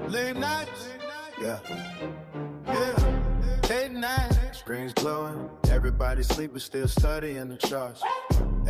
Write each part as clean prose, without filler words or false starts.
Late nights, late night. Screens glowing, everybody sleeping, still studying the charts.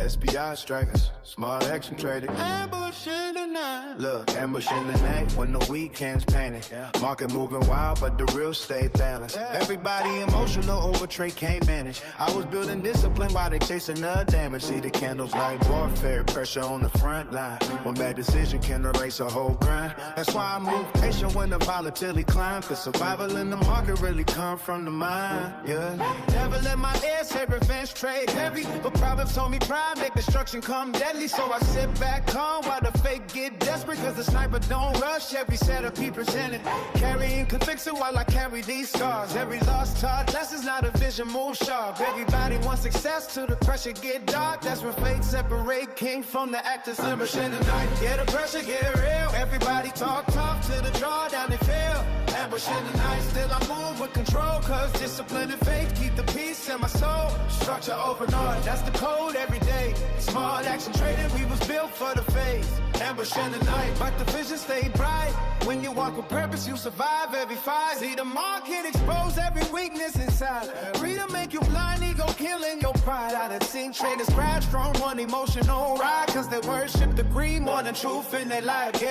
SPI strikers, smart action trading. Ambush in the night. Look, ambush in the night when the weekend's painted. Market moving wild, but the real stay balanced. Everybody emotional over trade can't manage. I was building discipline while they chasing the damage. See the candles like warfare, pressure on the front line. One bad decision can erase a whole grind. That's why I move patient when the volatility climb. Cause survival in the market really come from the mind. Never let my ears say revenge trade heavy, but Proverbs told me pride make destruction come deadly. So I sit back calm while the fake get desperate. Cause the sniper don't rush every setup he presented. Carrying conviction while I carry these scars. Every lost taught lessons, not a vision move sharp. Everybody wants success till the pressure get dark. That's when fate separate king from the actors. Ambush in the night, yeah, the pressure get real. Everybody talk tough till the drawdown they fail. Ambush in the night, still I move with control. Cause discipline and faith keep the peace in my soul. Structure overnight, that's the code every day. Smart action trading, we was built for the phase. Ambush in the night, but the vision stay bright. When you walk with purpose, you survive every fight. See the market expose every weakness inside. Freedom make you blind, ego killing your pride. I done seen traders crash, strong one emotional ride. Cause they worship the greed more than truth in their life,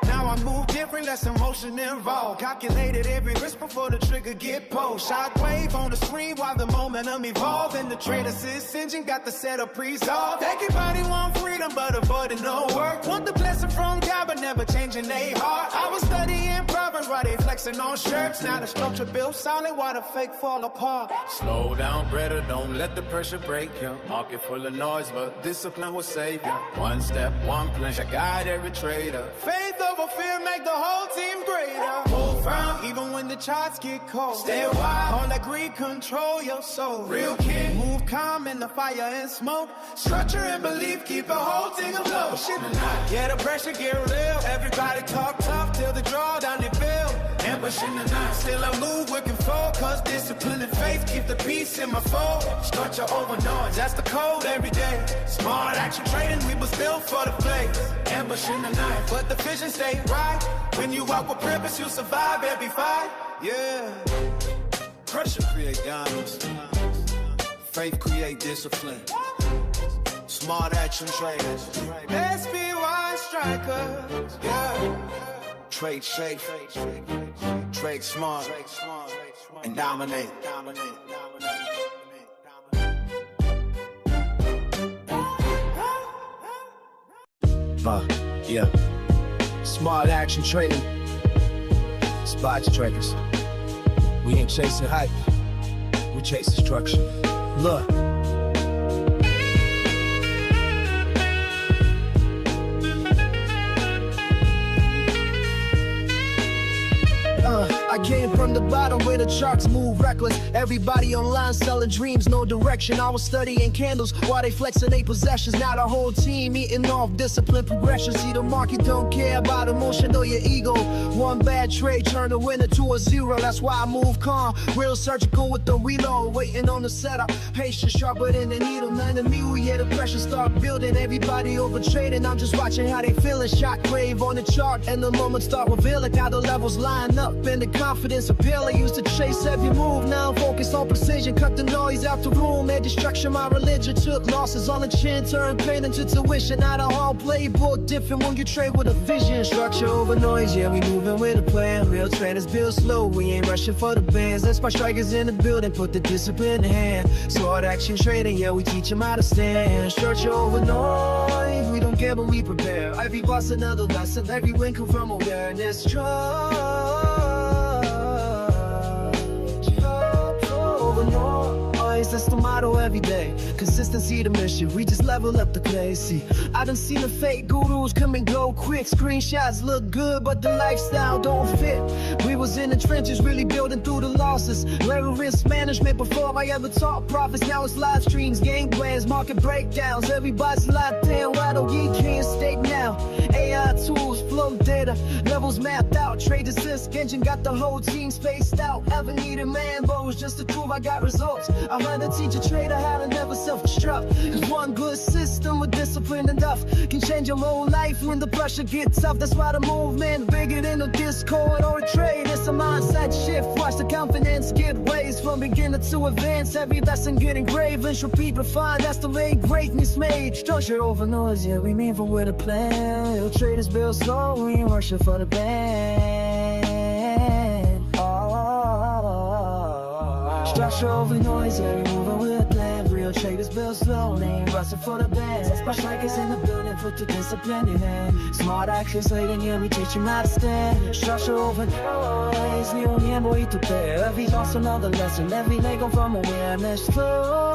Now I move different, less emotion involved. Calculated every risk before the trigger get pulled. Shockwave on the screen while the momentum evolve. And the trader's engine got the setup resolved. Everybody want freedom but avoiding no work. Want the blessing from God but never changing their heart. I was studying Proverbs while they flexing on shirts. Now the structure built solid while the fake fall apart. Slow down, brother, don't let the pressure break you. Market full of noise but discipline will save you. One step, one plan, I guide every trader. Faith over fear make the whole team greater. Hold firm even when the charts get cold. Stay wild, all that greed control your soul. Real king, move calm in the fire and smoke. Structure and belief keep a whole thing afloat. Yeah, the pressure get real. Everybody talk tough till the drawdown they feel. Ambush in the night, still I move with control. Cause discipline and faith keep the peace in my fold. Structure over noise, that's the code every day. Smart action trading, we was built for the place. Ambush in the night, but the vision stay right. When you walk with purpose, you survive every fight. Pressure create diamonds. Faith create discipline. Smart action traders. SPY strikers. Trade safe. Trade smart. And dominate. Smart action trading. Spot traders. We ain't chasing hype. We chasing structure. Look. I came from the bottom where the charts move reckless. Everybody online selling dreams, no direction. I was studying candles while they flexing their possessions. Now the whole team eating off discipline progression. See the market don't care about emotion or your ego. One bad trade turn a winner to a zero. That's why I move calm, real surgical with the reload. Waiting on the setup, patience sharper than the needle. None of me, we hear the pressure start building. Everybody over trading, I'm just watching how they feeling. Shockwave on the chart and the moment start revealing how the levels line up and the confidence appealing. Used to chase every move, now I'm focused on precision. Cut the noise out the room, their distraction, my religion. Took losses on the chin, turned pain into tuition. Now the whole playbook different when you trade with a vision. Structure over noise, yeah, we moving with a plan. Real traders build slow, we ain't rushing for the bands. That's my strikers in the building, put the discipline in hand. Smart action trading, yeah, we teach them how to stand. Structure over noise, we don't care but we prepare. Every boss another lesson, every win come from awareness. That's the motto every day. Consistency the mission, we just level up the play. See, I done seen the fake gurus come and go quick. Screenshots look good, but the lifestyle don't fit. We was in the trenches, really building through the losses. Learning risk management before I ever taught profits. Now it's live streams, game plans, market breakdowns. Everybody's locked in, why don't you can't stay now? AI tools flow flow data, levels mapped out. Trade assist engine got the whole team spaced out. Ever needed Mambos just to prove I got results. I learned to teach a trader how to never self-destruct. Cause one good system with discipline enough can change your whole life when the pressure gets tough. That's why the movement bigger than a Discord or a trade. It's a mindset shift. Watch the confidence get raised from beginner to advanced. Every lesson get engraved. Repeat, refine, that's the way greatness made. Structure over noise, yeah, we mean from where to plan. Real traders build slow, we ain't worship for the band. Structure over noise, yeah, we moving with a plan. Real traders build slow, they ain't rushing for the band. Spot strikers in the building, put the discipline in hand. Smart actions leading, yeah, we teach them how to stand. Structure over noise, ni un tiempo y tu pe. Every loss another lesson, every leg go from awareness flow.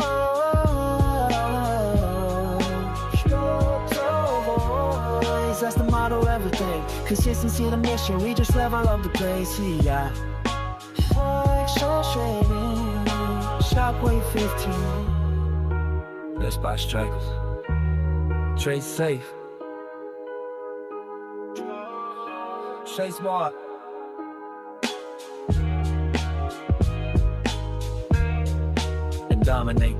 That's the motto, everything. Consistency the mission, we just level up the place, yeah. Forex trading, Shockwave 15. Let's buy strikers. Trade safe. Trade smart. And dominate.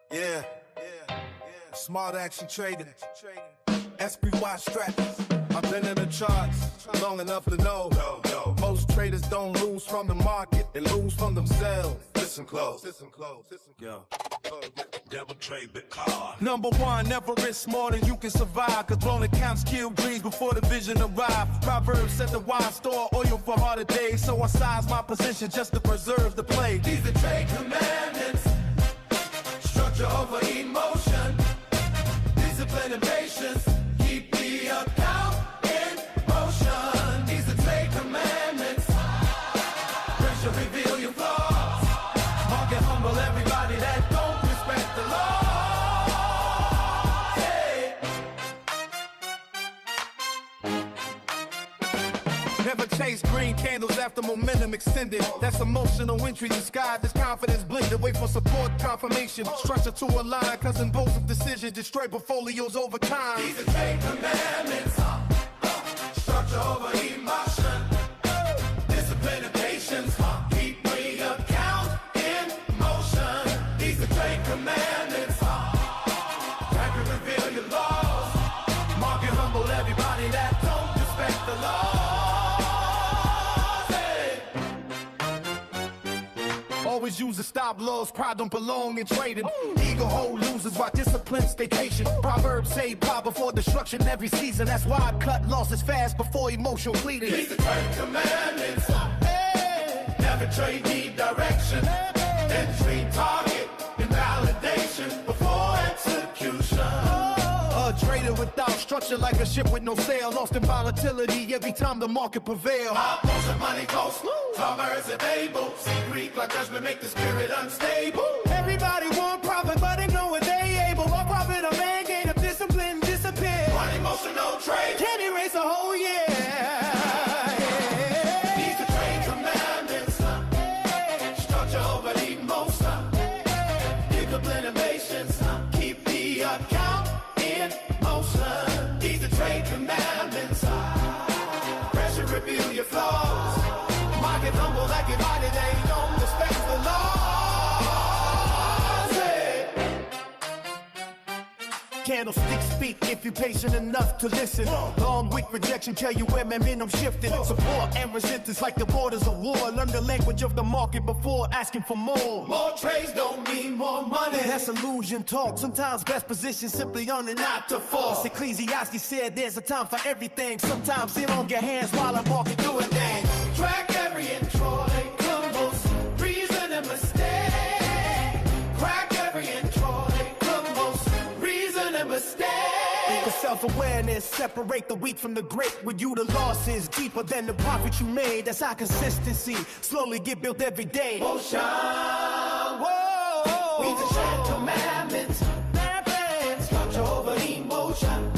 Yeah. Smart action trading. SPY strategies. I've been in the charts long enough to know. Most traders don't lose from the market, they lose from themselves. Listen close. Yo. Devil trade big car. Number one, never risk more than you can survive. Cause blowing accounts kill dreams before the vision arrive. Proverbs said the wise store oil for harder days. So I size my position just to preserve the play. These are trade commandments. Structure over emotion. Discipline and patience. Keep the account in motion. These are trade commandments. Pressure reveal your flaws. Market humble everybody that don't respect the law. Never chase green candles after momentum extended. That's emotional entry disguised as confidence blended. Wait for support confirmation. Structure to align, cause impulsive decisions destroy portfolios over time. These are trade commandments. Structure over emotion. Discipline and patience. Keep the account in motion. These are trade commandments. That can reveal your laws. Market humble everybody that don't respect the law. Always use the stop loss, pride don't belong in trading. Ego hold losers while discipline stay patient. Proverbs say power before destruction every season. That's why I cut losses fast before emotional bleeding. These are trade commandments. Never trade, need direction. Entry, target, and validation before execution. A trader without structure like a ship with no sail. Lost in volatility every time the market prevail. Motion money goes commerce and able. See Greek like judgment make the spirit unstable. Everybody want profit but they know what they able. More profit a man gain of discipline disappear. One emotional trade can erase a whole year. These are trade commandments. Structure over emotion. Discipline and patience. Keep the account in motion. These are trade commandments. Pressure reveal your flaws. Market humble like it mighty, they don't respect the laws. Candlestick speak if you're patient enough to listen. Long weak rejection tell you where momentum shifting. Support and resistance like the borders of war. Learn the language of the market before asking for more. More trades don't mean more money. That's illusion talk. Sometimes best position simply on and not to force. Ecclesiastes said there's a time for everything. Sometimes sit on your hands while the market do a thing. Track every introit, combos, reason and mistake. Crack every introit, combos, reason and mistake. The self-awareness, separate the wheat from the grape. With you the loss is deeper than the profit you made. That's our consistency, slowly get built every day. Motion, whoa, we the share commandments. Structure over emotion.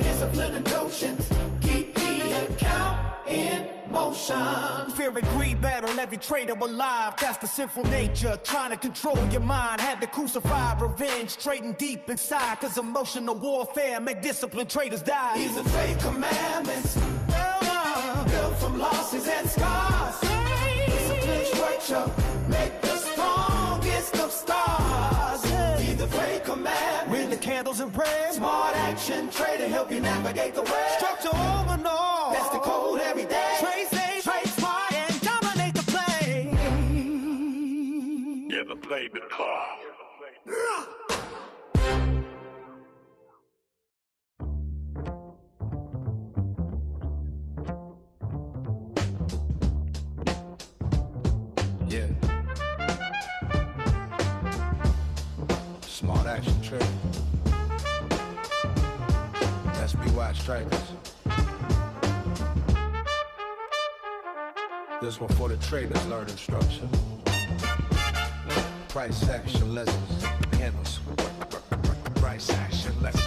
Discipline and notions, keep the account in motion. emotion. Fear and greed battle every trader alive. That's the sinful nature, trying to control your mind. Had to crucify revenge, trading deep inside. Cause emotional warfare make disciplined traders die. These are fake commandments, built from losses and scars. Disciplined structure, make the strongest of stars. Be the fake commandments, read the candles and pray. Smart action trading, help you navigate the way. Structure over all, that's the code every day. Trade safe, trade smart, and dominate the play. Never play the car. Yeah. Smart action trading. SBY strikers. This one for the traders learning structure. Price action lessons. Candles. Price action lessons.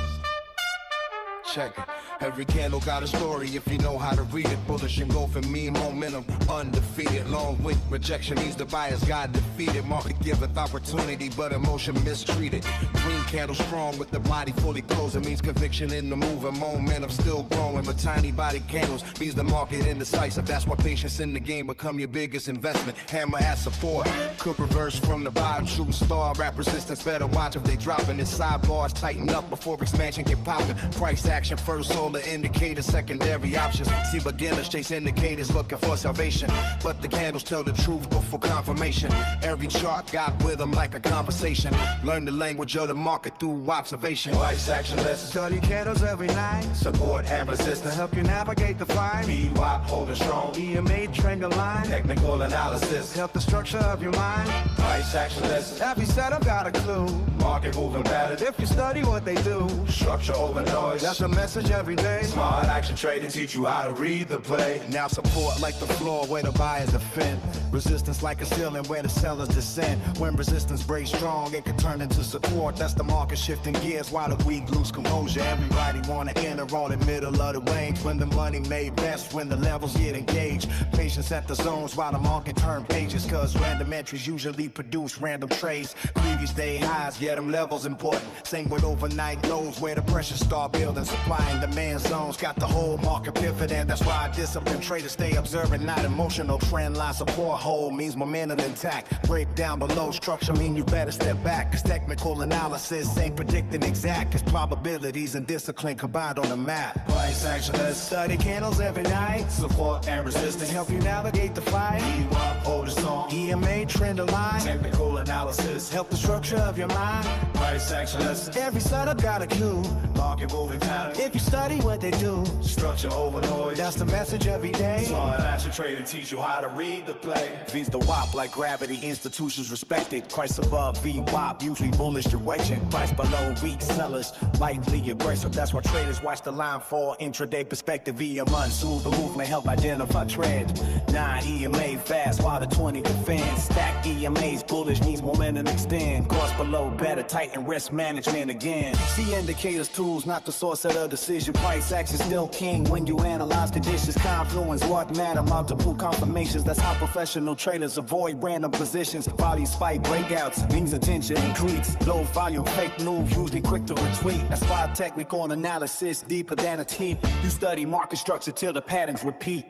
Check it. Every candle got a story if you know how to read it. Bullish engulfing mean momentum, undefeated. Long wick rejection means the buyer's got defeated. Market giveth opportunity, but emotion mistreated. Green candle strong with the body fully closed. It means conviction in the move and momentum still growing. But tiny body candles means the market indecisive. That's why patience in the game become your biggest investment. Hammer as support, could reverse from the bottom. Shooting star, rap resistance, better watch if they dropping. Its sidebars tighten up before expansion get popping. Price action first, solar indicators, secondary options. See beginners chase indicators looking for salvation, but the candles tell the truth before confirmation. Every chart got with them like a conversation. Learn the language of the market through observation. Price action lessons. Study candles every night. Support and resistance. Help you navigate the fight. VWAP holding strong. EMA trend align. Technical analysis. Help the structure of your mind. Price action lessons. Every setup got a clue. Market moving patterns. If you study what they do. Structure over noise. That's the message every day. Smart action trading teach you how to read the play. Now support like the floor where the buyers defend. Resistance like a ceiling where the sellers descend. When resistance breaks strong, it can turn into support. That's the market shifting gears while the weak lose composure. Everybody wanna enter all in middle of the range. When the money made best, when the levels get engaged. Patience at the zones while the market turn pages. Cause random entries usually produce random trades. Previous day highs, yeah, them levels important. Same with overnight lows where the pressure start building. Supply and demand zones got the whole market pivoting. That's why disciplined traders stay observant, not emotional. Trend line support hold means momentum intact. Break down below structure mean you better step back. Cause technical analysis ain't predicting exact. Cause probabilities and discipline combined on the map. Price action, let's study candles every night. Support and resistance help you navigate the fight. VWAP hold the song. EMA trend align. Technical analysis help the structure of your mind. Price action lessons. Every setup got a clue. Market moving pattern. If you study what they do. Structure over noise. That's the message every day. Smart action trading teach you how to read the play. V's the WAP like gravity. Institutions respected. Price above VWAP. Usually bullish direction. Price below weak sellers. Lightly aggressive. That's why traders watch the line for intraday perspective. Via month. Smooth the movement. Help identify trends. 9 EMA fast while the 20 defends. Stack EMAs. Bullish needs momentum extend. Cost below better. Tighten risk management again. See indicators tools not the source of the decision. Price action still king when you analyze conditions. Confluence what matter. Multiple confirmations. That's how professional traders avoid random positions. Volume spike breakouts means attention increase. Low volume fake news usually quick to retweet. That's why technical analysis deeper than a team. You study market structure till the patterns repeat.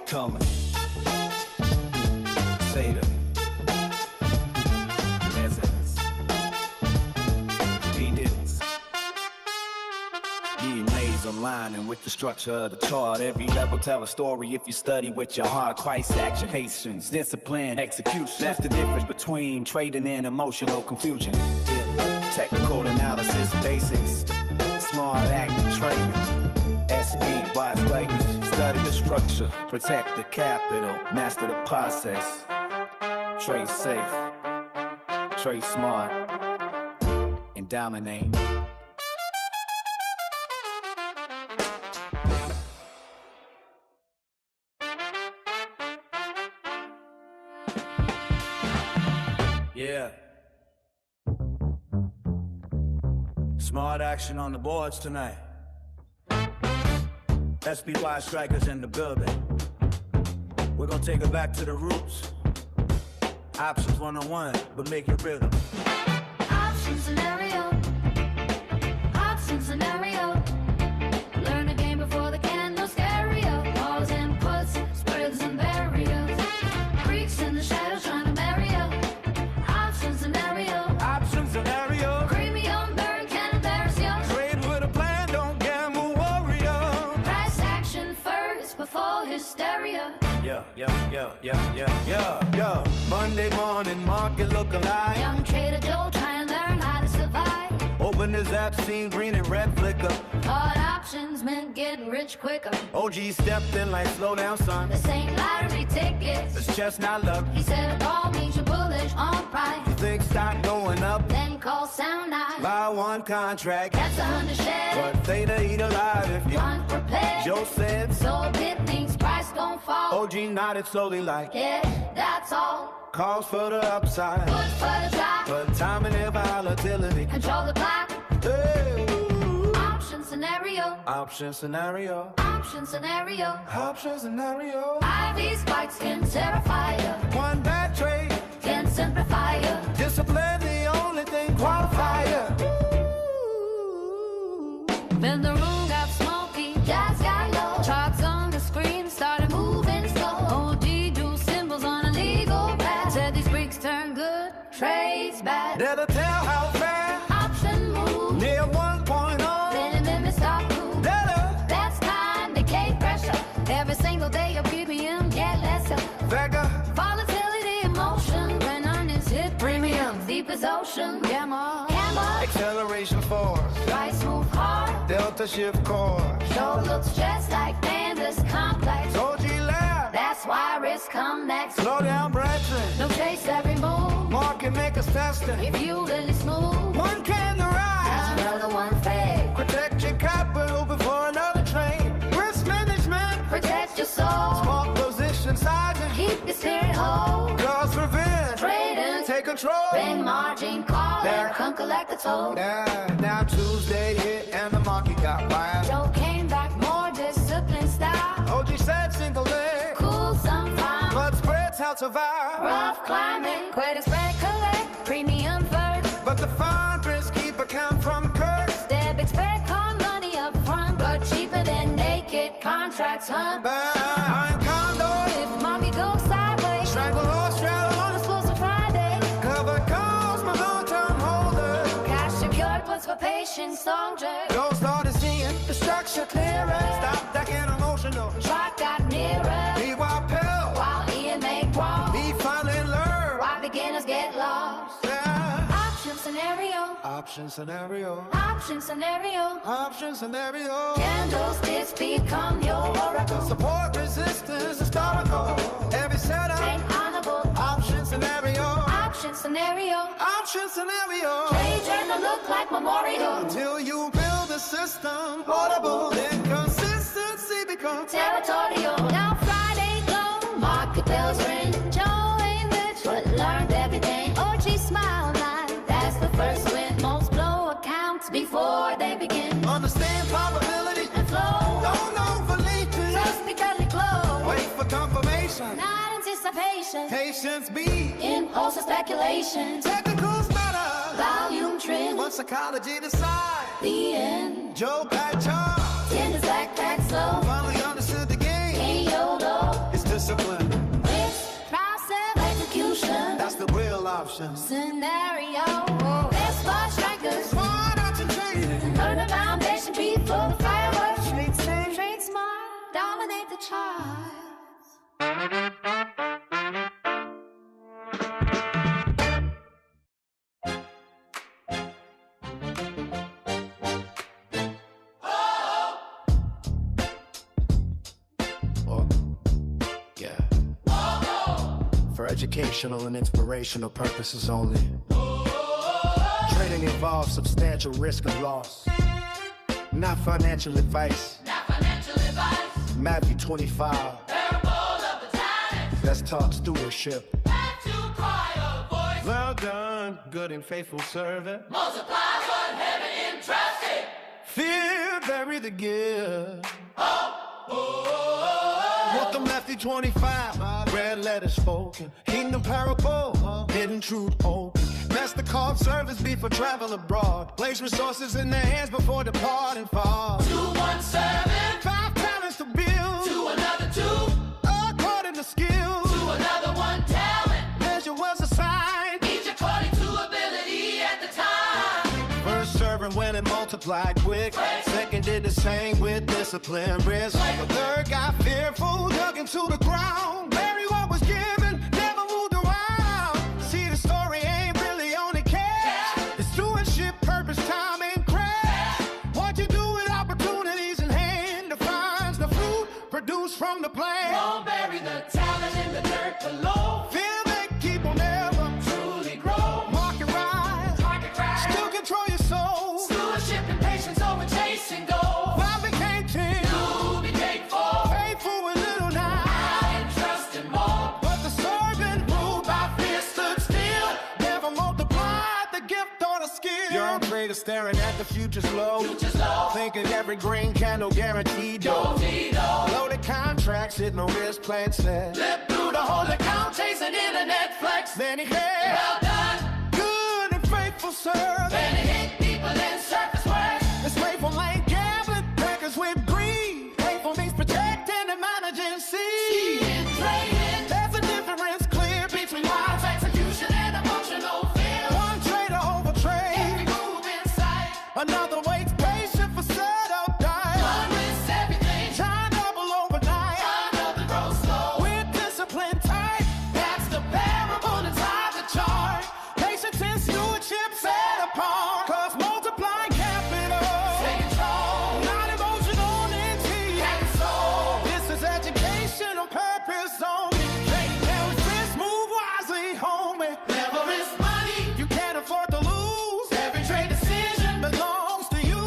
Coming. Say that. Aligning with the structure of the chart. Every level tell a story if you study with your heart. Price action, patience, discipline, execution. That's the difference between trading and emotional confusion. Yeah. Technical analysis, basics. Smart action trading. SBY strikers. Study the structure, protect the capital, master the process. Trade safe, trade smart, and dominate. Yeah. Smart action on the boards tonight. SPY strikers in the building. We're gonna take it back to the roots. Options 101, but make it rhythm. Option scenario. Option scenario. Learn the game before the candle stereo. Pause and puts, spreads and barriers. Freaks in the shadows trying to marry you. Option scenario. Option scenario. Premium burn can embarrass you. Trade with a plan, don't gamble, warrior. Price action first before hysteria. Yeah. Monday morning market look alike. Young trader Joe trying to learn how to survive. Open his app, seen green and red flicker. Hard options meant getting rich quicker. OG stepped in like, slow down, son. This ain't lottery tickets. It's just not luck. He said a call means you're bullish on price. You think stock going up? Then call sound eye. Buy one contract. That's 100 shares. But theta eat alive if you Unprepared. Joe said. So big things price gon' fall. OG nodded slowly like, Yeah, that's all. calls for the upside. Push for the drop. But timing and volatility. Control the clock. Hey. Option scenario. Option scenario. Option scenario. Option scenario. IV spikes can terrify you. One bad trade. Can simplify you. Discipline the only thing qualify you. Then the room got smoky. Jazz got low. Charts on the screen started moving slow. OG drew symbols on a legal pad. Said these freaks turn good, trades bad. That'll tell how fast. Option move. Near 1.0. Then limit stop move. That's time, decay pressure. Every single day your PPM get lesser. Vega. Volatility emotion. When earnings hit premium. Deep as ocean. Gamma. Acceleration force. Price move hard. Delta shift core. Show looks just like man, this complex. OG lab. That's why risk come next. Slow down brethren. No chase every move. Market makers testing. If you really smooth, One can the rise. another one fade. Protect your capital before another trade. Risk management. Protect your soul. Small position sizing. Keep your spirit whole. Cause revenge. Trading. Take control. Big margin call. There. Come collect the toll. Yeah, now Tuesday hit and the market got wild. Joe came back more disciplined style. OG said single leg. Cool some fun. But spreads help survive. Rough climbing. Credit spread collect. Premium first. But the fund risk keep account from curse. Debit spread call money up front. But cheaper than naked contracts, huh? Behind condo. If market goes sideways. Strangle or straddle on Explosive Friday. cover calls my long-term holder. Cash secured puts for patient soldier. Don't start to seeing the structure clearer. Stop that getting emotional. Track got nearer. Be wild pill. While EMA grows. Be finally learn. Why beginners get lost. Yeah. Option scenario. Option scenario. Option scenario. Option scenario. Candlesticks become your oracle. Support resistance historical. Every setup. Ain't honorable. Option scenario. Option scenario. Option scenario. Trade journal look like memorial. Until you build a system audible, then consistency becomes Territorial. Now Friday glow. Market bells ring. Joe ain't rich, but learned everything. OG smile line. That's the first win. Most blow accounts before they begin. understand probability And flow. don't overleap it. Just because it glow. Wait for confirmation. Not anticipation. Patience be Impulse of speculation. technicals better. Volume trend. Once psychology decide, The end. Joe got charged. Ten is back slow. Finally understood the game. Ain't YOLO. It's discipline. Risk, process, execution. That's the real option. Scenario. Best spot strikers. Smart option trading. Learn the foundation before the fireworks. Trade safe, trade smart. Dominate the charts. Oh, yeah. For educational and inspirational purposes only. Trading involves substantial risk of loss. Not financial advice. Matthew 25. Let's talk stewardship. Well done, good and faithful servant. Multiply what heaven entrusted. Fear, bury the gift. Hope, Welcome lefty 25, red letters spoken, kingdom parable, hidden truth open. MasterCard service be for travel abroad. Place resources in their hands before departing far. 217, 5 talents to build, to another 2, according to skill. to another 1 talent, Measure was assigned, each according to ability at the time. first serving when it multiplied quick. Second did the same with discipline, risk. The third got fearful, dug into the ground. Buried what was given, never moved around. See, the story ain't really on the cash. It's stewardship, purpose, time, and craft. What you do with opportunities in hand defines the fruit produced from the plant. Don't bury the talent in the dirt below. Feel they keep on never Truly grow. market rise. Market rise. Still control your soul. Stewardship and patience over chasing gold. 5 became 10. You became 4. Faithful with little now. I trust in more. But the servant ruled by fear stood still. Never multiplied the gift or the skill. Young trader staring at the future's low. Future's low. Thinking every green candle guaranteed dough. Loaded contracts, hit no risk, plan set. Flip through the whole account, chasing internet flex. Then he had Well done. good and faithful servant. Then it hit deeper than surface work. This faithful ain't gambling, bankers with greed. Faithful means protecting and managing seed. Seeing, trading. There's a difference clear Between wise execution and emotional fear. one trader over trade. Every move in sight. Another waits patient for setup time. One risks everything. Time double overnight. Another grows slow. With discipline tight. That's the parable inside the chart. Patience and stewardship set apart. Cause multiply capital. Take control. Not emotional entity. Carry soul. This is education on purpose only. Now it's this, move wisely, homie. Never risk money. You can't afford to lose. Every trade decision Belongs to you.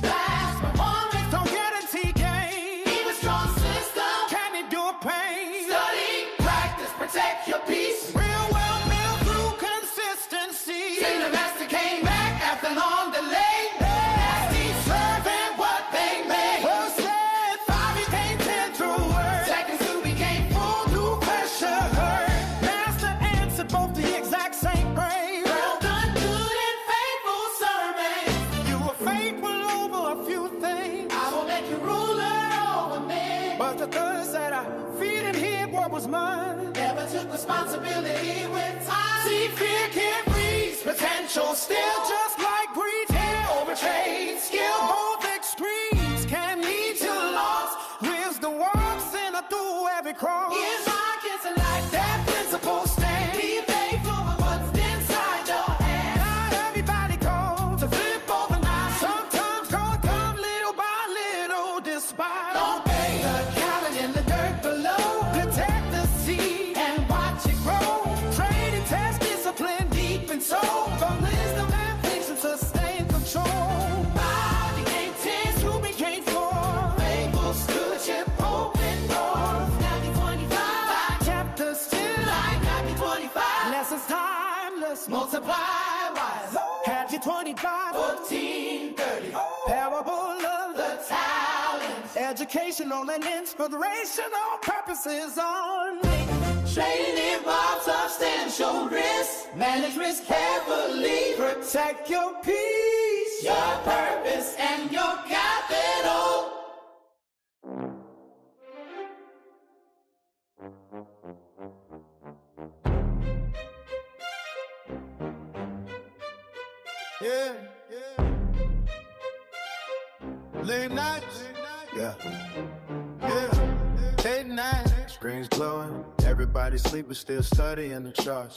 lasts performance. Don't guarantee gain. Even strong system. Can it do a pain? Study, practice, protect your peace. Real well built through consistency. Then the master came back after long delay. Asked each servant what they made. Well said, 5 became 10 through words. Seconds 2 became full Through pressure heard. Master answered both the exact same grade. well done, good and faithful servant. You were faithful over a few things. I will make you ruler over men. But the third said, I feed and hid what was mine. Never took responsibility with time. See, fear can't freeze potential still. Just like greed can overtrade skill. Both extremes can lead to loss. Wisdom works in or through every cross. Years on kids and life. That principle stands. Be faithful with what's inside your hand. Not everybody called to flip overnight. Sometimes God come little by little, despite. Don't bury the talent in the dirt below. Protect the seed And watch it grow. trade and test discipline deep and soul. From wisdom and patience, sustain control. 5 became 10. 2 became 4. Faithful stewardship, open doors. 90-25. Chapters still. Like 90-25. Lessons timeless. Multiply wise. Had you 25. 14-30. Parable of The talents. educational and inspirational purposes only. Trading involves substantial risk. Manage risk carefully. Protect your peace. Your purpose and your capital. Yeah, yeah. Late nights. Yeah. Yeah. Late nights. Screens glowing. Everybody sleeping, still studying the charts.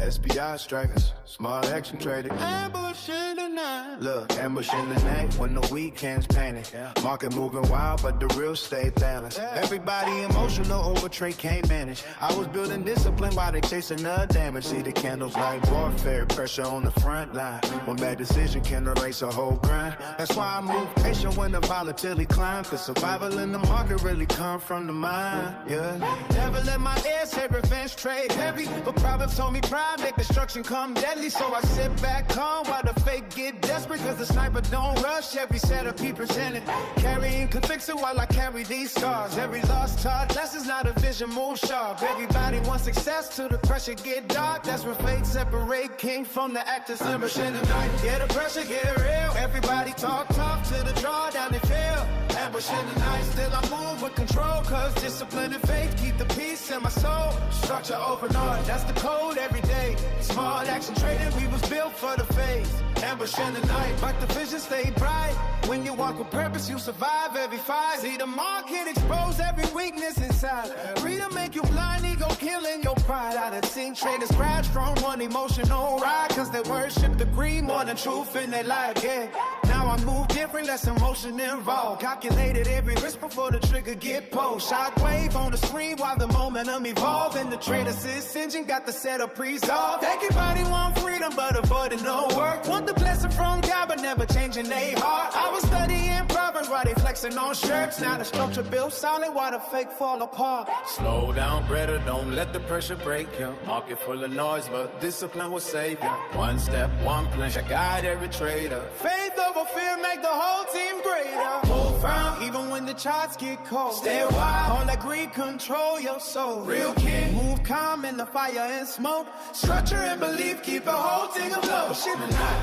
SPI strikers, smart action trading. Ambush in the night. Look, ambush in the night when the weekend's panic. Market moving wild, but the real stay balanced. Everybody emotional over trade can't manage. I was building discipline while they chasing the damage. See the candles like warfare, pressure on the front line. One bad decision can erase a whole grind. That's why I move patient when the volatility climb. Cause survival in the market really come from the mind. Yeah. Never let my ears say revenge trade heavy. But Proverbs told me pride make destruction come deadly. So I sit back calm while the fake get get desperate, cause the sniper don't rush every setup he presented. Carrying conviction while I carry these scars. Every lost taught lessons, not a vision, move sharp. Everybody wants success till the pressure get dark. That's when fate separate king from the actors. Ambushing the night, yeah, the pressure get real. Everybody talk tough till the drawdown they feel. Ambushing the night, still I move with control, cause discipline and faith keep the peace in my soul. Structure over north, that's the code every day. Smart action trading, we was built for the phase. Ambushing the night, but the vision stay bright. When you walk with purpose, you survive every fight. See the market expose every weakness inside. Freedom make you blind, ego killing your pride. I done seen traders crash from one emotional ride, cause they worship the greed more than truth in their life, yeah. Now I move different, less emotion involved. Calculated every risk before the trigger get pulled. Shockwave on the screen while the momentum evolve. And the trader assist engine got the setup resolved. Everybody want freedom but avoiding no work. Want the blessing from God but never changing their heart. I was studying Proverbs while they flexing on shirts. Now the structure built solid while the fake fall apart. Slow down, brother, don't let the pressure break you. Market full of noise but discipline will save you. One step, one plan, I guide every trader. Faith over fear make the whole team greater. Hold firm even when the charts get cold. Stay wild, all that greed control your soul. Real king, move calm in the fire and smoke. Structure and belief keep the whole thing afloat.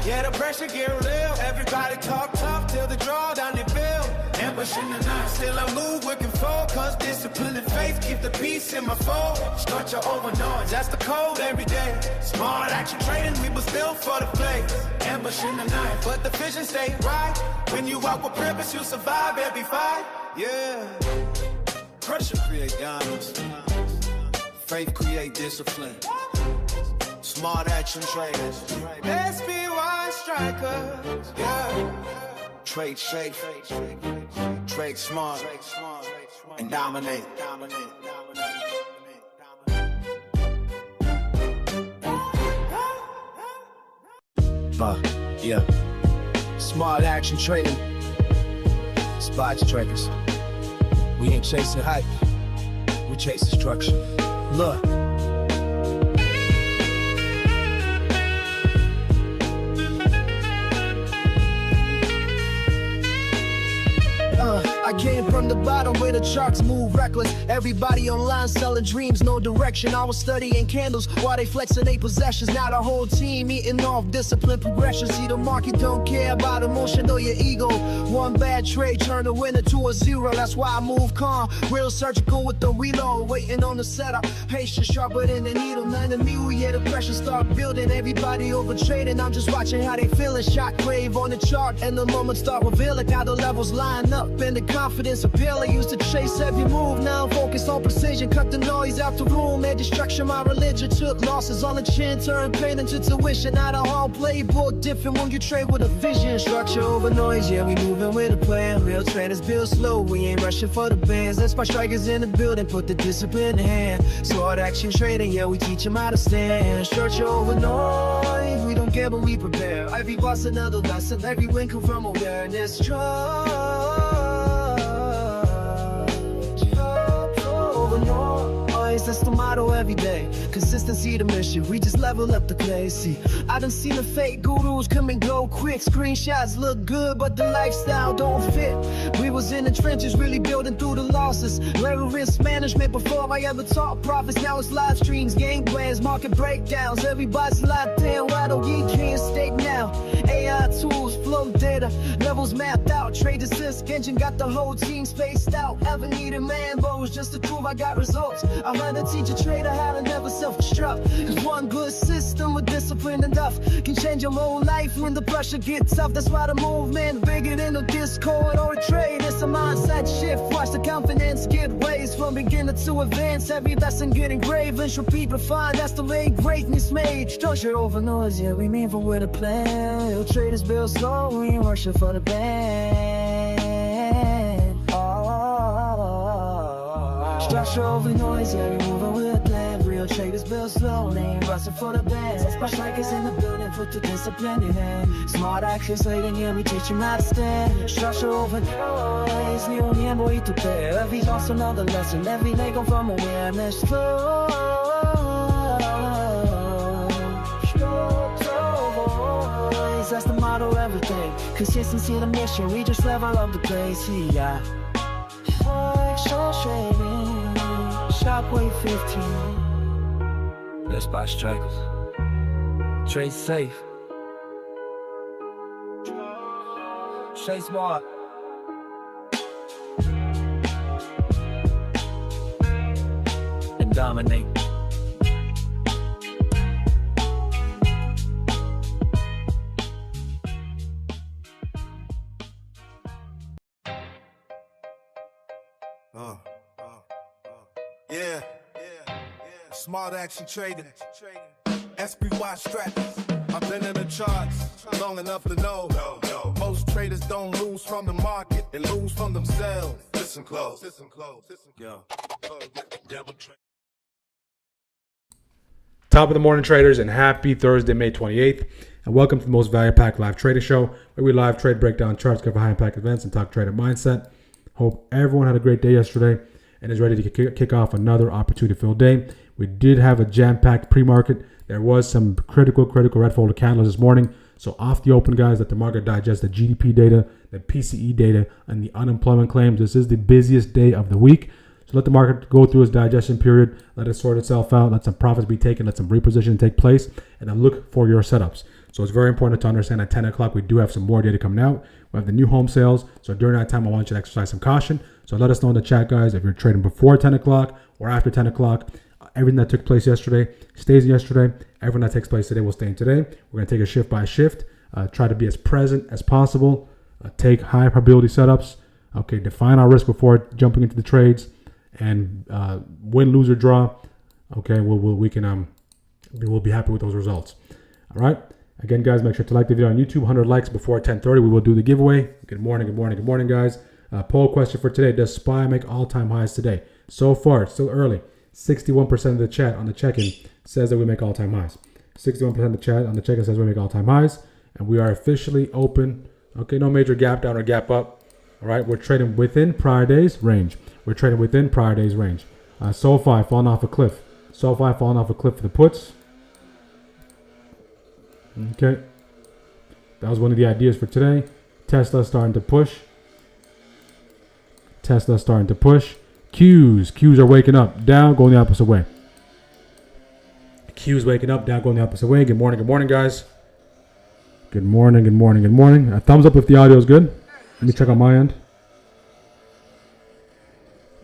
Yeah, the pressure get real. Everybody talk tough till the drawdown they feel. Ambush in the night, still I move with control, cause discipline and faith keep the peace in my fold. Structure over noise, that's the code every day. Smart action trading, we was built for the flames. Ambush in the night, but the vision stay right. When you walk with purpose, you survive every fight. Yeah. Pressure create diamonds. Faith create discipline. Smart action traders. SPY strikers. Yeah. Trade safe. Trade smart. And dominate. Yeah. Smart action trading. Spot traders. We ain't chasing hype. We chasing structure. Look. I came from the bottom where the charts move reckless. Everybody online selling dreams, no direction. I was studying candles while they flexing their possessions. Now the whole team eating off discipline progression. See, the market don't care about emotion or your ego. One bad trade turn a winner to a zero. That's why I move calm, real surgical with the reload. Waiting on the setup, patience sharper than the needle. None of me, yeah, the pressure start building. Everybody over trading, I'm just watching how they feeling. Shockwave on the chart and the moment start revealing how the levels line up and the confidence appeal. I used to chase every move, now I'm focused on precision. Cut the noise out the room, made destruction my religion. Took losses on the chin, turned pain into tuition. Now the whole playbook different when you trade with a vision. Structure over noise, yeah, we moving with a plan. Real traders build slow, we ain't rushing for the bands. That's why strikers in the building, put the discipline in hand. Smart action trading, yeah, we teach them how to stand. Structure over noise, we don't care but we prepare. Every boss another lesson, every win come from awareness. That's the motto every day. Consistency the mission. We just level up the play. See, I done seen the fake gurus come and go quick. Screenshots look good, but the lifestyle don't fit. We was in the trenches, really building through the losses. Level risk management before I ever taught profits. Now it's live streams, game plans, market breakdowns. Everybody's locked in. Why don't you can't stake now? AI tools, flow data, levels mapped out. Trade assist engine got the whole team spaced out. Ever needed man bows just to prove I got results. I learned to teach a trader how to never self-destruct. Cause one good system with discipline enough can change your whole life when the pressure gets tough. That's why the movement bigger than a Discord or a trade. It's a mindset shift. Watch the confidence get raised from beginner to advance. Every lesson get engraved and repeat refined. That's the way greatness made. Structure over noise, yeah, we mean for where to plan. Real traders build slow, we ain't rushing for the band. Structure over noise, yeah, we moving with a plan. Real traders build slow, they ain't rushing for the band. Spot strikers in the building, put the discipline in hand. Smart actions later, yeah, we teach them how to stand. Structure over noise, we only have way to pay. Every loss another lesson, every leg come from awareness. Structure over noise, cause that's the motto of everything. Consistency the mission, we just level up the place, yeah. Forex trading, Shopway 15. Let's buy strikers. Trade safe. Trade smart. And dominate. Yeah. Smart action trading. SPY strategies. I've been in the charts long enough to know. Most traders don't lose from the market, they lose from themselves. Listen close. Yo. Top of the morning, traders, and happy Thursday, May 28th. And welcome to the most value packed live trading show, where we live trade, break down charts, cover high impact events, and talk trader mindset. Hope everyone had a great day yesterday and is ready to kick off another opportunity-filled day. We did have a jam-packed pre-market. There was some critical red folder candles this morning. So off the open, guys, let the market digest the GDP data, the PCE data, and the unemployment claims. This is the busiest day of the week. So let the market go through its digestion period. Let it sort itself out. Let some profits be taken. Let some repositioning take place. And then look for your setups. So it's very important to understand at 10 o'clock, we do have some more data coming out. We have the new home sales. So during that time, I want you to exercise some caution. So let us know in the chat, guys, if you're trading before 10 o'clock or after 10 o'clock. Everything that took place yesterday stays yesterday. Everything that takes place today will stay in today. We're going to take a shift by shift. Try to be as present as possible. Take high probability setups. Okay, define our risk before jumping into the trades. And win, lose, or draw. Okay, we'll be happy with those results. All right. Again, guys, make sure to like the video on YouTube. 100 likes before 10:30. We will do the giveaway. Good morning, guys. Poll question for today: does SPY make all-time highs today? So far, it's still early. 61% of the chat on the check-in says that we make all-time highs. 61% of the chat on the check-in says we make all-time highs, and we are officially open. Okay, no major gap down or gap up. All right, we're trading within prior day's range. SoFi falling off a cliff. For the puts. Okay, that was one of the ideas for today. Tesla starting to push. Qs are waking up, down, going the opposite way. Qs waking up, down, going the opposite way. Good morning, guys. Good morning. A thumbs up if the audio is good. Let me check on my end.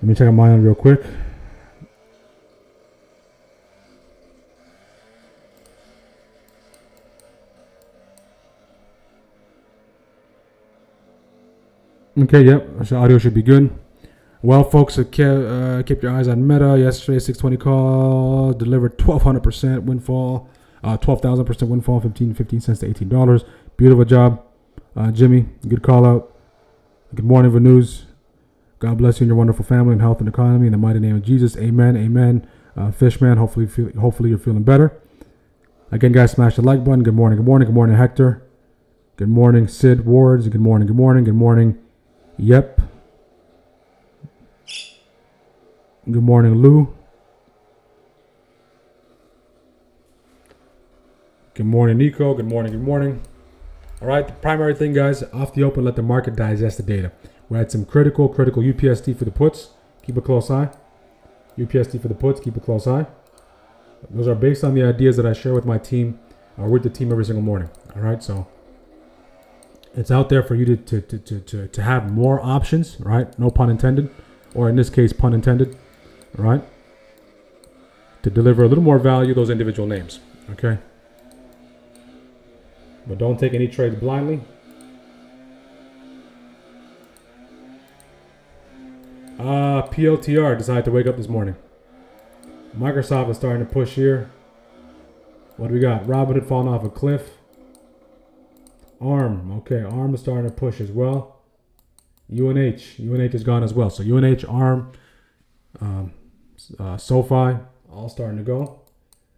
Real quick. Okay, yep. So audio should be good. Well, folks, keep your eyes on Meta. Yesterday, 620 call delivered 1,200% windfall, 12,000% windfall, 15 cents to $18. Beautiful job, Jimmy. Good call out. Good morning, Vanus. God bless you and your wonderful family and health and economy in the mighty name of Jesus. Amen. Fishman, hopefully you're feeling better. Again, guys, smash the like button. Good morning, Hector. Good morning, Sid Wards. Good morning. Yep. Good morning, Lou. Good morning, Nico. Good morning. All right, the primary thing, guys, off the open, let the market digest the data. We had some critical UPST for the puts. Keep a close eye. Those are based on the ideas that I share with my team, or with the team every single morning. All right, so it's out there for you to have more options, right? No pun intended, or in this case, pun intended, all right? To deliver a little more value to those individual names, okay? But don't take any trades blindly. PLTR decided to wake up this morning. Microsoft is starting to push here. What do we got? Robinhood falling off a cliff. ARM, okay, ARM is starting to push as well. UNH is gone as well. So UNH, ARM, SoFi, all starting to go.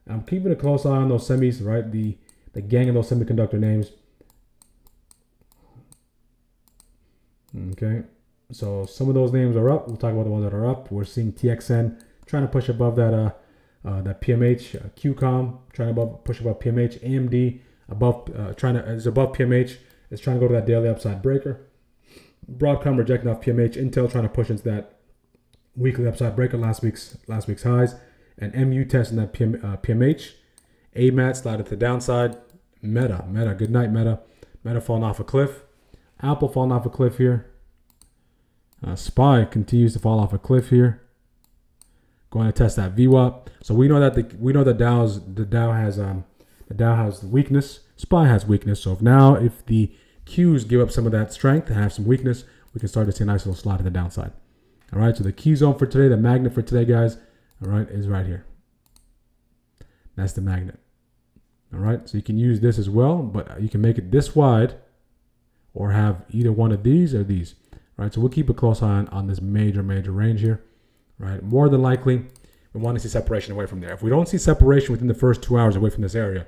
I'm keeping a close eye on those semis, right? The gang of those semiconductor names. Okay, so some of those names are up. We'll talk about the ones that are up. We're seeing TXN trying to push above that PMH, QCOM trying to push above PMH, AMD above, is above PMH. It's trying to go to that daily upside breaker. Broadcom rejecting off PMH. Intel trying to push into that weekly upside breaker, last week's highs. And MU testing that PMH. AMAT slided to the downside. Meta, good night, Meta. Meta falling off a cliff. Apple falling off a cliff here. SPY continues to fall off a cliff here. Going to test that VWAP. So we know that the Dow has weakness. SPY has weakness. So if the Qs give up some of that strength and have some weakness, we can start to see a nice little slide to the downside. All right. So the key zone for today, the magnet for today, guys, all right, is right here. That's the magnet. All right. So you can use this as well, but you can make it this wide or have either one of these or these. All right. So we'll keep a close eye on this major range here. Right. More than likely, we want to see separation away from there. If we don't see separation within the first 2 hours away from this area,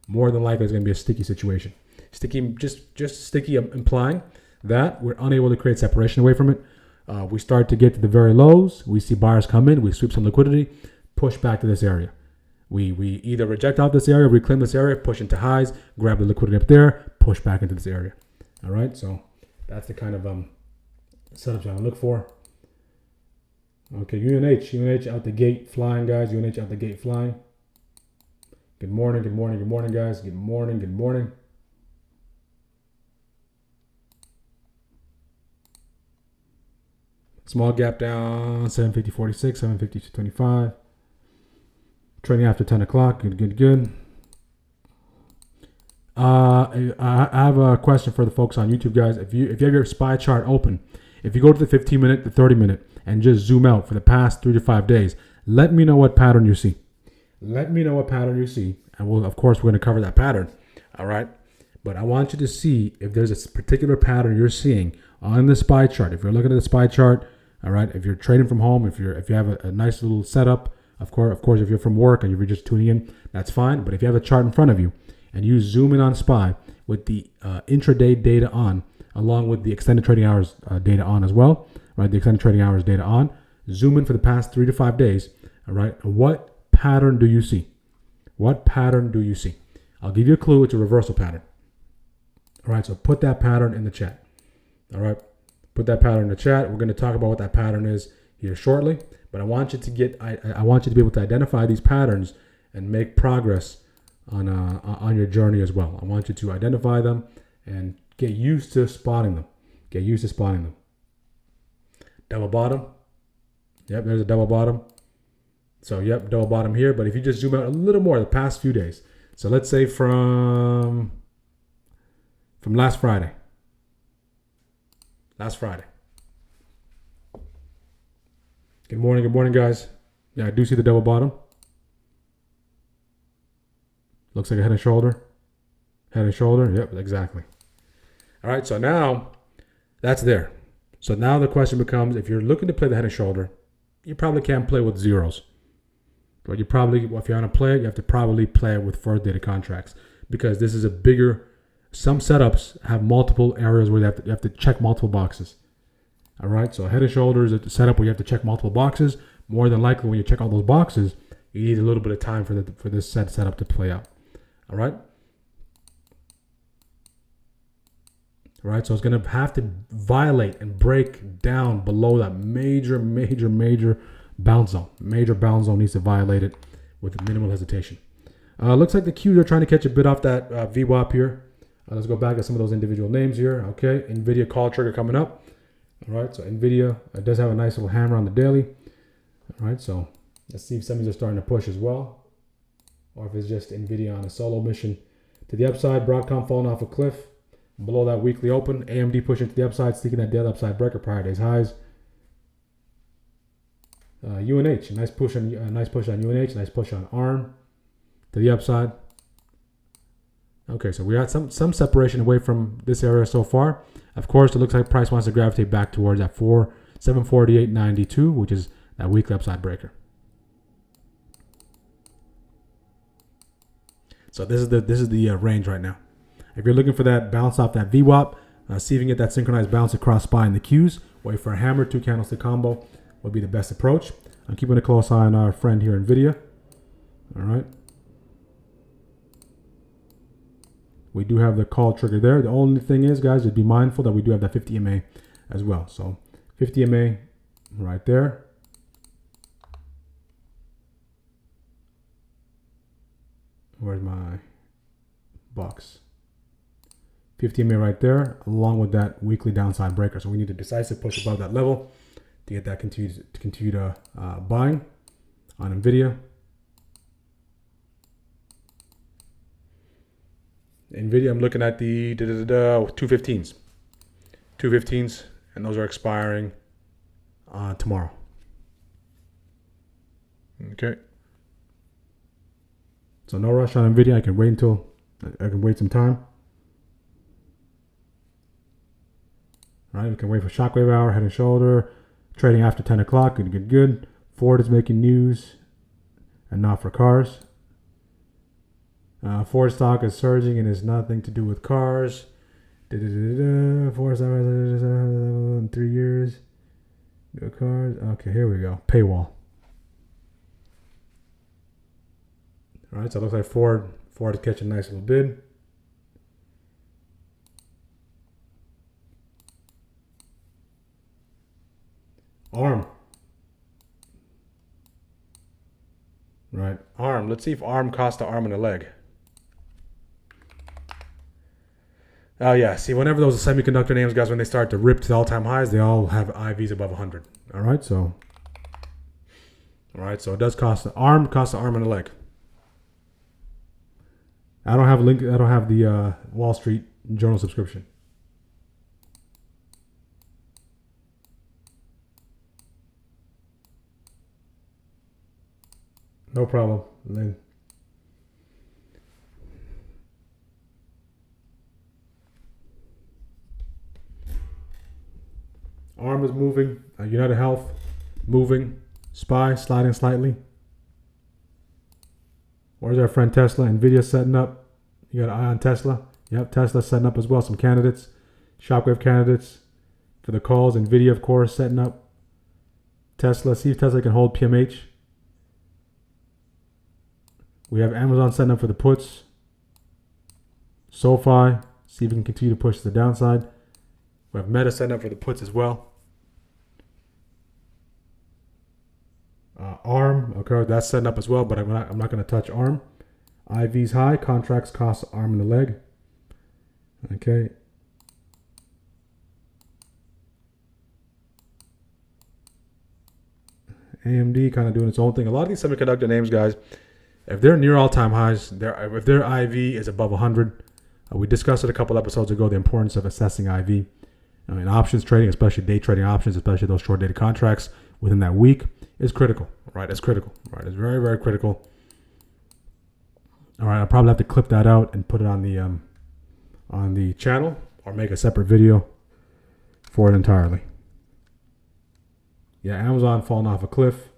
more than likely it's going to be a sticky situation. Sticky, just sticky, implying that we're unable to create separation away from it. We start to get to the very lows. We see buyers come in. We sweep some liquidity, push back to this area. We either reject out this area, reclaim this area, push into highs, grab the liquidity up there, push back into this area. All right. So that's the kind of setup you want to look for. Okay, UNH out the gate flying, guys. UNH out the gate flying. Good morning, guys. Good morning. Small gap down, 750.46, 750.25. Trading after 10 o'clock. Good. I have a question for the folks on YouTube, guys. If you have your SPY chart open, if you go to the 15-minute, the 30-minute, and just zoom out for the past 3 to 5 days, let me know what pattern you see. And we're going to cover that pattern. All right. But I want you to see if there's a particular pattern you're seeing on the SPY chart. If you're looking at the SPY chart, all right, if you're trading from home, if you have a nice little setup, of course, if you're from work and you're just tuning in, that's fine. But if you have a chart in front of you and you zoom in on SPY with the intraday data on, along with the extended trading hours data on as well, right? The extended trading hours data on. Zoom in for the past 3 to 5 days. All right. What pattern do you see? I'll give you a clue. It's a reversal pattern. All right. So put that pattern in the chat. All right. Put that pattern in the chat. We're going to talk about what that pattern is here shortly. But I want you to I want you to be able to identify these patterns and make progress on your journey as well. I want you to identify them and get used to spotting them. Double bottom. Yep, there's a double bottom. So, yep, double bottom here. But if you just zoom out a little more, the past few days. So, let's say from last Friday. Good morning, guys. Yeah, I do see the double bottom. Looks like a head and shoulder. Yep, exactly. All right, so now that's there. So now the question becomes, if you're looking to play the head and shoulder, you probably can't play with zeros. But if you want to play it, you have to probably play it with first data contracts, because this is a bigger, some setups have multiple areas where you have to check multiple boxes. All right, so head and shoulders is a setup where you have to check multiple boxes. More than likely, when you check all those boxes, you need a little bit of time for this setup to play out. All right. All right, so it's going to have to violate and break down below that major bounce zone. Major bounce zone needs to violate it with minimal hesitation. Looks like the Qs are trying to catch a bit off that VWAP here. Let's go back to some of those individual names here. Okay, NVIDIA call trigger coming up. All right, so NVIDIA does have a nice little hammer on the daily. All right, so let's see if some of these are starting to push as well, or if it's just NVIDIA on a solo mission to the upside. Broadcom falling off a cliff below that weekly open. AMD pushing to the upside, sticking that daily upside breaker prior day's highs. UNH, nice push on UNH, nice push on ARM to the upside. Okay, so we got some separation away from this area so far. Of course, it looks like price wants to gravitate back towards that 748.92, which is that weekly upside breaker. So this is the range right now. If you're looking for that bounce off that VWAP, see if you can get that synchronized bounce across SPY in the Qs. Wait for a hammer, 2 candlestick combo would be the best approach. I'm keeping a close eye on our friend here, NVIDIA. All right. We do have the call trigger there. The only thing is, guys, just be mindful that we do have that 50 MA as well. So 50 MA right there. Where's my box? 50 MA right there, along with that weekly downside breaker. So we need a decisive push above that level to get that continued buying on NVIDIA. NVIDIA, I'm looking at the 215s. 215s, and those are expiring tomorrow. Okay. So no rush on NVIDIA. I can wait some time. All right, we can wait for shockwave hour, head and shoulder, trading after 10 o'clock. Good. Ford is making news, and not for cars. Ford stock is surging and has nothing to do with cars. Ford stock in 3 years. No cars. Okay, here we go. Paywall. All right, so it looks like Ford is catching a nice little bid. ARM. Right, ARM. Let's see if ARM costs the arm and a leg. Oh yeah, see, whenever those semiconductor names, guys, when they start to rip to the all-time highs, they all have IVs above 100. All right, so it does cost the arm and a leg. I don't have the Wall Street Journal subscription. No problem, Lynn. ARM is moving. United Health moving. SPY sliding slightly. Where's our friend Tesla? NVIDIA setting up. You got an eye on Tesla? Yep, Tesla setting up as well. Some candidates. Shockwave candidates for the calls. NVIDIA, of course, setting up. Tesla. See if Tesla can hold PMH. We have Amazon setting up for the puts. SoFi. See if we can continue to push to the downside. We have Meta setting up for the puts as well. ARM, okay, that's setting up as well, but I'm not going to touch ARM. IV's high, contracts cost arm and a leg. Okay. AMD kind of doing its own thing. A lot of these semiconductor names, guys, if they're near all-time highs, if their IV is above 100, we discussed it a couple episodes ago, the importance of assessing IV. I mean, options trading, especially day trading options, especially those short-dated contracts within that week, is critical, right? It's critical, right? It's very, very critical. All right, I'll probably have to clip that out and put it on the channel or make a separate video for it entirely. Yeah, Amazon falling off a cliff.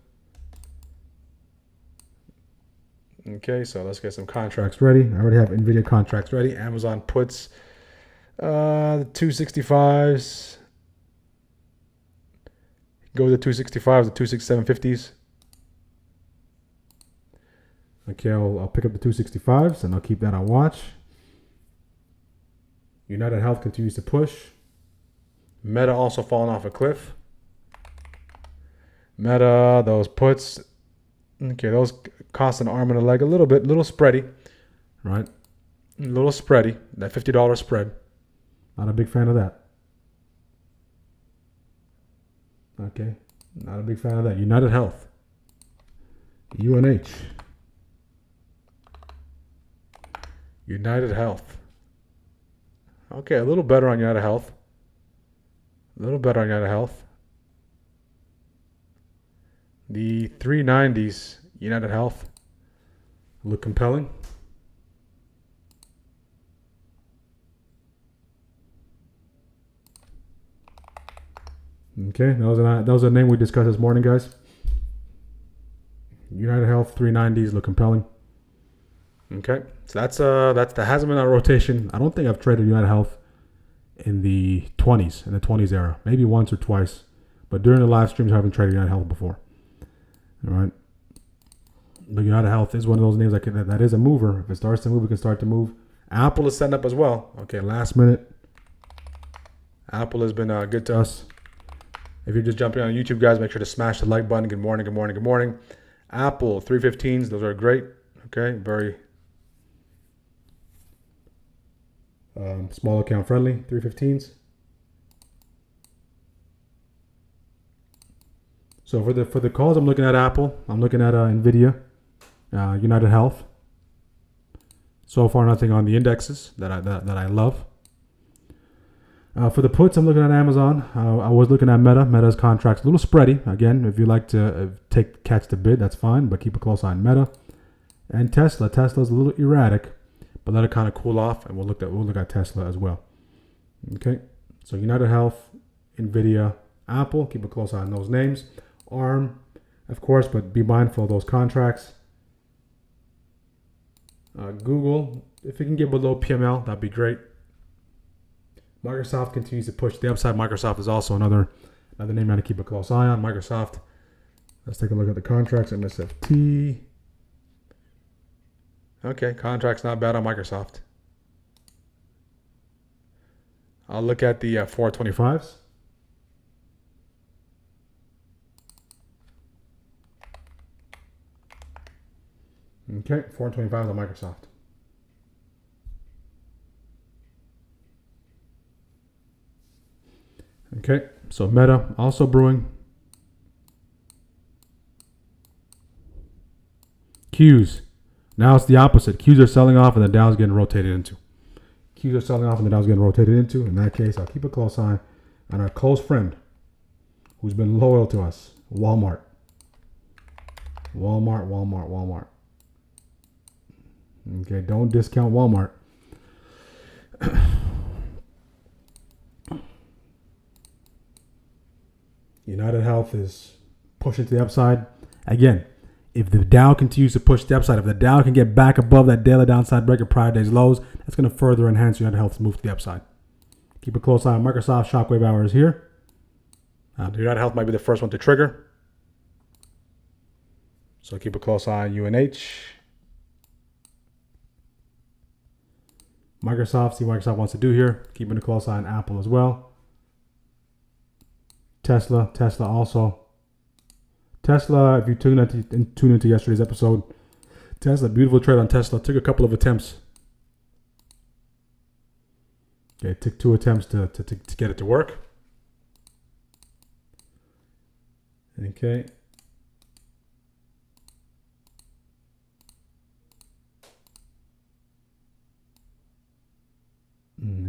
Okay, so let's get some contracts ready. I already have NVIDIA contracts ready. Amazon puts the 265s. Go to the 265s, the 267.50s. Okay, I'll pick up the 265s and I'll keep that on watch. United Health continues to push. Meta also falling off a cliff. Meta, those puts. Okay, those cost an arm and a leg a little bit, little spready, right? A little spready, that $50 spread. Not a big fan of that. Okay, not a big fan of that. United Health. UNH. United Health. Okay, a little better on United Health. A little better on United Health. The 390s, United Health, look compelling. Okay, that was a name we discussed this morning, guys. United Health 390s look compelling. Okay, so that hasn't been on rotation. I don't think I've traded United Health in the 20s era, maybe once or twice, but during the live streams I haven't traded United Health before. All right, but United Health is one of those names that is a mover. If it starts to move, it can start to move Apple is setting up as well. Okay, last minute. Apple has been good to us. If you're just jumping on YouTube, guys, make sure to smash the like button. Good morning, good morning, good morning. Apple 315s, those are great. Okay, very small account friendly 315s. So for the calls, I'm looking at Apple. I'm looking at Nvidia, United Health. So far, nothing on the indexes that I love. For the puts, I'm looking at Amazon. I was looking at Meta. Meta's contract's a little spready. Again, if you like to catch the bid, that's fine, but keep a close eye on Meta. And Tesla. Tesla's a little erratic, but let it kind of cool off, and we'll look at Tesla as well. Okay, so United Health, Nvidia, Apple. Keep a close eye on those names. ARM, of course, but be mindful of those contracts. Google, if you can get below PML, that'd be great. Microsoft continues to push the upside. Microsoft is also another name to keep a close eye on. Microsoft. Let's take a look at the contracts. MSFT. Okay, contract's not bad on Microsoft. I'll look at the 425s. Okay, 425 on Microsoft. Okay, so Meta also brewing. Qs. Now it's the opposite. Qs are selling off and the Dow's getting rotated into. Qs are selling off and the Dow's getting rotated into. In that case, I'll keep a close eye on our close friend who's been loyal to us, Walmart. Walmart. Okay, don't discount Walmart. United Health is pushing to the upside. Again, if the Dow continues to push the upside, if the Dow can get back above that daily downside breaker prior day's lows, that's going to further enhance United Health's move to the upside. Keep a close eye on Microsoft. Shockwave hour is here. United Health might be the first one to trigger. So keep a close eye on UNH. Microsoft, see what Microsoft wants to do here. Keeping a close eye on Apple as well. Tesla also. Tesla, if you tune into yesterday's episode, Tesla, beautiful trade on Tesla. Took a couple of attempts. Okay, it took 2 attempts to get it to work. Okay.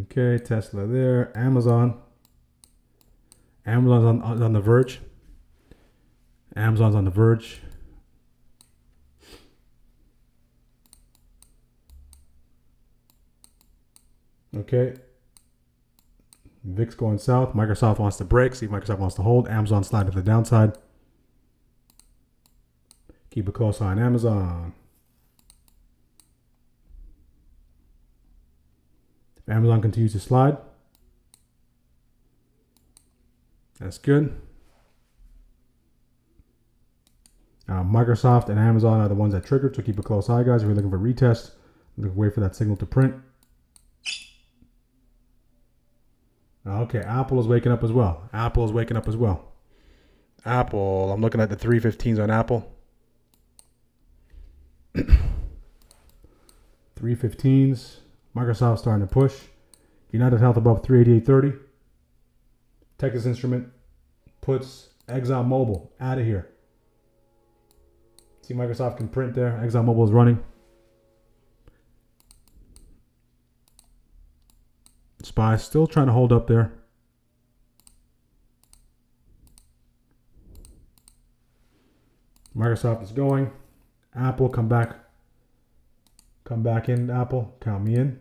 Okay, Tesla there. Amazon's on the verge. Amazon's on the verge. Okay. VIX going south. Microsoft wants to break. See if Microsoft wants to hold. Amazon slide to the downside. Keep a close eye on Amazon. If Amazon continues to slide, that's good. Microsoft and Amazon are the ones that triggered, so keep a close eye, guys. If you're looking for retests, wait for that signal to print. Okay, Apple is waking up as well. Apple, I'm looking at the 315s on Apple. 315s. Microsoft starting to push. United Health above 388.30. Texas Instrument puts ExxonMobil out of here. See, Microsoft can print there. ExxonMobil is running. SPY still trying to hold up there. Microsoft is going. Apple, come back. Come back in, Apple. Count me in.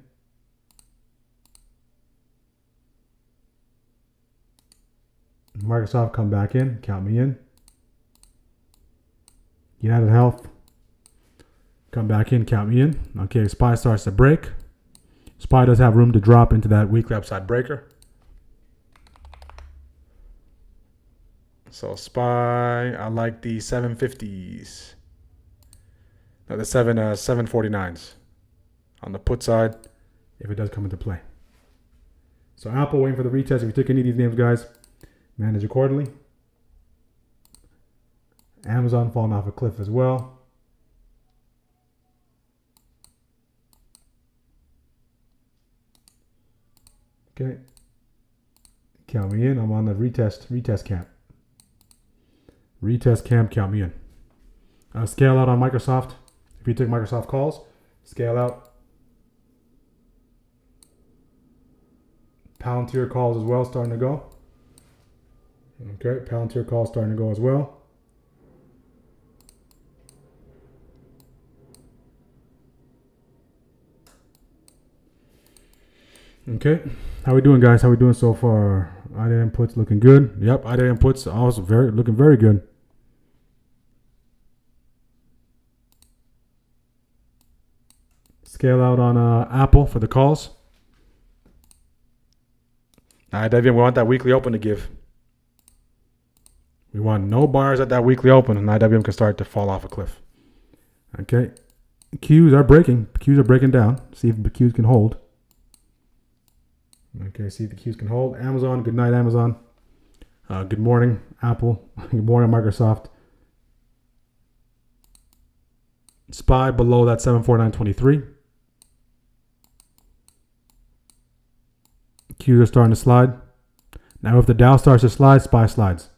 Microsoft, come back in. Count me in. United Health, come back in. Count me in. Okay, SPY starts to break. SPY does have room to drop into that weekly upside breaker. So SPY, I like the 750s. No, the 749s on the put side. if it does come into play. So Apple waiting for the retest. If you took any of these names, guys, manage accordingly. Amazon falling off a cliff as well. Okay. Count me in. I'm on the retest camp. Retest camp, count me in. Scale out on Microsoft. If you took Microsoft calls, scale out. Palantir calls as well, starting to go. Okay, Palantir calls starting to go as well. Okay, how we doing, guys? How we doing so far? IDA inputs looking good. Yep, IDA inputs also looking very good. Scale out on Apple for the calls. IDA, we want that weekly open to give. We want no bars at that weekly open, and IWM can start to fall off a cliff. Okay, Qs are breaking. Qs are breaking down. See if the Qs can hold. Okay, see if the Qs can hold. Amazon, good night, Amazon. Good morning, Apple. Good morning, Microsoft. SPY below that 749.23. Qs are starting to slide. Now, if the Dow starts to slide, SPY slides.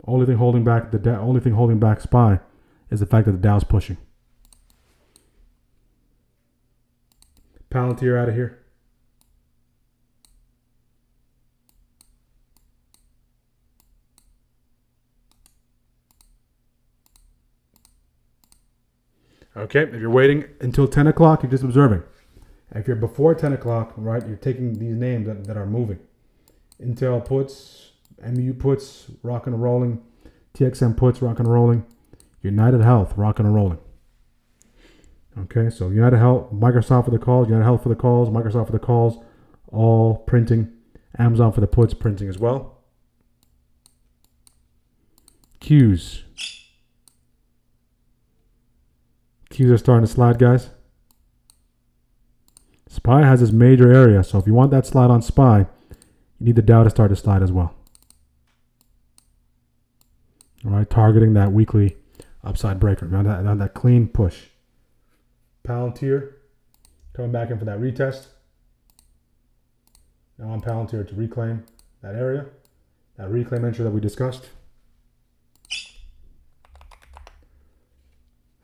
Only thing holding back SPY is the fact that the Dow's pushing. Palantir out of here. Okay, if you're waiting until 10 o'clock, you're just observing. If you're before 10 o'clock, right, you're taking these names that are moving. Intel puts, MU puts, rocking and rolling. TXM puts, rocking and rolling. United Health, rocking and rolling. Okay, so United Health, Microsoft for the calls, United Health for the calls, Microsoft for the calls, all printing. Amazon for the puts, printing as well. Qs. Qs are starting to slide, guys. SPY has this major area, so if you want that slide on SPY, you need the Dow to start to slide as well. All right, targeting that weekly upside breaker, around that clean push. Palantir coming back in for that retest. Now on Palantir to reclaim that area, that reclaim entry that we discussed.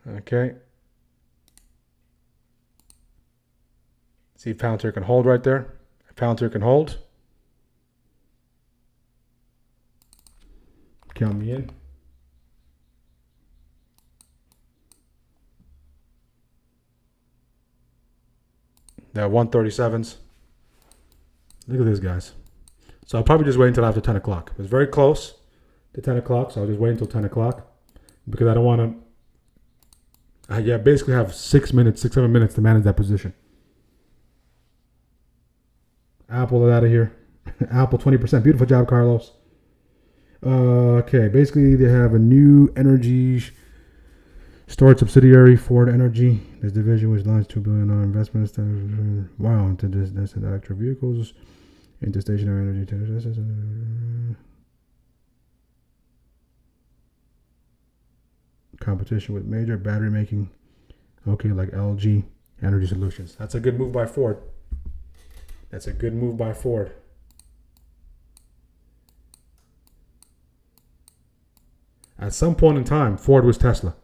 Okay. See if Palantir can hold right there. If Palantir can hold, count me in. That 137s. Look at this, guys. So I'll probably just wait until after 10 o'clock. It was very close to 10 o'clock, so I'll just wait until 10 o'clock because I don't want to. Basically have 6 minutes, 7 minutes to manage that position. Apple is out of here. Apple 20%. Beautiful job, Carlos. Okay, basically they have a new energy storage subsidiary, Ford Energy. This division which launched $2 billion investments. Wow, into this electric vehicles, into stationary energy. Competition with major battery making. Okay, like LG Energy Solutions. That's a good move by Ford. That's a good move by Ford. At some point in time, Ford was Tesla.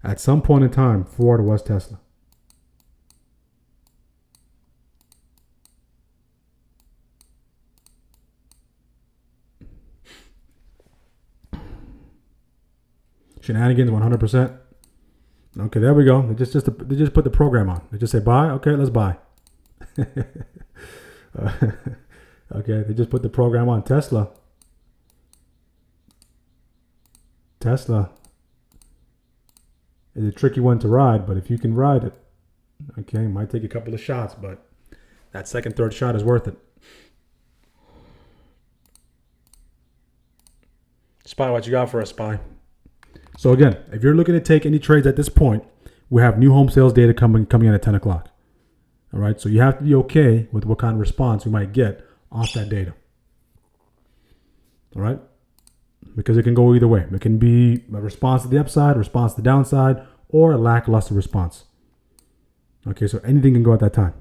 At some point in time, Ford was Tesla. Shenanigans, 100%. Okay, there we go. They just put the program on. They just say buy. Okay, let's buy. Okay, they just put the program on. Tesla is a tricky one to ride, but if you can ride it, okay, it might take a couple of shots, but that second, third shot is worth it. SPY, what you got for us, SPY? So again, if you're looking to take any trades at this point, we have new home sales data coming in at 10 o'clock. All right, so you have to be okay with what kind of response you might get off that data. All right, because it can go either way. It can be a response to the upside, response to the downside, or a lackluster response. Okay, so anything can go at that time.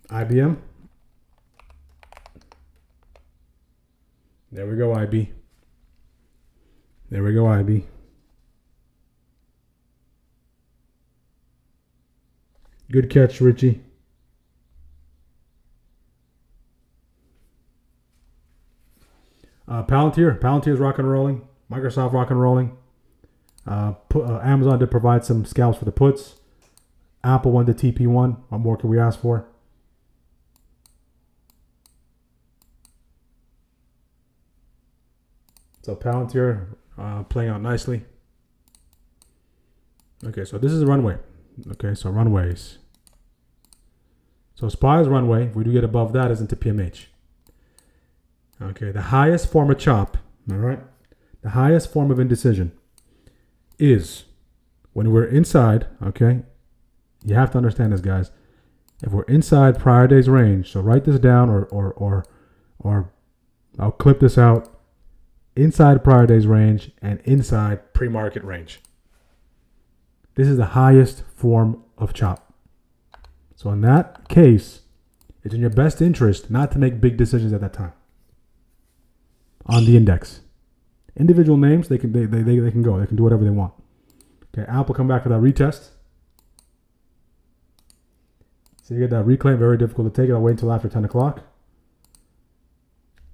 IBM. There we go, IB. There we go, IB. Good catch, Richie. Palantir. Palantir's rock and rolling. Microsoft rock and rolling. Amazon did provide some scalps for the puts. Apple won the TP1. What more can we ask for? So Palantir playing out nicely. Okay, so this is a runway. Okay, so runways. So SPY is runway. If we do get above that, is into PMH. Okay, the highest form of chop, all right? The highest form of indecision is when we're inside, okay? You have to understand this, guys. If we're inside prior day's range, so write this down or I'll clip this out. Inside prior day's range and inside pre-market range. This is the highest form of chop. So in that case, it's in your best interest not to make big decisions at that time on the index. Individual names, they can go. They can do whatever they want. Okay, Apple come back to that retest. So you get that reclaim, very difficult to take it. I'll wait until after 10 o'clock.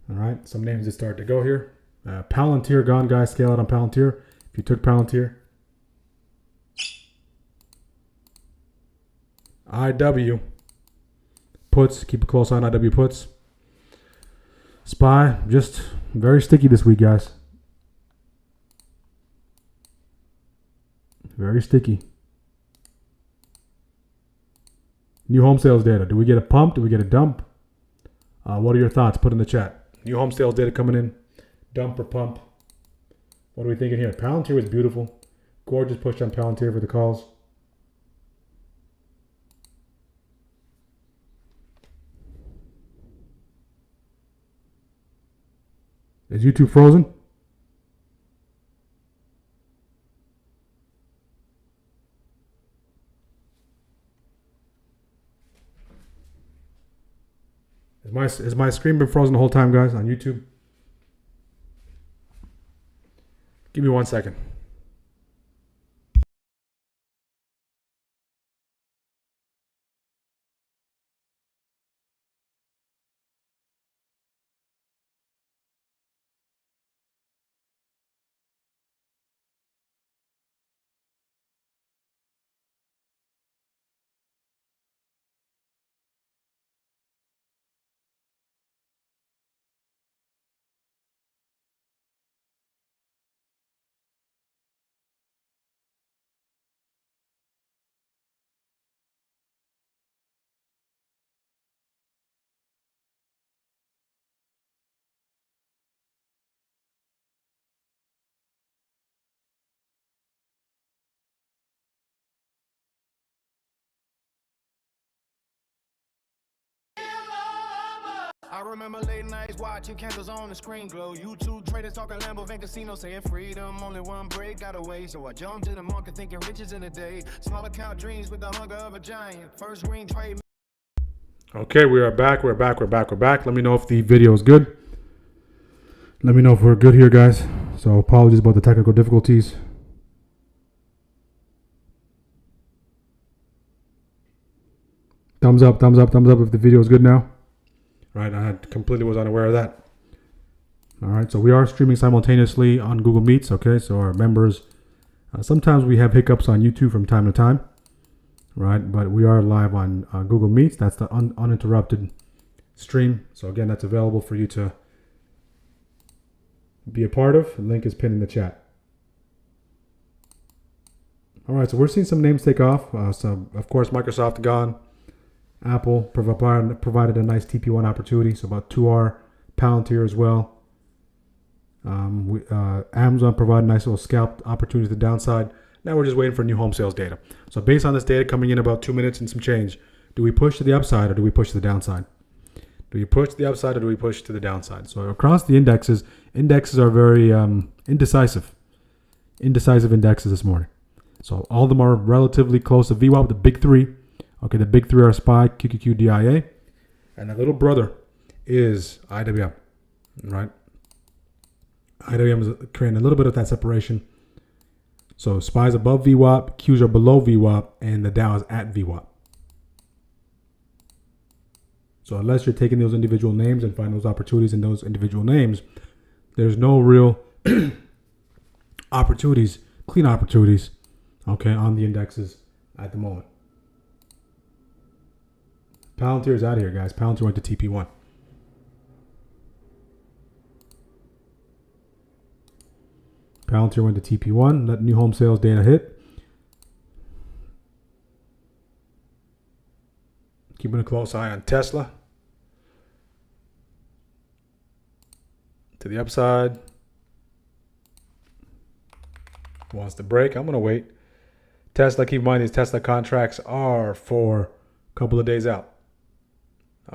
All right, some names just start to go here. Palantir gone, guys. Scale out on Palantir. If you took Palantir. IW puts, keep a close eye on IW puts. SPY, just very sticky this week, guys. Very sticky. New home sales data. Do we get a pump? Do we get a dump? What are your thoughts? Put in the chat. New home sales data coming in. Dump or pump? What are we thinking here? Palantir was beautiful. Gorgeous push on Palantir for the calls. Is YouTube frozen? Is my screen been frozen the whole time, guys, on YouTube? Give me 1 second. I remember late nights watching candles on the screen glow. YouTube traders talking Lambo and casino saying freedom. Only one break got away, so I jumped in the market thinking riches in a day. Small account dreams with the hunger of a giant. First green trade. Okay, we are back. We're back. Let me know if the video is good. Let me know if we're good here, guys. So apologies about the technical difficulties. Thumbs up if the video is good now. Right, I completely was unaware of that. All right, so we are streaming simultaneously on Google Meets, okay? So our members, sometimes we have hiccups on YouTube from time to time, right? But we are live on Google Meets. That's the uninterrupted stream. So again, that's available for you to be a part of. The link is pinned in the chat. All right, so we're seeing some names take off. So, of course, Microsoft gone. Apple provided a nice TP1 opportunity, so about 2R. Palantir as well. Amazon provided a nice little scalp opportunity to the downside. Now we're just waiting for new home sales data. So based on this data coming in about 2 minutes and some change, do we push to the upside or do we push to the downside? Do we push to the upside or do we push to the downside? So across the indexes are very indecisive indexes this morning. So all of them are relatively close to VWAP, the big three. Okay, the big three are SPY, QQQ, DIA. And the little brother is IWM, right? IWM is creating a little bit of that separation. So SPY is above VWAP, Qs are below VWAP, and the Dow is at VWAP. So unless you're taking those individual names and find those opportunities in those individual names, there's no real opportunities, clean opportunities, okay, on the indexes at the moment. Palantir is out of here, guys. Palantir went to TP1. Palantir went to TP1. Let new home sales data hit. Keeping a close eye on Tesla. To the upside. Wants to break. I'm going to wait. Tesla, keep in mind these Tesla contracts are for a couple of days out.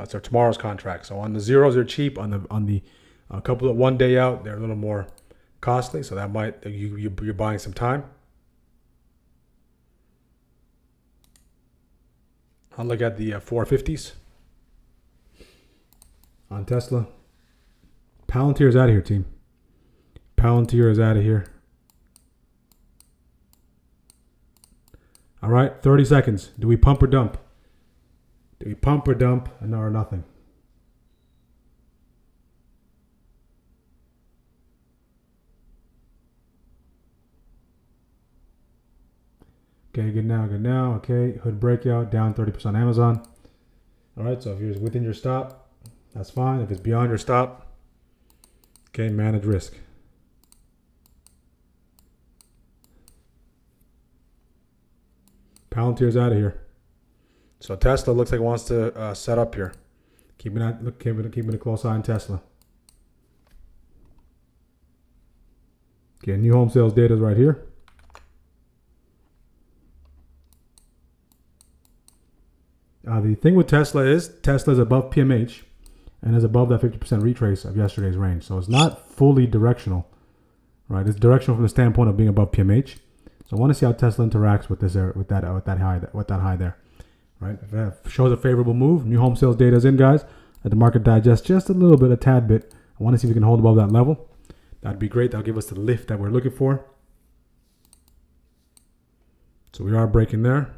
So tomorrow's contract. So on the zeros, they're cheap. On the couple of 1 day out, they're a little more costly. So that might you're buying some time. I'll look at the 450s on Tesla. Palantir is out of here, team. Palantir is out of here. All right, 30 seconds. Do we pump or dump? Do we pump or dump? Or nothing? Okay, good now, good now. Okay, hood breakout, down 30% Amazon. All right, so if you're within your stop, that's fine. If it's beyond your stop, okay, manage risk. Palantir's out of here. So Tesla looks like it wants to set up here. Keeping a close eye on Tesla. Okay, new home sales data is right here. The thing with Tesla is above PMH and is above that 50% retrace of yesterday's range. So it's not fully directional, right? It's directional from the standpoint of being above PMH. So I want to see how Tesla interacts with that high there, right? If it shows a favorable move, new home sales data is in, guys. Let the market digest just a little bit, a tad bit. I want to see if we can hold above that level. That'd be great. That'll give us the lift that we're looking for. So we are breaking there.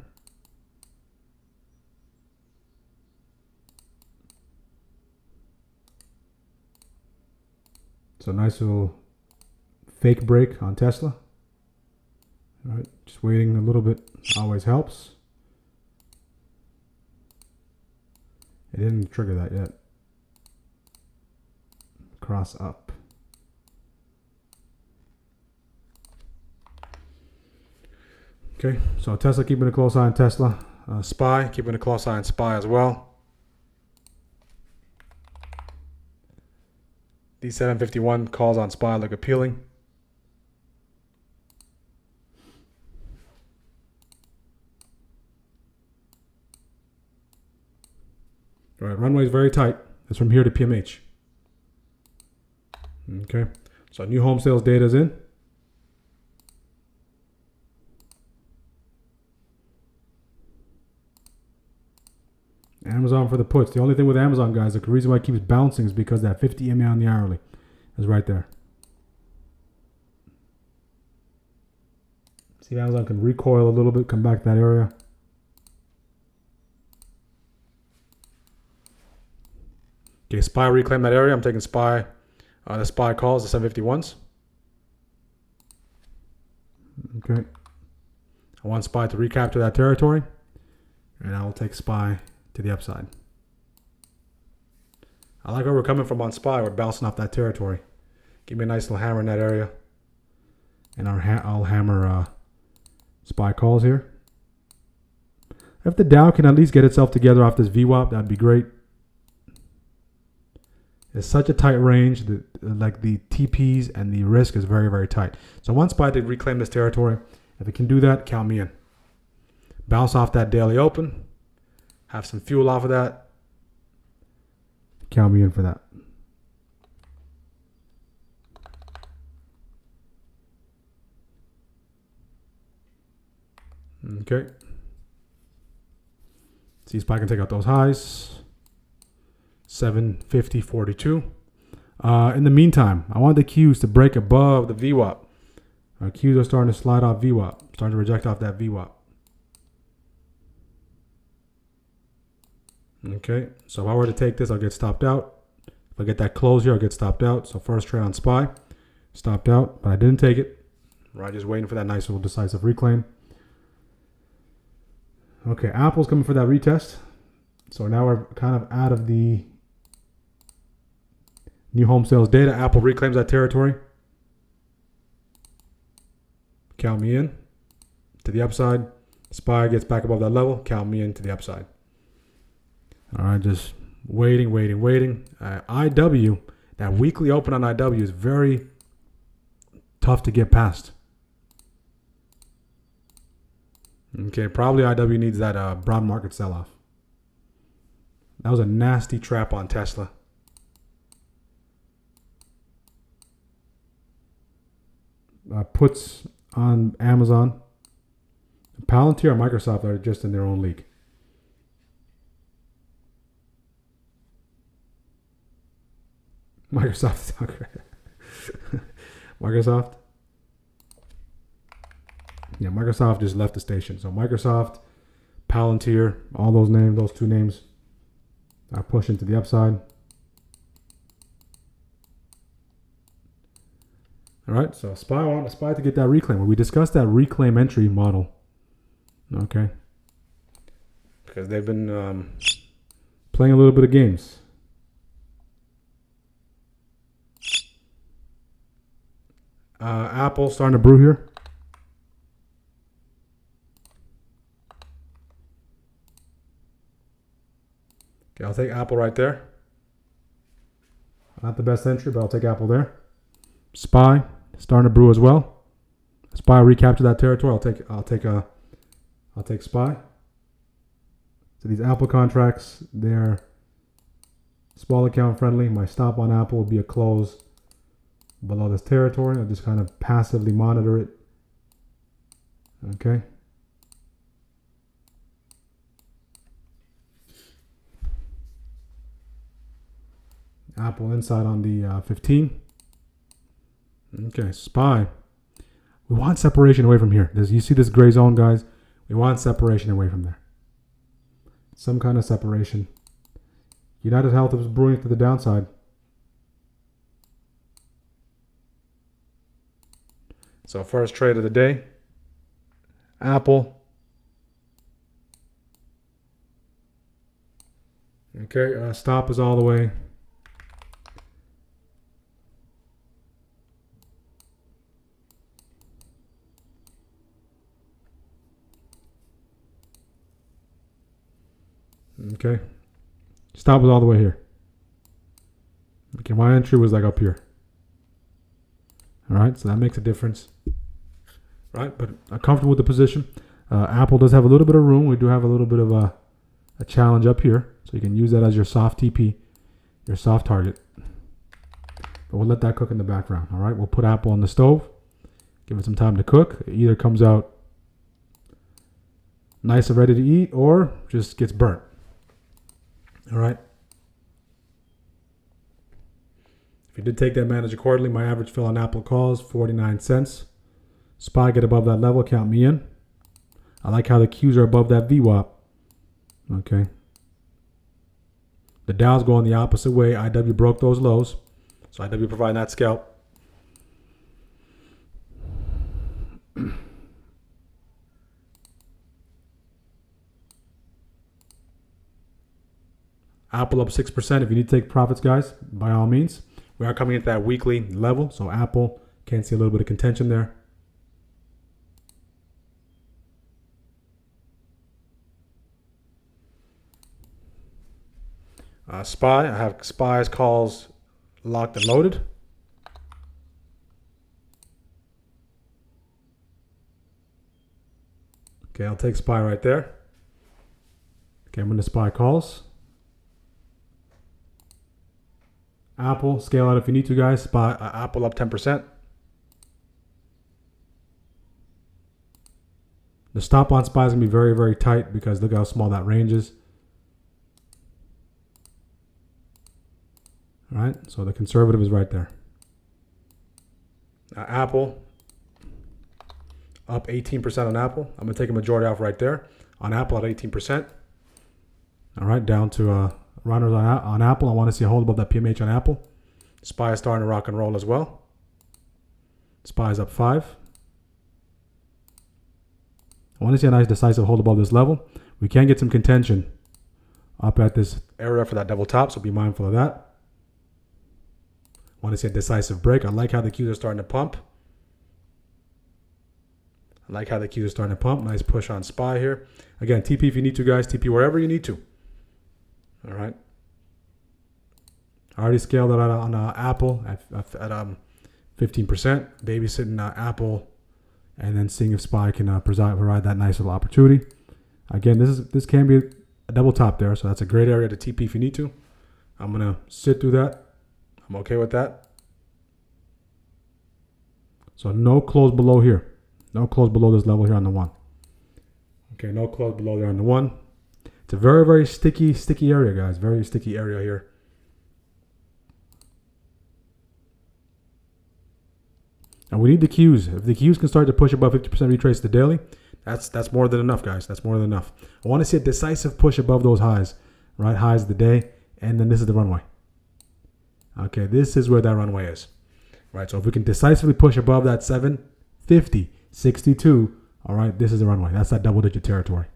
So nice little fake break on Tesla. All right, just waiting a little bit always helps. It didn't trigger that yet. Cross up. Okay, so Tesla, keeping a close eye on Tesla. SPY, keeping a close eye on SPY as well. These 751 calls on SPY look appealing. All right, runway is very tight. It's from here to PMH. Okay, so new home sales data is in. Amazon for the puts. The only thing with Amazon, guys, the reason why it keeps bouncing is because that 50 MA on the hourly is right there. See if Amazon can recoil a little bit, come back to that area. Okay, SPY reclaim that area. I'm taking SPY, the SPY calls, the 751s. Okay. I want SPY to recapture that territory. And I will take SPY to the upside. I like where we're coming from on SPY. We're bouncing off that territory. Give me a nice little hammer in that area. And I'll hammer SPY calls here. If the Dow can at least get itself together off this VWAP, that'd be great. It's such a tight range that like the TPs and the risk is very, very tight. So I want SPY to reclaim this territory If it can do that, count me in. Bounce off that daily open. Have some fuel off of that. Count me in for that. Okay. See if I can take out those highs. 750.42. In the meantime, I want the Qs to break above the VWAP. Our Qs are starting to slide off VWAP. Starting to reject off that VWAP. Okay, so if I were to take this, I'll get stopped out. If I get that close here, I'll get stopped out. So first trade on SPY, stopped out, but I didn't take it. Right, just waiting for that nice little decisive reclaim. Okay, Apple's coming for that retest. So now we're kind of out of the new home sales data. Apple reclaims that territory. Count me in to the upside. SPY gets back above that level. Count me in to the upside. All right, just waiting. IW, that weekly open on IW is very tough to get past. Okay, probably IW needs that broad market sell-off. That was a nasty trap on Tesla. Puts on Amazon. Palantir and Microsoft are just in their own league. Microsoft. Microsoft. Yeah, Microsoft just left the station. So Microsoft, Palantir, all those names, those two names are pushing to the upside. All right, so SPY to get that reclaim. We discussed that reclaim entry model. Okay. Because they've been playing a little bit of games. Apple starting to brew here. Okay, I'll take Apple right there. Not the best entry, but I'll take Apple there. SPY starting to brew as well. SPY recapture that territory. I'll take SPY. So these Apple contracts, they're small account friendly. My stop on Apple will be a close below this territory. I'll just kind of passively monitor it. Okay. Apple inside on the 15. Okay, SPY. We want separation away from here. You see this gray zone, guys? We want separation away from there. Some kind of separation. United Health is brewing to the downside. So first trade of the day. Apple. Okay, stop is all the way. Okay, stop was all the way here. Okay, my entry was like up here. All right, so that makes a difference. Right, but I'm comfortable with the position. Apple does have a little bit of room. We do have a little bit of a challenge up here. So you can use that as your soft TP, your soft target. But we'll let that cook in the background. All right, we'll put Apple on the stove. Give it some time to cook. It either comes out nice and ready to eat or just gets burnt. All right. If you did take that manage accordingly, my average fill on Apple calls 49 cents. SPY get above that level, count me in. I like how the Qs are above that VWAP. Okay. The Dow's going the opposite way. IW broke those lows. So IW providing that scalp. Apple up 6%. If you need to take profits, guys, by all means. We are coming at that weekly level. So Apple can see a little bit of contention there. SPY. I have SPY's calls locked and loaded. Okay, I'll take SPY right there. Okay, when the SPY calls. Apple, scale out if you need to, guys. SPY, Apple up 10%. The stop on SPY is going to be very, very tight because look how small that range is. All right, so the conservative is right there. Apple, up 18% on Apple. I'm going to take a majority off right there. On Apple at 18%. All right, down to runners on Apple. I want to see a hold above that PMH on Apple. SPY is starting to rock and roll as well. SPY is up 5. I want to see a nice decisive hold above this level. We can get some contention up at this area for that double top, so be mindful of that. I want to see a decisive break. I like how the Qs are starting to pump. Nice push on SPY here. Again, TP if you need to, guys. TP wherever you need to. All right. I already scaled it on Apple at 15%. Babysitting Apple. And then seeing if SPY can provide that nice little opportunity. Again, this can be a double top there, so that's a great area to TP if you need to. I'm going to sit through that. I'm okay with that. So no close below here. No close below this level here on the 1. Okay, no close below there on the 1. It's a very, very sticky area, guys. Very sticky area here. And we need the Qs. If the Qs can start to push above 50% retrace the daily, that's more than enough, guys. That's more than enough. I want to see a decisive push above those highs, right? Highs of the day, and then this is the runway. Okay, this is where that runway is, right? So if we can decisively push above that 750, 62, all right, this is the runway. That's that double-digit territory.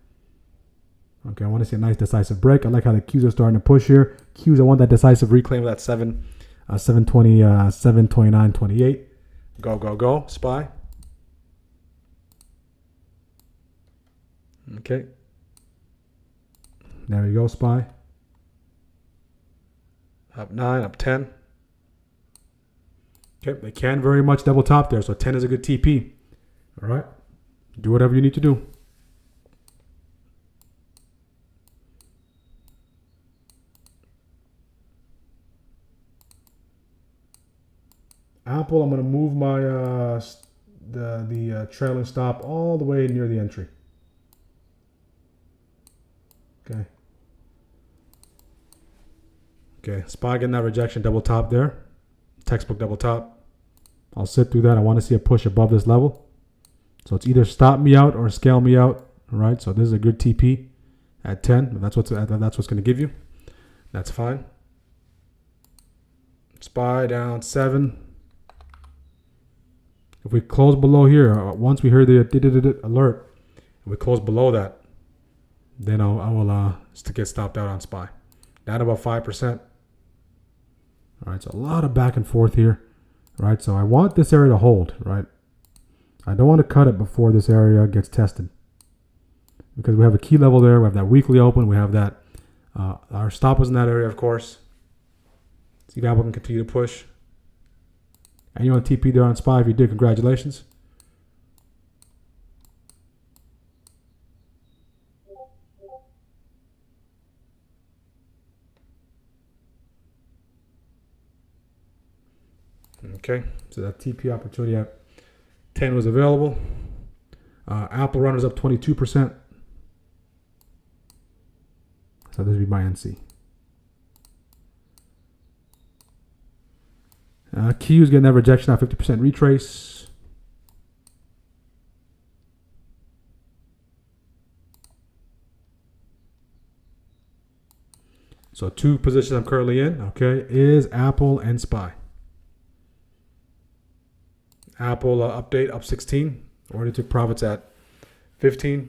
Okay, I want to see a nice decisive break. I like how the Qs are starting to push here. Qs, I want that decisive reclaim of that 720, 729.28. Go, SPY. Okay. There we go, SPY. Up 9, up 10. Okay, they can very much double top there, so 10 is a good TP. All right. Do whatever you need to do. Apple, I'm going to move my the trailing stop all the way near the entry. Okay. Okay, SPY getting that rejection double top there. Textbook double top. I'll sit through that. I want to see a push above this level. So it's either stop me out or scale me out. All right, so this is a good TP at 10. That's what's going to give you. That's fine. SPY down 7. If we close below here, once we hear the alert, if we close below that, then I will get stopped out on SPY. Down about 5%. All right, so a lot of back and forth here. All right, so I want this area to hold, right? I don't want to cut it before this area gets tested. Because we have a key level there. We have that weekly open. We have that. Our stop was in that area, of course. See if Apple can continue to push. And you want TP there on SPY. If you did, congratulations. Okay, so that TP opportunity at 10 was available. Apple runners up 22%. So this would be my NC. Q's getting that rejection at 50% retrace. So 2 positions I'm currently in, okay, is Apple and SPY. Apple update up 16. Already took profits at 15.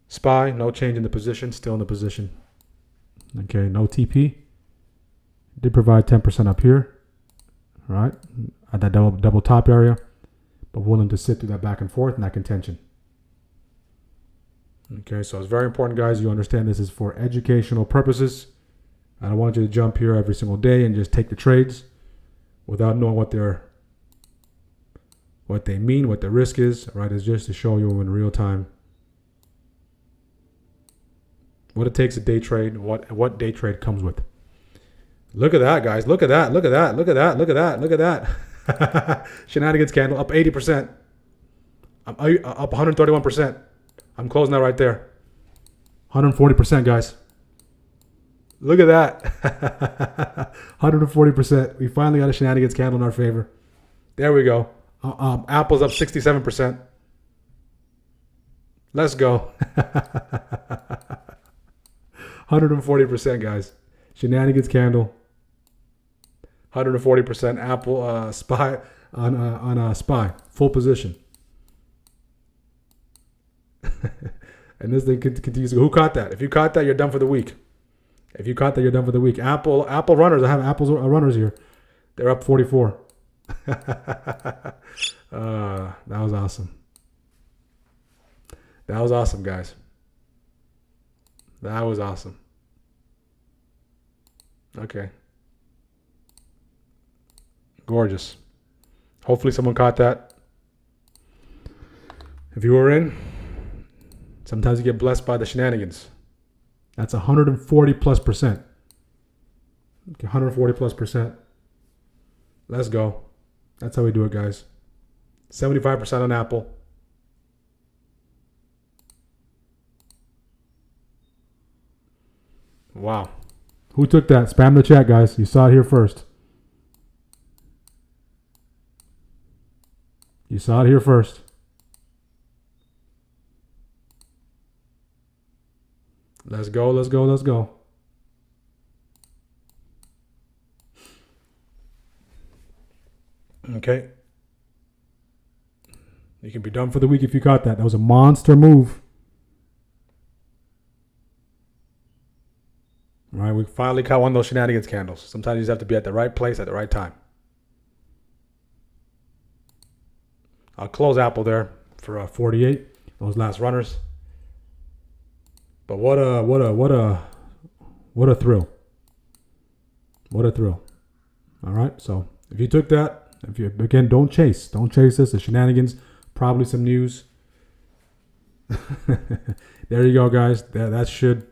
SPY, no change in the position, still in the position. Okay, no TP. Did provide 10% up here, all right, at that double top area, but willing to sit through that back and forth and that contention. Okay, so it's very important, guys. You understand this is for educational purposes. I don't want you to jump here every single day and just take the trades without knowing what what they mean, what the risk is. All right, is just to show you in real time what it takes to day trade, what day trade comes with. Look at that, guys. Look at that. Look at that. Look at that. Look at that. Look at that. Shenanigans candle up 80%. I'm up 131%. I'm closing that right there. 140%, guys. Look at that. 140%. We finally got a shenanigans candle in our favor. There we go. Apple's up 67%. Let's go. 140%, guys. Shenanigans candle. 140%. Apple SPY on SPY. Full position. And this thing continues to go. Who caught that? If you caught that, you're done for the week. If you caught that, you're done for the week. Apple runners. I have Apple's runners here. They're up 44. That was awesome. That was awesome, guys. That was awesome. Okay. Gorgeous. Hopefully someone caught that. If you were in, sometimes you get blessed by the shenanigans. That's 140 plus percent. 140 plus percent. Let's go. That's how we do it, guys. 75% on Apple. Wow. Who took that? Spam the chat, guys. You saw it here first. You saw it here first. Let's go, let's go, let's go. Okay. You can be done for the week if you caught that. That was a monster move. All right, we finally caught one of those shenanigans candles. Sometimes you just have to be at the right place at the right time. I'll close Apple there for 48. Those last runners. But what a thrill. What a thrill. All right, so if you took that, if you again, don't chase this. The shenanigans, probably some news. There you go, guys. That should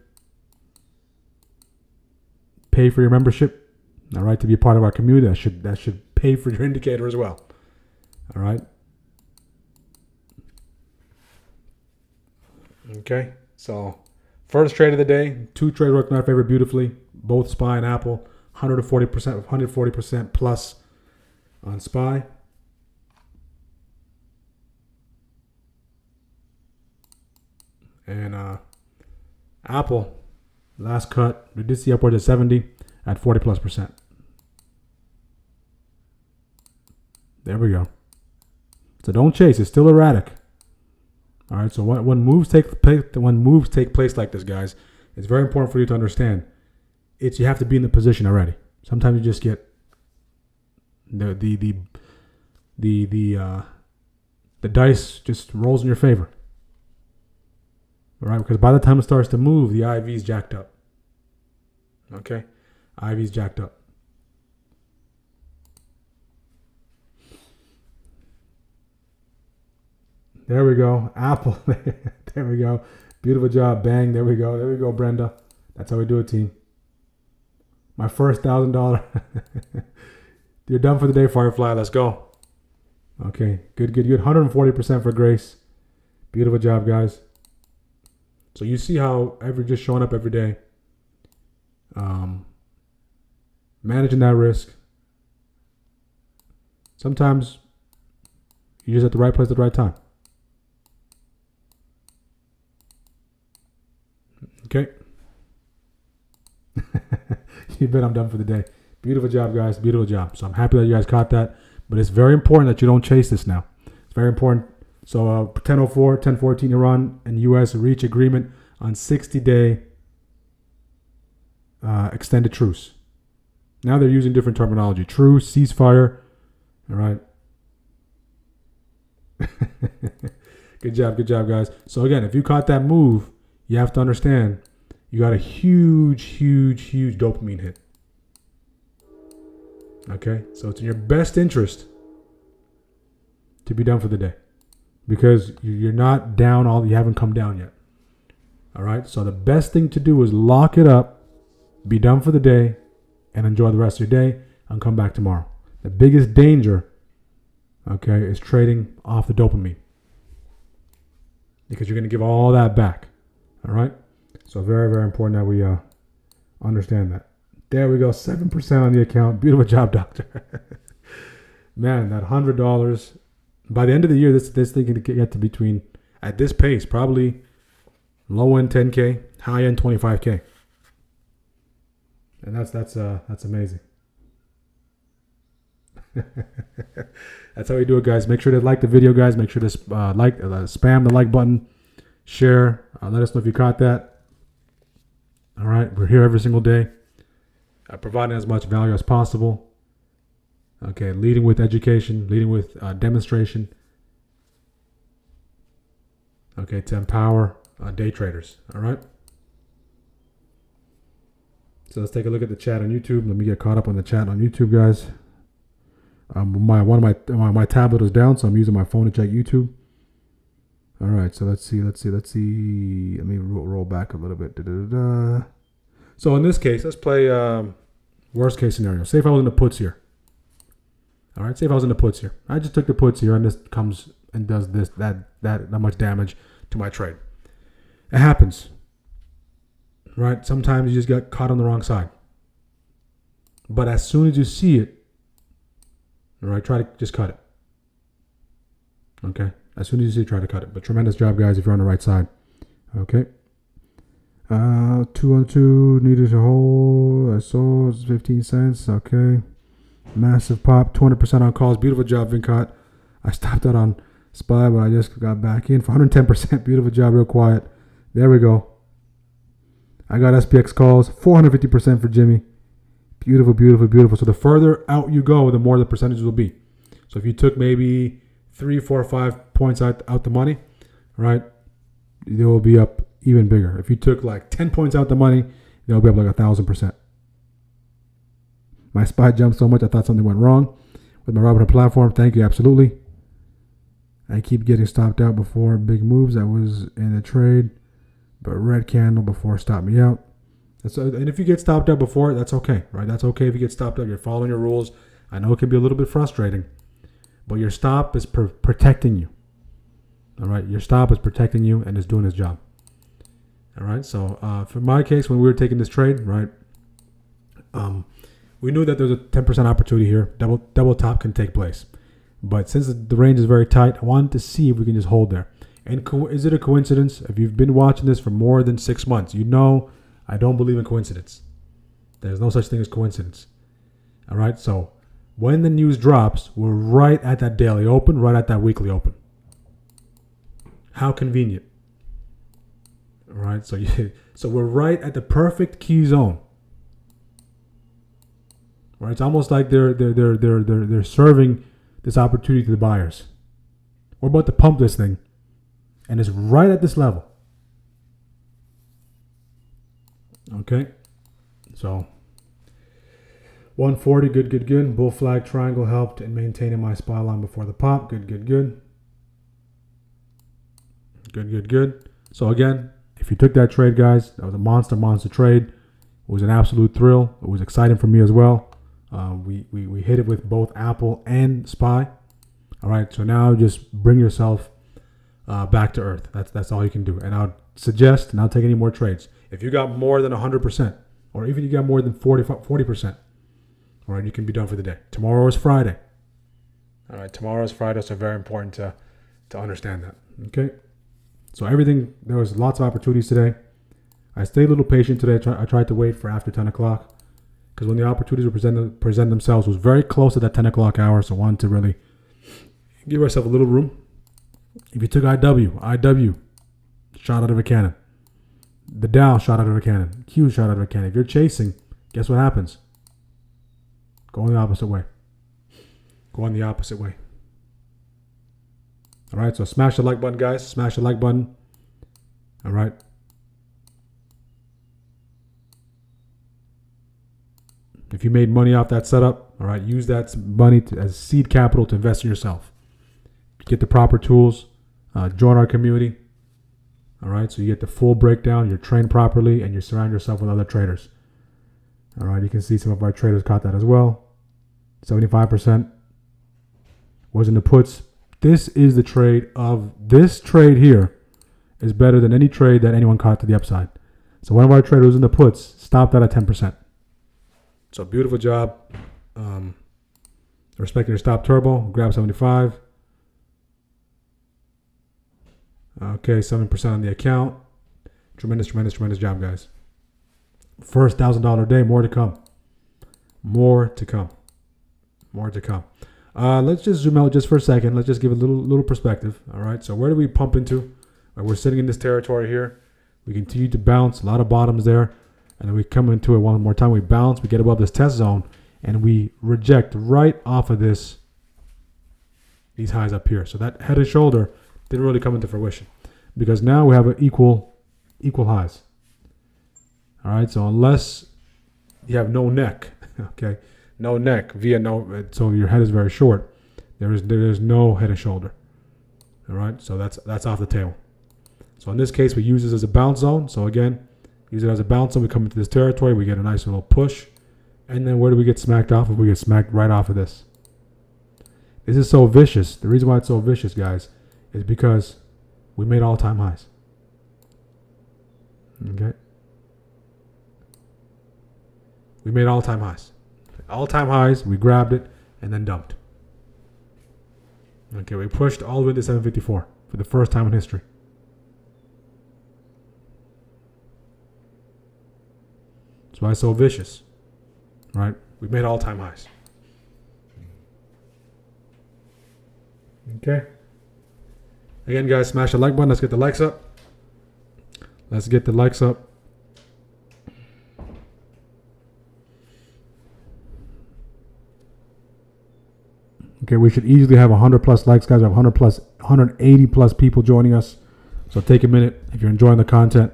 pay for your membership. All right, to be a part of our community, that should pay for your indicator as well. All right. Okay, so first trade of the day, two trades worked in our favor beautifully. Both SPY and Apple, 140% plus on SPY. And Apple, last cut, we did see upwards of 70 at 40 plus percent. There we go. So don't chase, it's still erratic. All right, so when moves take place like this, guys, it's very important for you to understand. You have to be in the position already. Sometimes you just get the dice just rolls in your favor. All right, because by the time it starts to move, the IV is jacked up. Okay, IV is jacked up. There we go. Apple. There we go. Beautiful job. Bang. There we go. There we go, Brenda. That's how we do it, team. My first $1,000. You're done for the day, Firefly. Let's go. Okay. Good. 140% for Grace. Beautiful job, guys. So you see how just showing up every day. Managing that risk. Sometimes you're just at the right place at the right time. Okay. You bet I'm done for the day. Beautiful job, guys. Beautiful job. So I'm happy that you guys caught that. But it's very important that you don't chase this now. It's very important. So 10:04, 10:14, Iran and U.S. reach agreement on 60-day extended truce. Now they're using different terminology. Truce, ceasefire. All right. Good job, guys. So again, if you caught that move, you have to understand you got a huge dopamine hit. Okay? So it's in your best interest to be done for the day, because you're not down you haven't come down yet. All right. So the best thing to do is lock it up, be done for the day, and enjoy the rest of your day and come back tomorrow. The biggest danger, okay, is trading off the dopamine, because you're going to give all that back. All right. So very, very important that we understand that. There we go. 7% on the account. Beautiful job, doctor. Man, that $100. By the end of the year, this thing can get to between, at this pace, probably low end 10K, high end 25K. And that's amazing. That's how we do it, guys. Make sure to like the video, guys. Make sure to spam the like button, share. Let us know if you caught that. All right, we're here every single day, providing as much value as possible. Okay, leading with education, leading with demonstration. Okay, to empower day traders. All right. So let's take a look at the chat on YouTube. Let me get caught up on the chat on YouTube, guys. My tablet is down, so I'm using my phone to check YouTube. All right, so let's see. Let me roll back a little bit. So in this case, let's play worst case scenario. Say if I was in the puts here. All right, say if I was in the puts here. I just took the puts here, and this comes and does that much damage to my trade. It happens. Right? Sometimes you just get caught on the wrong side. But as soon as you see it, all right, try to just cut it. Okay? As soon as you see it, try to cut it. But tremendous job, guys, if you're on the right side. Okay. 2 on 2, needed to hold. I saw it's 15 cents. Okay. Massive pop, 200% on calls. Beautiful job, Vincat. I stopped out on SPY, but I just got back in for 110%. Beautiful job, real quiet. There we go. I got SPX calls, 450% for Jimmy. Beautiful, beautiful, beautiful. So the further out you go, the more the percentages will be. So if you took maybe 3, 4, 5 points out the money, right, they will be up even bigger. If you took like 10 points out the money, they'll be up like 1,000%. My SPY jumped so much, I thought something went wrong with my Robinhood platform. Thank you, absolutely. I keep getting stopped out before big moves. I was in a trade, but red candle before stopped me out. And if you get stopped out before, that's okay, right? That's okay if you get stopped out. You're following your rules. I know it can be a little bit frustrating, but your stop is protecting you. All right, your stop is protecting you and is doing its job. All right, so for my case, when we were taking this trade, right, we knew that there's a 10% opportunity here. Double top can take place. But since the range is very tight, I wanted to see if we can just hold there. And is it a coincidence? If you've been watching this for more than 6 months, you know I don't believe in coincidence. There's no such thing as coincidence. All right, so when the news drops, we're right at that daily open, right at that weekly open. How convenient. All right, so we're right at the perfect key zone. Right, it's almost like they're serving this opportunity to the buyers. We're about to pump this thing, and it's right at this level. Okay, so 140, good. Bull flag triangle helped in maintaining my SPY line before the pop. Good. So again, if you took that trade, guys, that was a monster trade. It was an absolute thrill. It was exciting for me as well. We hit it with both Apple and SPY. All right, so now just bring yourself back to earth. That's all you can do. And I would suggest not take any more trades. If you got more than 100%, or even you got more than 40%, all right, you can be done for the day. Tomorrow is Friday. All right, tomorrow is Friday, so very important to understand that. Okay, so there was lots of opportunities today. I stayed a little patient today. I tried to wait for after 10 o'clock because when the opportunities would present themselves, it was very close to that 10 o'clock hour, so I wanted to really give yourself a little room. If you took IW shot out of a cannon. The Dow shot out of a cannon. Q shot out of a cannon. If you're chasing, guess what happens? Go in the opposite way. All right, so smash the like button, guys. Smash the like button. All right. If you made money off that setup, all right, use that money as seed capital to invest in yourself. get the proper tools, join our community. All right, so you get the full breakdown, you're trained properly, and you surround yourself with other traders. All right, you can see some of our traders caught that as well. 75% was in the puts. This is the trade of this trade here is better than any trade that anyone caught to the upside. So one of our traders in the puts stopped that at 10%. So beautiful job. Respecting your stop turbo, grab 75. Okay, 7% on the account. Tremendous job, guys. First $1,000 day, more to come. More to come. Let's just zoom out just for a second. Let's just give a little perspective. All right, so where do we pump into? We're sitting in this territory here. We continue to bounce, a lot of bottoms there. And then we come into it one more time. We bounce, we get above this test zone, and we reject right off of these highs up here. So that head and shoulder didn't really come into fruition because now we have an equal highs. All right, so unless you have no neck, okay, no neck so your head is very short. There is no head and shoulder. All right, so that's off the table. So in this case, we use this as a bounce zone. So again, use it as a bounce zone. We come into this territory, we get a nice little push, and then where do we get smacked off of? We get smacked right off of this. This is so vicious. The reason why it's so vicious, guys, is because we made all-time highs. Okay. We made all-time highs. All-time highs, we grabbed it, and then dumped. Okay, we pushed all the way to 754 for the first time in history. That's why it's so vicious. Right? We made all-time highs. Okay. Again, guys, smash the like button. Let's get the likes up. Okay, we should easily have 100 plus likes, guys. We have 180 plus people joining us. So take a minute if you're enjoying the content.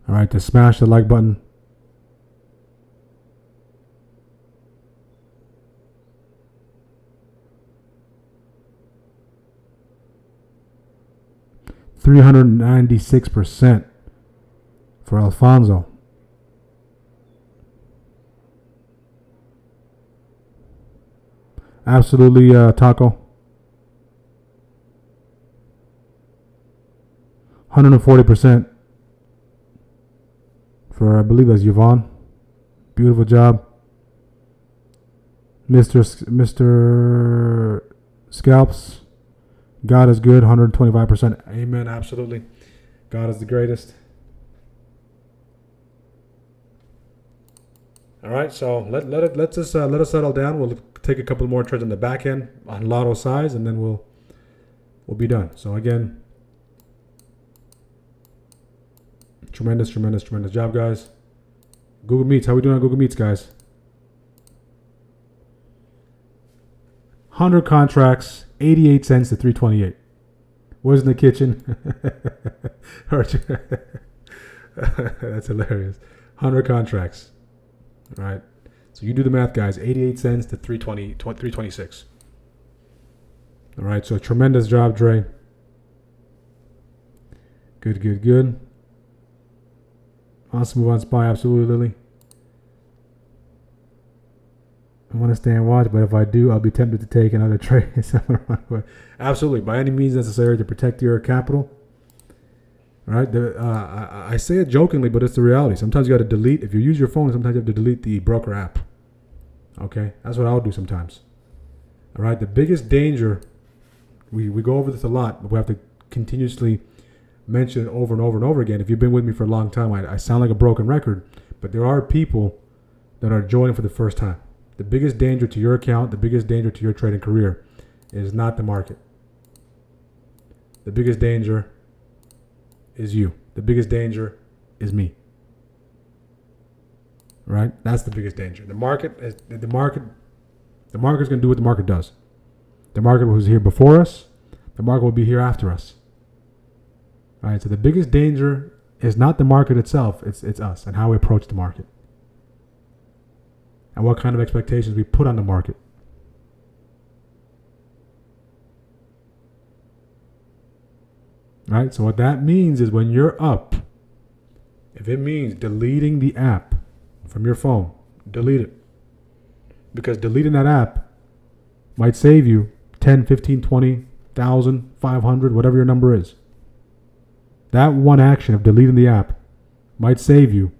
All right, to smash the like button. $396 for Alfonso. Absolutely, Taco. 140% for, I believe that's Yvonne. Beautiful job. Mr. Scalps. God is good, 125%. Amen, absolutely. God is the greatest. All right, so let us settle down. We'll take a couple more trades on the back end on lotto size, and then we'll be done. So again, tremendous job, guys. Google Meets, how we doing on Google Meets, guys? 100 contracts, 88 cents to 328. Was in the kitchen. That's hilarious. 100 contracts. All right. So you do the math, guys. 88 cents to 326. All right. So tremendous job, Dre. Good. Awesome move on SPY. Absolutely, Lily. I want to stay and watch, but if I do, I'll be tempted to take another trade. Absolutely. By any means necessary to protect your capital. All right. I say it jokingly, but it's the reality. Sometimes you got to delete. If you use your phone, sometimes you have to delete the broker app. Okay. That's what I'll do sometimes. All right. The biggest danger, we go over this a lot, but we have to continuously mention it over and over and over again. If you've been with me for a long time, I sound like a broken record, but there are people that are joining for the first time. The biggest danger to your account, the biggest danger to your trading career is not the market. The biggest danger is you. The biggest danger is me. Right? That's the biggest danger. The market is going to do what the market does. The market was here before us. The market will be here after us. All right, so the biggest danger is not the market itself, it's us and how we approach the market. And what kind of expectations we put on the market. Right? So what that means is when you're up, if it means deleting the app from your phone, delete it. Because deleting that app might save you 10, 15, 20,000, 500, whatever your number is. That one action of deleting the app might save you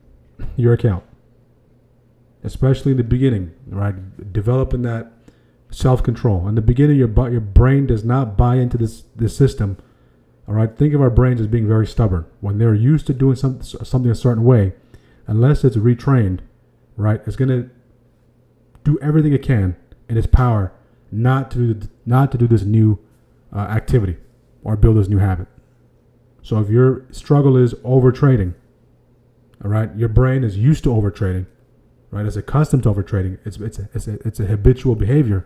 your account. Especially in the beginning, right? Developing that self-control. In the beginning, your brain does not buy into this system. All right, think of our brains as being very stubborn. When they're used to doing something a certain way, unless it's retrained, right, it's gonna do everything it can in its power not to do this new activity or build this new habit. So if your struggle is overtrading, all right, your brain is used to overtrading, right? It's accustomed to overtrading. It's a habitual behavior.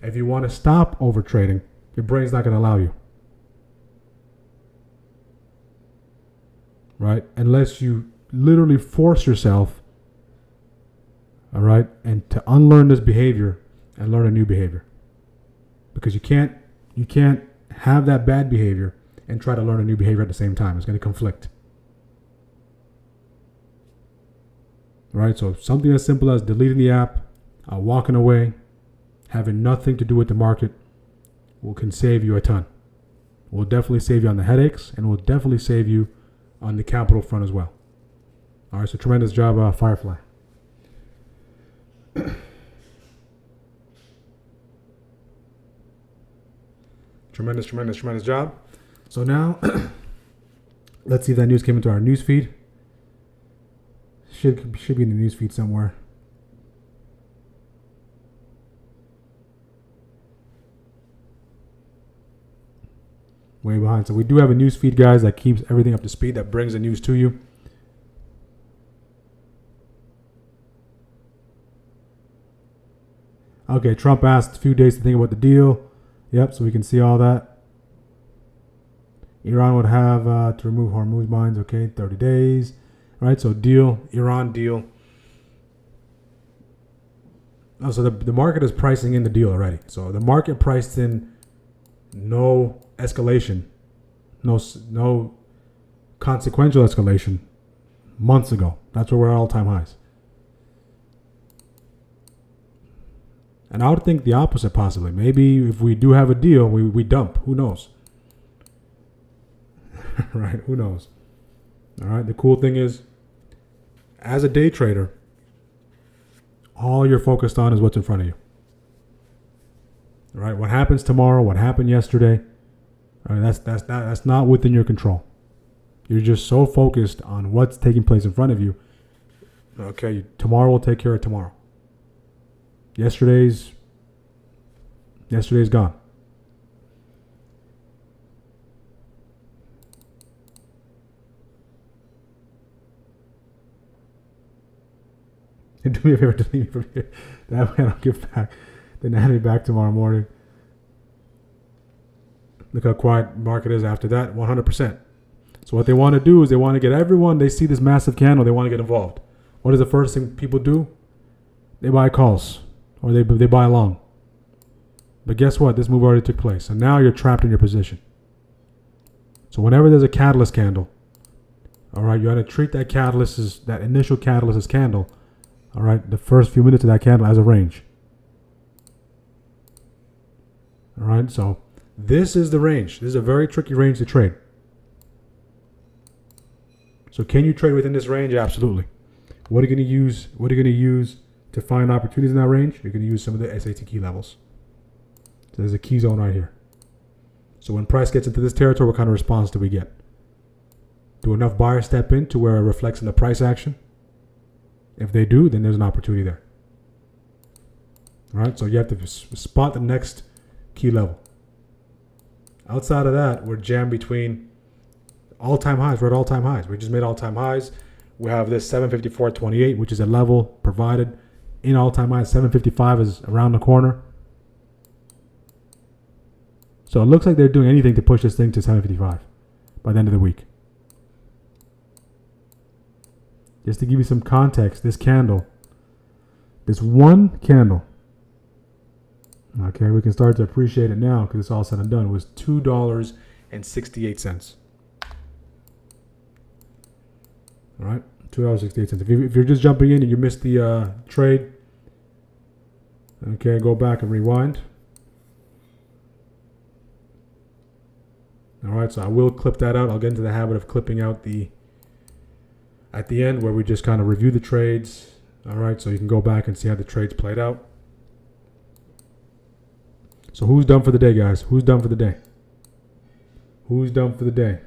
If you want to stop overtrading, your brain's not going to allow you. Right? Unless you literally force yourself, all right, and to unlearn this behavior and learn a new behavior. Because you can't have that bad behavior and try to learn a new behavior at the same time. It's going to conflict. Right? So something as simple as deleting the app, walking away, having nothing to do with the market can save you a ton. Will definitely save you on the headaches and will definitely save you on the capital front as well. All right, so tremendous job, Firefly. Tremendous job. So now, let's see if that news came into our news feed. Should be in the news feed somewhere. Way behind. So we do have a news feed, guys, that keeps everything up to speed, that brings the news to you. Okay, Trump asked a few days to think about the deal. Yep, so we can see all that. Iran would have to remove Hormuz mines. Okay, 30 days. All right, so deal, Iran deal. Oh, so the market is pricing in the deal already. So the market priced in no escalation, no consequential escalation months ago. That's where we're at all-time highs. And I would think the opposite possibly. Maybe if we do have a deal, we dump. Who knows? Right? Who knows? All right. The cool thing is, as a day trader, all you're focused on is what's in front of you. All right. What happens tomorrow? What happened yesterday? All right, that's not within your control. You're just so focused on what's taking place in front of you. Okay. Tomorrow will take care of tomorrow. Yesterday's gone. Do me a favor, delete me from here. That way I don't get back. Then add me back tomorrow morning. Look how quiet market is after that. 100%. So what they want to do is they want to get everyone. They see this massive candle. They want to get involved. What is the first thing people do? They buy calls. Or they buy long. But guess what? This move already took place. And now you're trapped in your position. So whenever there's a catalyst candle, all right, you got to treat that initial catalyst as candle. All right, the first few minutes of that candle as a range. All right, so this is the range. This is a very tricky range to trade. So can you trade within this range? Absolutely. What are you going to use? What are you going to use to find opportunities in that range? You're going to use some of the SAT key levels. So there's a key zone right here. So when price gets into this territory, what kind of response do we get? Do enough buyers step in to where it reflects in the price action? If they do, then there's an opportunity there. All right, so you have to spot the next key level. Outside of that, we're jammed between all-time highs. We're at all-time highs. We just made all-time highs. We have this 754.28, which is a level provided in all-time highs. 755 is around the corner. So it looks like they're doing anything to push this thing to 755 by the end of the week. Just to give you some context, this candle, this one candle, okay, we can start to appreciate it now because it's all said and done, was $2.68. All right, $2.68. If you're just jumping in and you missed the trade, okay, go back and rewind. All right, so I will clip that out. I'll get into the habit of clipping out at the end where we just kind of review the trades. All right, so you can go back and see how the trades played out. So who's done for the day, guys? Who's done for the day? Who's done for the day?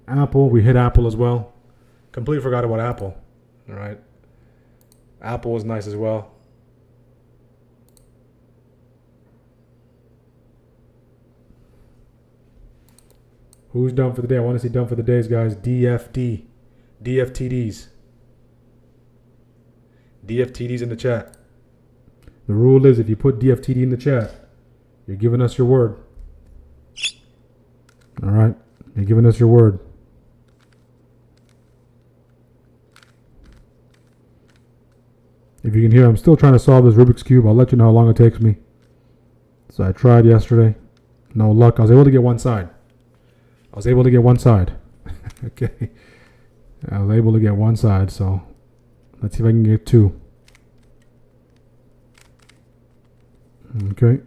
Apple, we hit Apple as well. Completely forgot about Apple. All right. Apple was nice as well. Who's done for the day? I want to see done for the days, guys. DFD. DFTDs. DFTDs in the chat. The rule is if you put DFTD in the chat, you're giving us your word. All right. You're giving us your word. If you can hear, I'm still trying to solve this Rubik's Cube. I'll let you know how long it takes me. So I tried yesterday. No luck. I was able to get one side. Okay. I was able to get one side. So let's see if I can get two. Okay.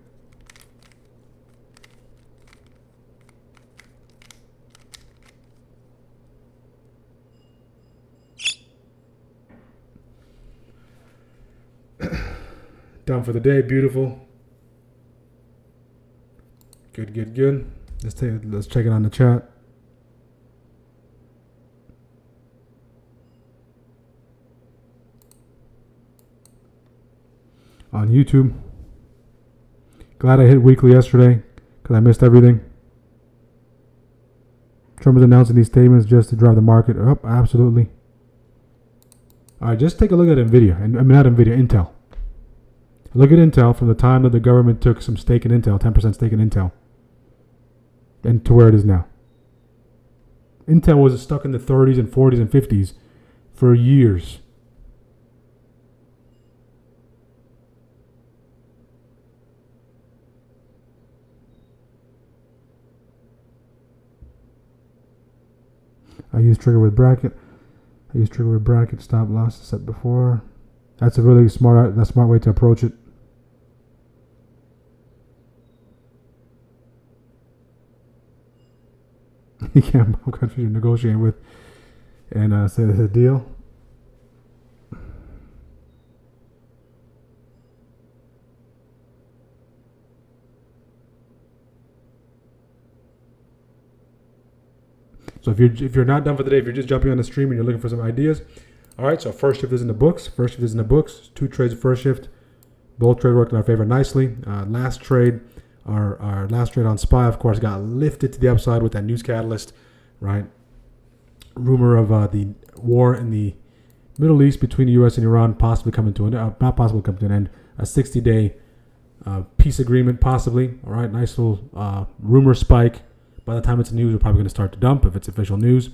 Done for the day. Beautiful. Good. Let's check it on the chat. On YouTube. Glad I hit weekly yesterday because I missed everything. Trump is announcing these statements just to drive the market up. Absolutely. All right, just take a look at NVIDIA. Intel. Look at Intel from the time that the government took some stake in Intel, 10% stake in Intel, and to where it is now. Intel was stuck in the 30s and 40s and 50s for years. I use trigger with bracket. Stop loss set before. That's a really smart way to approach it. You can't confuse negotiating with and say it's a deal. So if you're not done for the day, if you're just jumping on the stream and you're looking for some ideas, all right. So first shift is in the books. 2 trades of first shift. Both trades worked in our favor nicely. Last trade, our last trade on SPY, of course, got lifted to the upside with that news catalyst, right? Rumor of the war in the Middle East between the U.S. and Iran possibly coming to an not possibly coming to an end. A 60-day peace agreement, possibly. All right, nice little rumor spike. By the time it's news, we're probably going to start to dump if it's official news.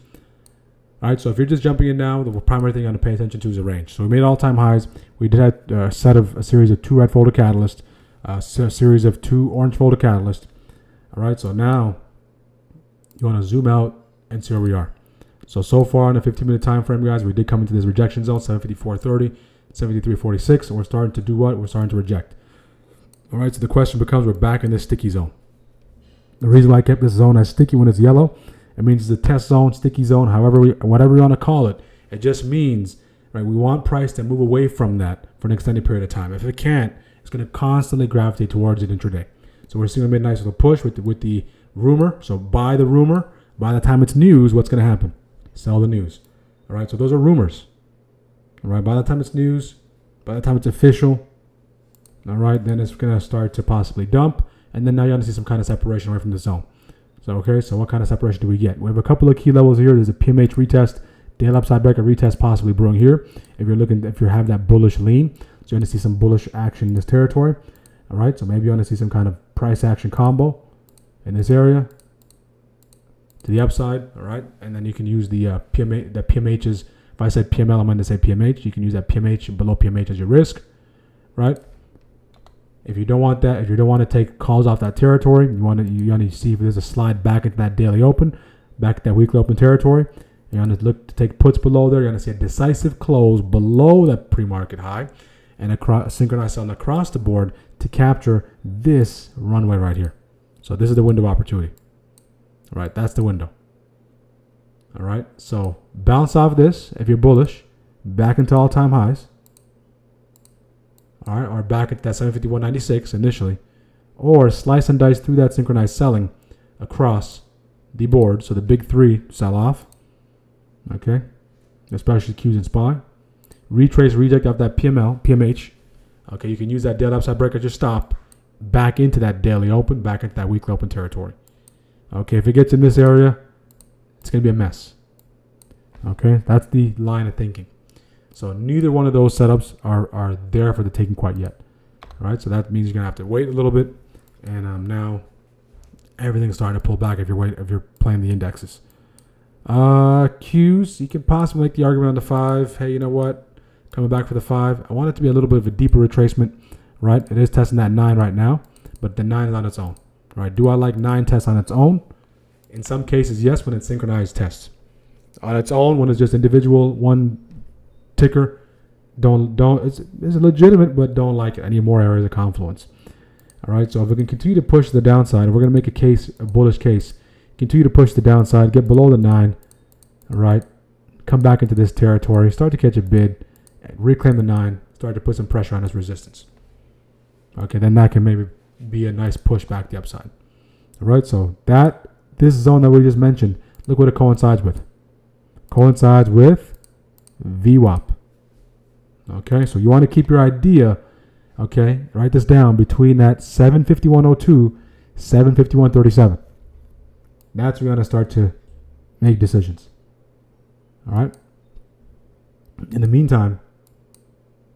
All right, so if you're just jumping in now, the primary thing you want to pay attention to is the range. So we made all-time highs. We did have a series of 2 red folder catalysts, a series of 2 orange folder catalysts. All right, so now you want to zoom out and see where we are. So far in a 15-minute time frame, guys, we did come into this rejection zone, 754.30, 73.46, and we're starting to do what? We're starting to reject. All right, so the question becomes, we're back in this sticky zone. The reason why I kept this zone as sticky when it's yellow, it means it's a test zone, sticky zone, whatever we want to call it. It just means, right, we want price to move away from that for an extended period of time. If it can't, it's going to constantly gravitate towards it intraday. So we're seeing a nice little push with the rumor. So buy the rumor. By the time it's news, what's going to happen? Sell the news. All right, so those are rumors. All right, by the time it's news, by the time it's official, all right, then it's going to start to possibly dump. And then now you're going to see some kind of separation away from the zone. So what kind of separation do we get? We have a couple of key levels here. There's a PMH retest, daily upside breaker retest possibly brewing here. If you have that bullish lean, so you're going to see some bullish action in this territory. All right, so maybe you want to see some kind of price action combo in this area to the upside. All right, and then you can use the PMHs. If I said PML, I'm going to say PMH. You can use that PMH and below PMH as your risk, right? If you don't want that, if you don't want to take calls off that territory, you want to see if there's a slide back into that daily open. back at that weekly open territory. You're going to look to take puts below there. You're going to see a decisive close below that pre-market high and a synchronized selling across the board to capture this runway right here. So this is the window of opportunity. All right, that's the window. All right, so bounce off this if you're bullish, back into all-time highs. All right, or back at that 751.96 initially, or slice and dice through that synchronized selling across the board. So the big three sell off. Okay, especially Qs and SPY. Retrace, reject off that PMH. Okay, you can use that daily upside break as your stop back into that daily open, back into that weekly open territory. Okay, if it gets in this area, it's going to be a mess. Okay, that's the line of thinking. So neither one of those setups are there for the taking quite yet. All right, so that means you're going to have to wait a little bit. And now everything's starting to pull back if you're playing the indexes. Qs, you can possibly make the argument on the 5. Hey, you know what? Coming back for the 5. I want it to be a little bit of a deeper retracement, right? It is testing that 9 right now, but the 9 is on its own, right? Do I like 9 tests on its own? In some cases, yes, when it's synchronized tests. On its own, when it's just individual, one ticker, it's legitimate, but don't like it. I need more areas of confluence. All right, so if we can continue to push the downside, we're going to make a bullish case. Continue to push the downside, get below the 9, all right, come back into this territory, start to catch a bid, reclaim the 9, start to put some pressure on this resistance. Okay, then that can maybe be a nice push back the upside. All right, so this zone that we just mentioned, look what it coincides with. Coincides with VWAP. Okay, so you want to keep your idea, okay, write this down, between that 751.02, 751.37. That's where you're going to start to make decisions. All right. In the meantime,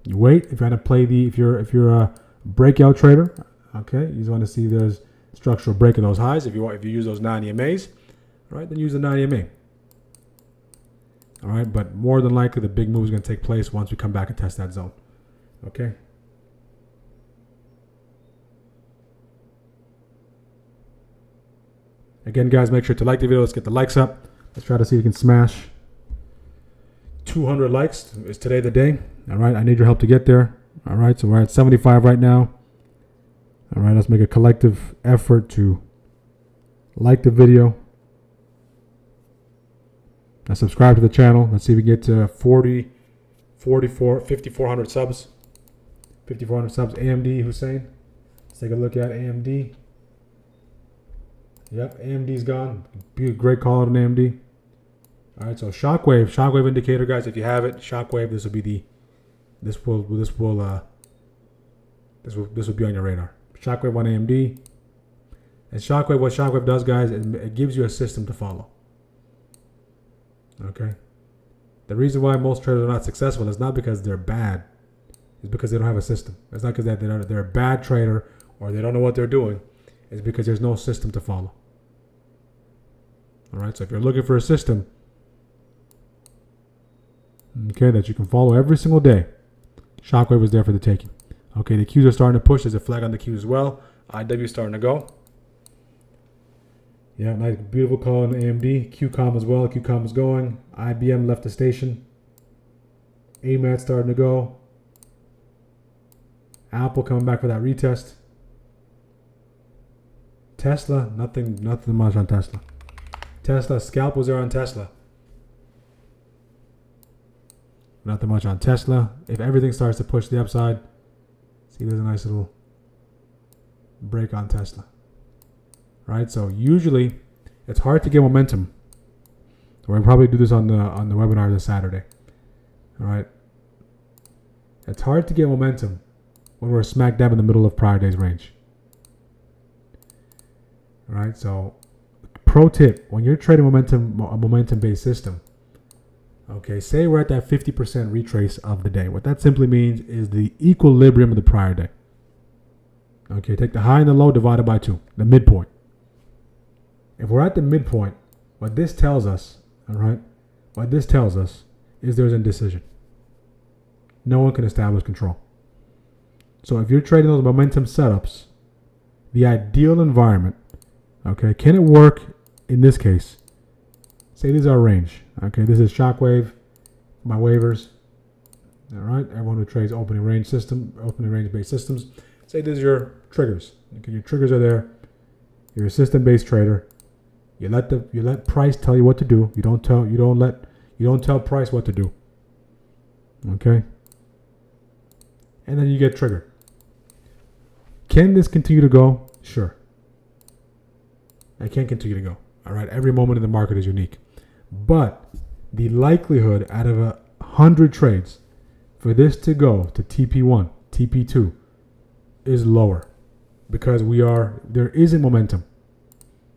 you wait. If you're going to play if you're a breakout trader, okay, you just want to see there's structural break of those highs. If you use those 9 EMAs, all right, then use the 9 EMA. All right, but more than likely the big move is going to take place once we come back and test that zone. Okay. Again, guys, make sure to like the video. Let's get the likes up. Let's try to see if we can smash 200 likes. Is today the day? All right, I need your help to get there. All right, so we're at 75 right now. All right, let's make a collective effort to like the video. Now subscribe to the channel. Let's see if we get to 5,400 subs. 5,400 subs. AMD Hussein. Let's take a look at AMD. Yep, AMD's gone. Be a great call out on AMD. All right, so Shockwave indicator, guys. If you have it, Shockwave. This will be this will be on your radar. Shockwave on AMD. And Shockwave, what Shockwave does, guys, it gives you a system to follow. Okay. The reason why most traders are not successful is not because they're bad. It's because they don't have a system. It's not because they're a bad trader or they don't know what they're doing. It's because there's no system to follow. All right, so if you're looking for a system, okay, that you can follow every single day, Shockwave is there for the taking. Okay, the Qs are starting to push. There's a flag on the Qs as well. IW is starting to go. Yeah, nice, beautiful call on AMD. QCOM as well. QCOM is going. IBM left the station. AMAT starting to go. Apple coming back for that retest. Tesla, nothing much on Tesla. Tesla, scalp was there on Tesla. Nothing much on Tesla. If everything starts to push the upside, see there's a nice little break on Tesla. Right, so usually it's hard to get momentum. So we're gonna probably do this on the webinar this Saturday. All right, it's hard to get momentum when we're smack dab in the middle of prior day's range. All right, so pro tip, when you're trading a momentum-based system, okay, say we're at that 50% retrace of the day. What that simply means is the equilibrium of the prior day. Okay, take the high and the low divided by 2, the midpoint. If we're at the midpoint, what this tells us, all right, what this tells us is there's indecision. No one can establish control. So if you're trading those momentum setups, the ideal environment, okay, can it work in this case? Say this is our range. Okay, this is shockwave, my waivers. All right, everyone who trades opening range based systems. Say this is your triggers. Okay, your triggers are there. You're a system based trader. You let price tell you what to do. You don't tell price what to do. Okay, and then you get triggered. Can this continue to go? Sure. It can continue to go. All right. Every moment in the market is unique. But the likelihood out of 100 trades for this to go to TP1, TP2 is lower because there isn't momentum.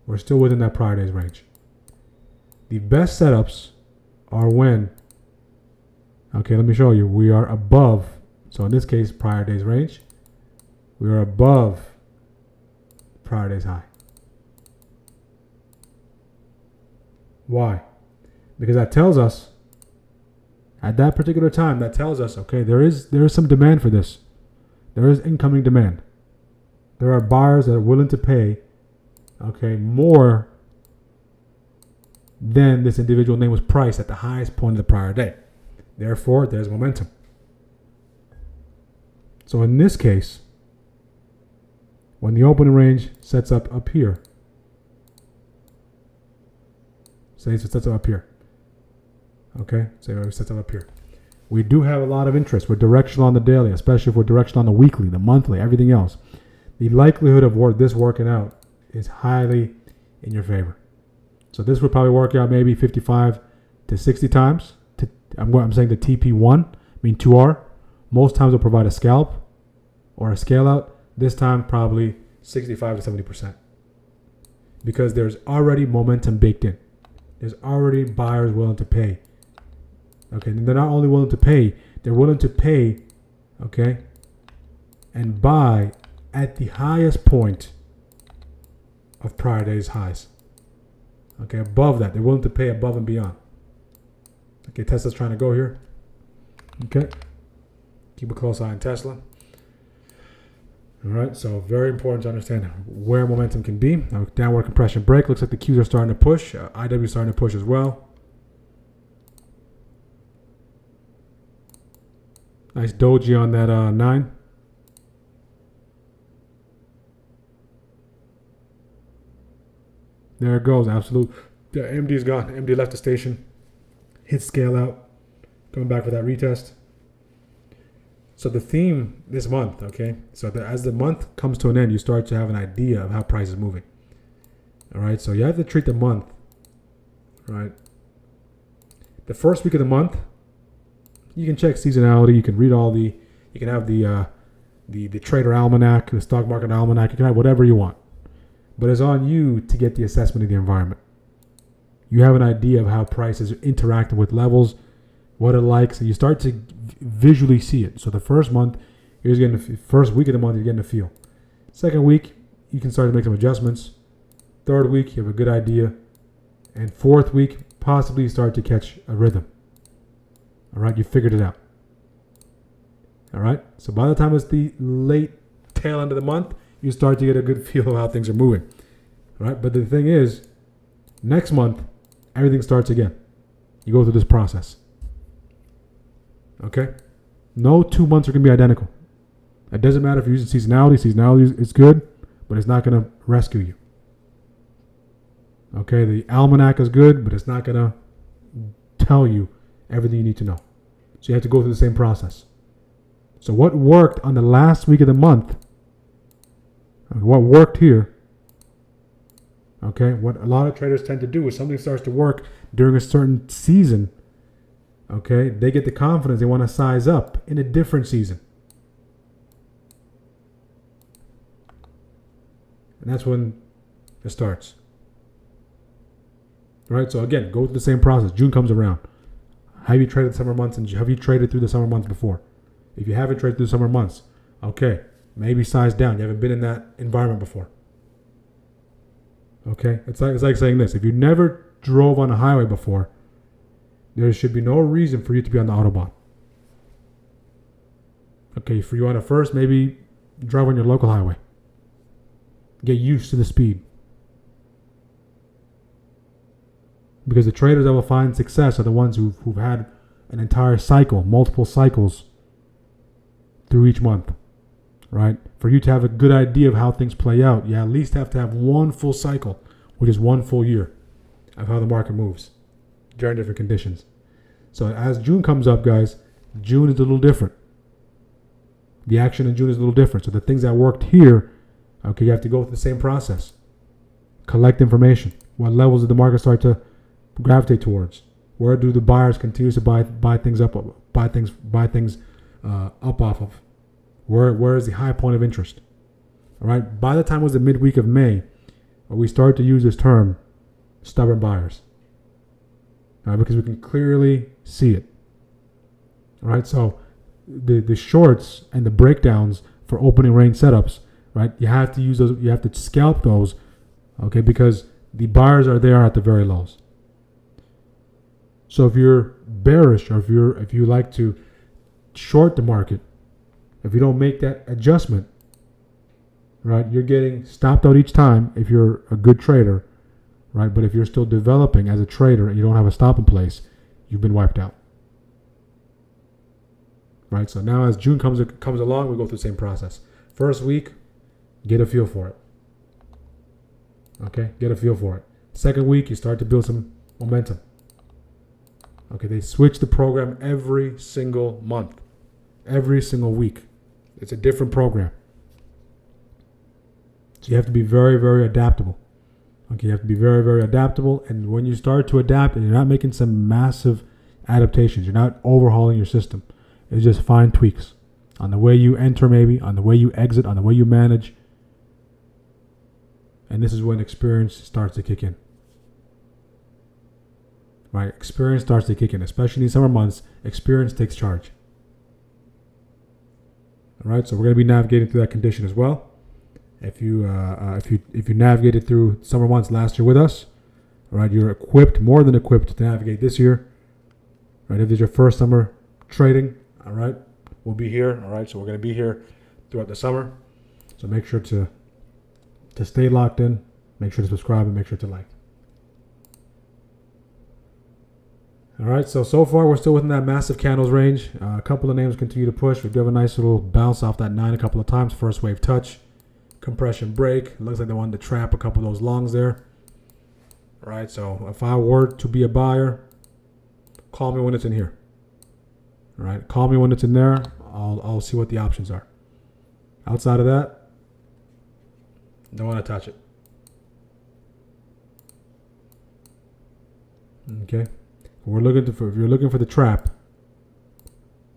We're still within that prior day's range. The best setups are when, okay, let me show you. We are above, so in this case, prior day's range. We are above prior day's high. Why? Because that tells us, at that particular time, that tells us, okay, there is some demand for this. There is incoming demand. There are buyers that are willing to pay, okay, more than this individual name was priced at the highest point of the prior day. Therefore, there's momentum. So in this case, when the opening range sets up here, say it sets up here. Okay, say it sets up here. We do have a lot of interest. We're directional on the daily, especially if we're directional on the weekly, the monthly, everything else. The likelihood of this working out is highly in your favor. So this would probably work out maybe 55 to 60 times. I'm saying the TP1, I mean 2R. Most times it'll provide a scalp or a scale out. This time probably 65 to 70%. Because there's already momentum baked in. There's already buyers willing to pay. Okay, and they're not only willing to pay, they're willing to pay, okay, and buy at the highest point of prior day's highs. Okay, above that, they're willing to pay above and beyond. Okay, Tesla's trying to go here. Okay, keep a close eye on Tesla. All right, so very important to understand where momentum can be. Now, downward compression break. Looks like the Qs are starting to push. IW is starting to push as well. Nice doji on that 9. There it goes. Absolute. The MD's gone. MD left the station. Hit scale out. Coming back for that retest. So the theme this month, okay? So as the month comes to an end, you start to have an idea of how price is moving. All right? So you have to treat the month, right? The first week of the month, you can check seasonality. You can read you can have the trader almanac, the stock market almanac. You can have whatever you want. But it's on you to get the assessment of the environment. You have an idea of how price is interacting with levels, what it likes, and you start to visually see it. So the first month, you're getting first week of the month, you're getting a feel. Second week, you can start to make some adjustments. Third week, you have a good idea. And fourth week, possibly you start to catch a rhythm. All right, you figured it out. All right, so by the time it's the late tail end of the month, you start to get a good feel of how things are moving. All right, but the thing is, next month, everything starts again. You go through this process. Okay? No 2 months are going to be identical. It doesn't matter if you're using seasonality. Seasonality is good, but it's not going to rescue you. Okay? The almanac is good, but it's not going to tell you everything you need to know. So you have to go through the same process. So what worked on the last week of the month, what worked here, okay, what a lot of traders tend to do is something starts to work during a certain season, okay, they get the confidence, they want to size up in a different season. And that's when it starts. All right, so again, go through the same process. June comes around. Have you traded the summer months and have you traded through the summer months before? If you haven't traded through the summer months, okay, maybe size down. You haven't been in that environment before. Okay, it's like saying this. If you never drove on a highway before, there should be no reason for you to be on the Autobahn. Okay, for you on a first, maybe drive on your local highway. Get used to the speed. Because the traders that will find success are the ones who've had an entire cycle, multiple cycles through each month, right? For you to have a good idea of how things play out, you at least have to have one full cycle, which is one full year of how the market moves during different conditions. So as June comes up, guys, June is a little different. The action in June is a little different. So the things that worked here, okay, you have to go through the same process. Collect information. What levels did the market start to gravitate towards? Where do the buyers continue to buy things up off of? Where is the high point of interest? All right. By the time it was the midweek of May, we started to use this term, stubborn buyers. All right, because we can clearly see it. All right. So the shorts and the breakdowns for opening range setups, right? You have to use those. You have to scalp those, okay? Because the buyers are there at the very lows. So if you're bearish, or if you like to short the market, if you don't make that adjustment, right, you're getting stopped out each time if you're a good trader, right? But if you're still developing as a trader and you don't have a stop in place, you've been wiped out. Right? So now as June comes along, we go through the same process. First week, get a feel for it. Okay? Get a feel for it. Second week, you start to build some momentum. Okay, they switch the program every single month, every single week. It's a different program. So you have to be very, very adaptable. Okay, you have to be very, very adaptable. And when you start to adapt and you're not making some massive adaptations, you're not overhauling your system. It's just fine tweaks on the way you enter, maybe, on the way you exit, on the way you manage. And this is when experience starts to kick in. Right? Experience starts to kick in, especially in these summer months. Experience takes charge. All right, so we're going to be navigating through that condition as well. If you navigated through summer months last year with us, all right, you're equipped, more than equipped, to navigate this year. Right? If it's your first summer trading, all right, we'll be here. All right, so we're going to be here throughout the summer. So make sure to stay locked in. Make sure to subscribe and make sure to like. All right, so far we're still within that massive candles range. A couple of names continue to push. We do have a nice little bounce off that 9 a couple of times. First wave touch, compression break. It looks like they wanted to trap a couple of those longs there. All right, so if I were to be a buyer, call me when it's in here. All right, call me when it's in there. I'll see what the options are. Outside of that, don't want to touch it. Okay. If you're looking for the trap,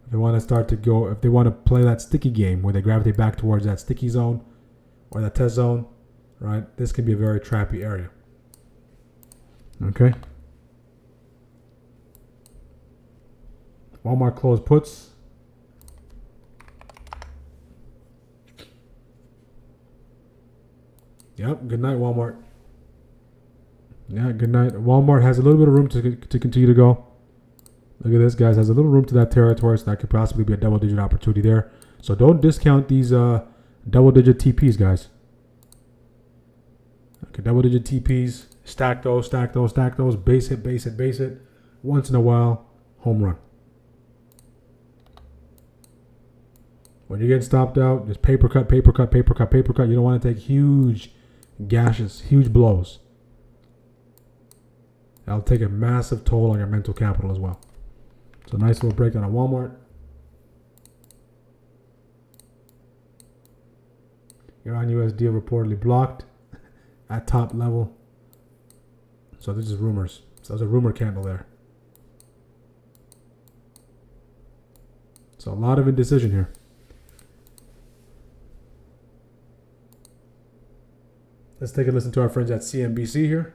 if they want to start to go, if they want to play that sticky game where they gravitate back towards that sticky zone or that test zone, right? This can be a very trappy area. Okay. Walmart closed puts. Yep. Good night, Walmart. Yeah, good night. Walmart has a little bit of room to continue to go. Look at this, guys. Has a little room to that territory, so that could possibly be a double-digit opportunity there. So don't discount these double-digit TPs, guys. Okay, double-digit TPs. Stack those, stack those, stack those. Base hit, base hit, base hit. Once in a while, home run. When you get stopped out, just paper cut, paper cut, paper cut, paper cut. You don't want to take huge gashes, huge blows. That'll take a massive toll on your mental capital as well. So nice little breakdown on Walmart. Iran US deal reportedly blocked at top level. So this is rumors. So there's a rumor candle there. So a lot of indecision here. Let's take a listen to our friends at CNBC here.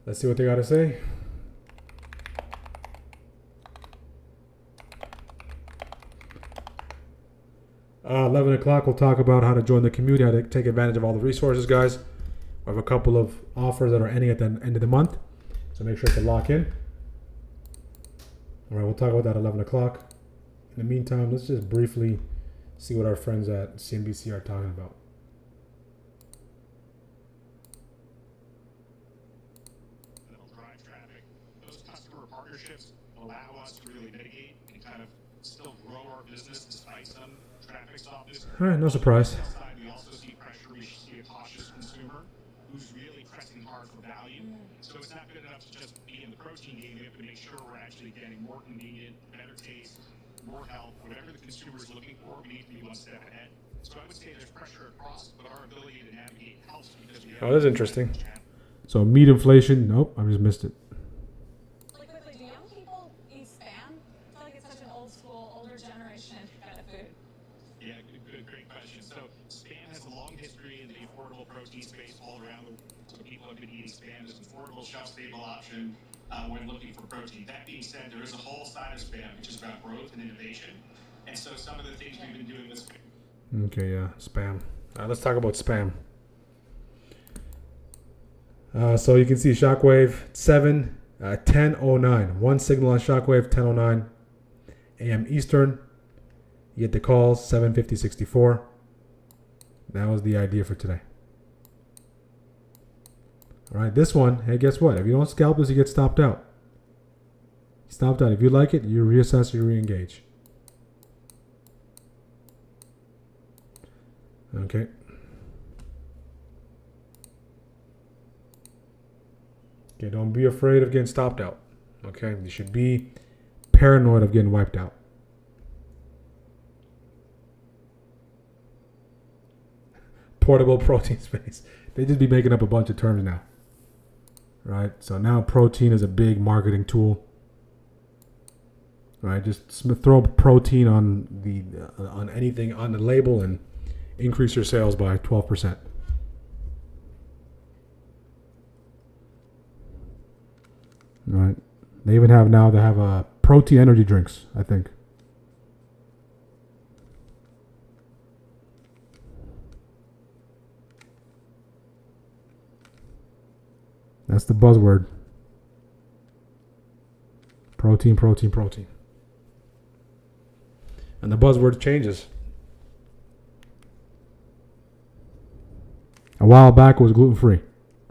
Let's see what they got to say. Uh, 11 o'clock, we'll talk about how to join the community, how to take advantage of all the resources, guys. We have a couple of offers that are ending at the end of the month, so make sure to lock in. All right, we'll talk about that at 11 o'clock. In the meantime, let's just briefly See what our friends at CNBC are talking about. That'll drive traffic. Those customer partnerships allow us to really mitigate and kind of still grow our business despite some traffic softness. All right, no surprise. Outside, we also see pressure. We see a cautious consumer who's really pressing hard for value. So it's not good enough to just be in the protein game. We have to make sure we're actually getting more convenient, better taste, more health, whatever the consumer is looking for. We need to be one step ahead. So I would say there's pressure across, but our ability to navigate helps because we have. Oh, that's interesting. So meat inflation. Nope, I just missed it. Really quickly, do young people eat Spam? I feel like it's such an old school, older generation kind of food. Yeah, great question. So Spam has a long history in the affordable protein space all around the world. So people have been eating Spam as an affordable, shelf-stable option when looking for protein. That being said, there is a whole side of Spam, which is about growth and innovation. And so some of the things we've been doing with Spam. Okay, yeah, Spam. Let's talk about Spam. So you can see Shockwave 10:09. One signal on Shockwave 10:09 a.m. Eastern. You get the calls 7:50:64. That was the idea for today. All right, this one. Hey, guess what? If you don't scalp this, you get stopped out. Stopped out. If you like it, you reassess, you re-engage. Okay. Okay, don't be afraid of getting stopped out. Okay, you should be paranoid of getting wiped out. Portable protein space. They just be making up a bunch of terms now. Right? So now protein is a big marketing tool. Right? Just throw protein on the on anything on the label and increase your sales by 12%. Right. They even have now, they have protein energy drinks, I think. That's the buzzword. Protein, protein, protein. And the buzzword changes. A while back it was gluten-free.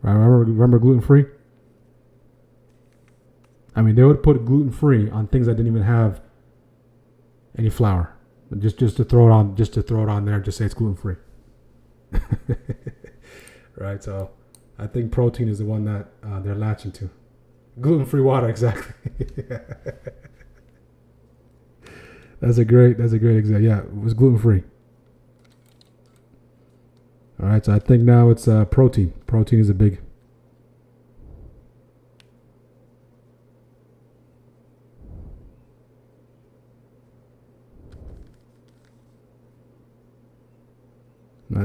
Right? Remember gluten-free? I mean, they would put gluten-free on things that didn't even have any flour. Just to throw it on, there, just say it's gluten-free. Right? So I think protein is the one that they're latching to. Gluten-free water, exactly. That's a great example. Yeah, it was gluten-free. All right, so I think now it's protein. Protein is a big.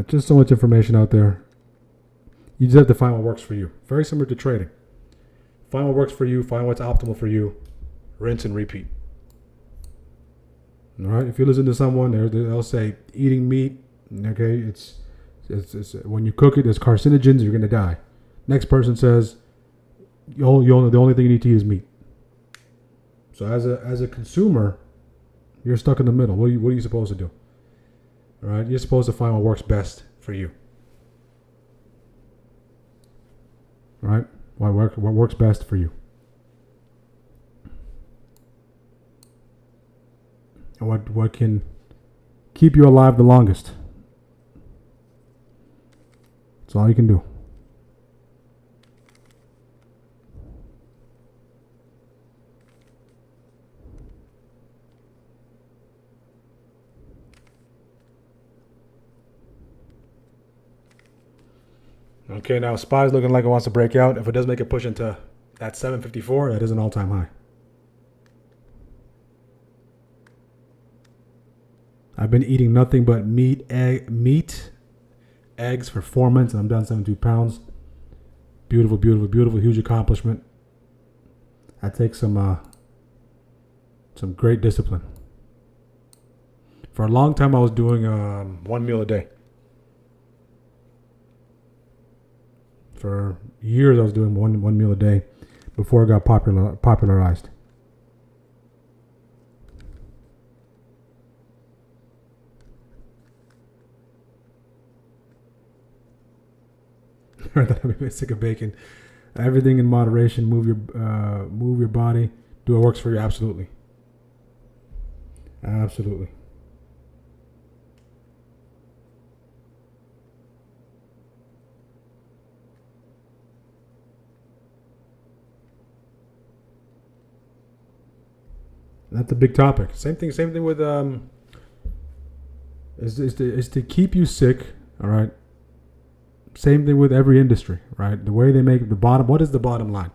Just so much information out there. You just have to find what works for you. Very similar to trading. Find what works for you. Find what's optimal for you. Rinse and repeat. All right. If you listen to someone, they'll say eating meat. Okay, it's when you cook it, there's carcinogens. You're gonna die. Next person says, the only thing you need to eat is meat. So as a consumer, you're stuck in the middle. What are you supposed to do? All right, you're supposed to find what works best for you. All right, what works best for you, and what can keep you alive the longest. That's all you can do. Okay, now SPY's looking like it wants to break out. If it does make a push into that 754, that is an all-time high. I've been eating nothing but meat, eggs for 4 months, and I'm down 72 pounds. Beautiful, beautiful, beautiful, huge accomplishment. That takes some great discipline. For a long time, I was doing 1 meal a day. For years, I was doing one meal a day before it got popularized. That I'm a bit sick of bacon. Everything in moderation. Move your body. Do what works for you. Absolutely. Absolutely. That's a big topic. Same thing with is to keep you sick. All right. Same thing with every industry, right? The way they make the bottom. What is the bottom line?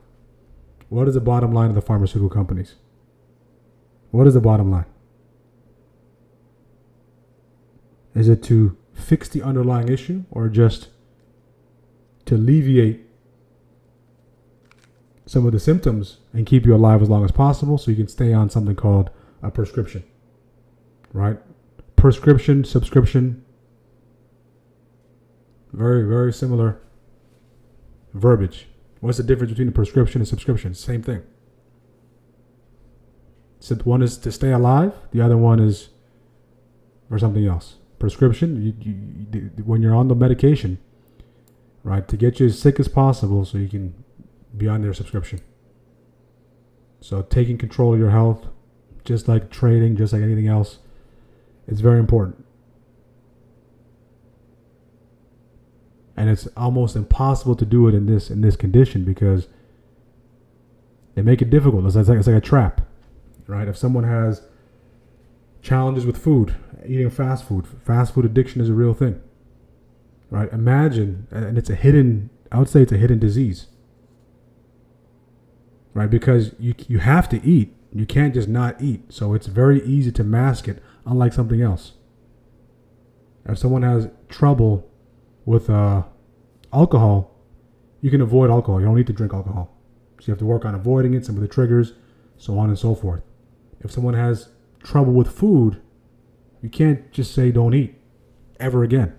What is the bottom line of the pharmaceutical companies? What is the bottom line? Is it to fix the underlying issue or just to alleviate some of the symptoms and keep you alive as long as possible so you can stay on something called a prescription, right? Prescription, subscription, very, very similar verbiage. What's the difference between a prescription and subscription? Same thing. So one is to stay alive, the other one is for something else. Prescription, when you're on the medication, right, to get you as sick as possible so you can be on their subscription. So taking control of your health, just like trading, just like anything else, is very important. And it's almost impossible to do it in this condition because they make it difficult. It's like a trap, right? If someone has challenges with food, eating fast food addiction is a real thing, right? Imagine, and I would say it's a hidden disease, right? Because you have to eat. You can't just not eat. So it's very easy to mask it, unlike something else. If someone has trouble with alcohol, you can avoid alcohol. You don't need to drink alcohol. So you have to work on avoiding it, some of the triggers, so on and so forth. If someone has trouble with food, you can't just say don't eat ever again,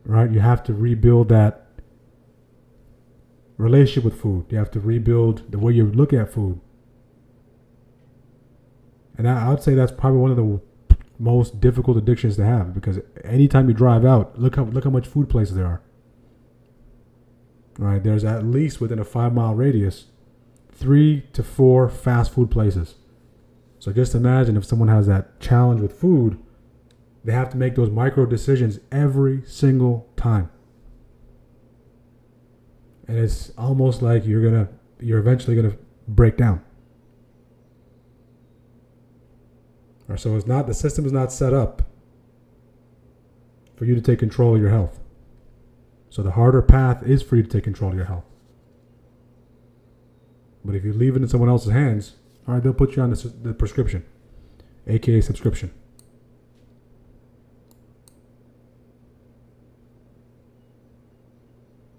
right? You have to rebuild that relationship with food. You have to rebuild the way you look at food. And I would say that's probably one of the most difficult addictions to have, because anytime you drive out, look how much food places there are. Right, there's at least within a 5-mile radius 3 to 4 fast food places. So just imagine if someone has that challenge with food, they have to make those micro decisions every single time. And it's almost like you're eventually gonna break down. Or so the system is not set up for you to take control of your health. So the harder path is for you to take control of your health. But if you leave it in someone else's hands, all right, they'll put you on the prescription, aka subscription.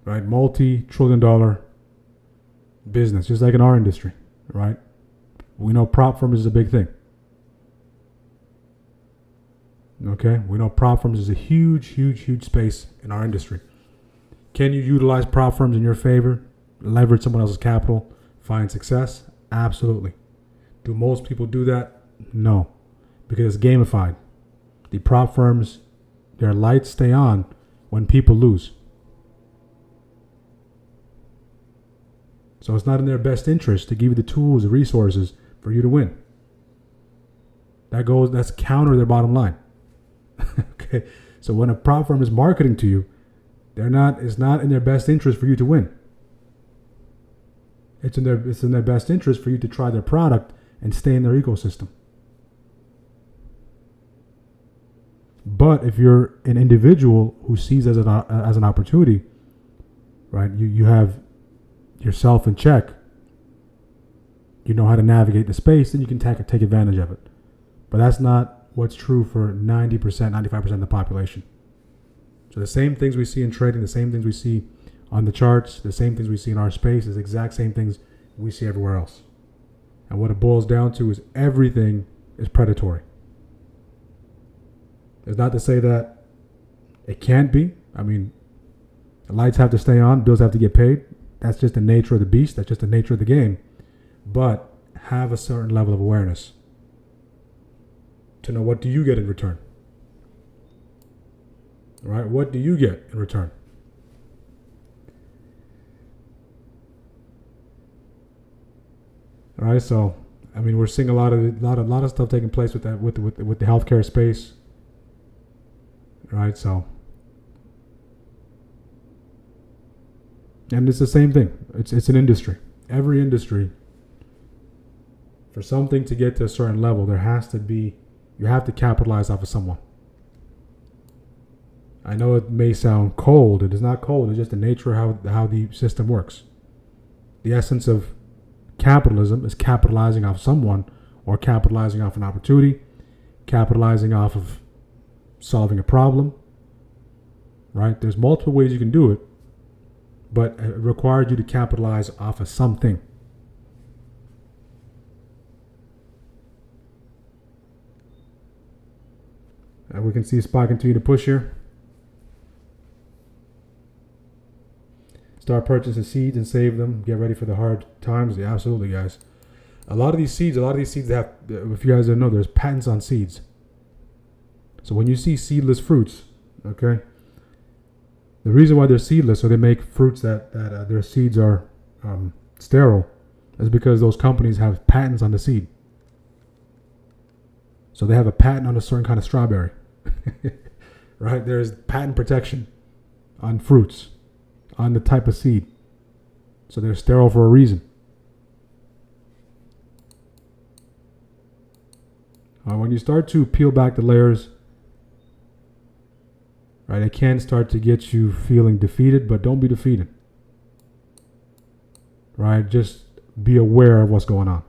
Right, multi-trillion-dollar business, just like in our industry, right? We know prop firms is a big thing. Okay, we know prop firms is a huge, huge, huge space in our industry. Can you utilize prop firms in your favor, leverage someone else's capital, find success? Absolutely. Do most people do that? No, because it's gamified. The prop firms, their lights stay on when people lose. So it's not in their best interest to give you the tools, the resources for you to win. That's counter their bottom line. Okay, so when a prop firm is marketing to you, it's not in their best interest for you to win. It's in their best interest for you to try their product and stay in their ecosystem. But if you're an individual who sees as an opportunity, right? You have yourself in check. You know how to navigate the space, then you can take advantage of it. But that's not what's true for 90%, 95% of the population. So the same things we see in trading, the same things we see on the charts, the same things we see in our space is the exact same things we see everywhere else. And what it boils down to is everything is predatory. It's not to say that it can't be. I mean, the lights have to stay on, bills have to get paid. That's just the nature of the beast. That's just the nature of the game. But have a certain level of awareness to know, what do you get in return? Right? What do you get in return? All right, so I mean, we're seeing a lot of stuff taking place with that with the healthcare space. All right, so and it's the same thing. It's an industry. Every industry, for something to get to a certain level, you have to capitalize off of someone. I know it may sound cold. It is not cold. It's just the nature of how the system works. The essence of capitalism is capitalizing off someone, or capitalizing off an opportunity, capitalizing off of solving a problem. Right? There's multiple ways you can do it, but it requires you to capitalize off of something. And we can see SPY continue to push here. Start purchasing seeds and save them. Get ready for the hard times. Yeah, absolutely, guys. A lot of these seeds have, if you guys don't know, there's patents on seeds. So when you see seedless fruits, okay, the reason why they're seedless, so they make fruits that their seeds are sterile, is because those companies have patents on the seed. So they have a patent on a certain kind of strawberry. Right? There's patent protection on fruits, on the type of seed. So they're sterile for a reason. When you start to peel back the layers, right, it can start to get you feeling defeated, but don't be defeated. Right? Just be aware of what's going on.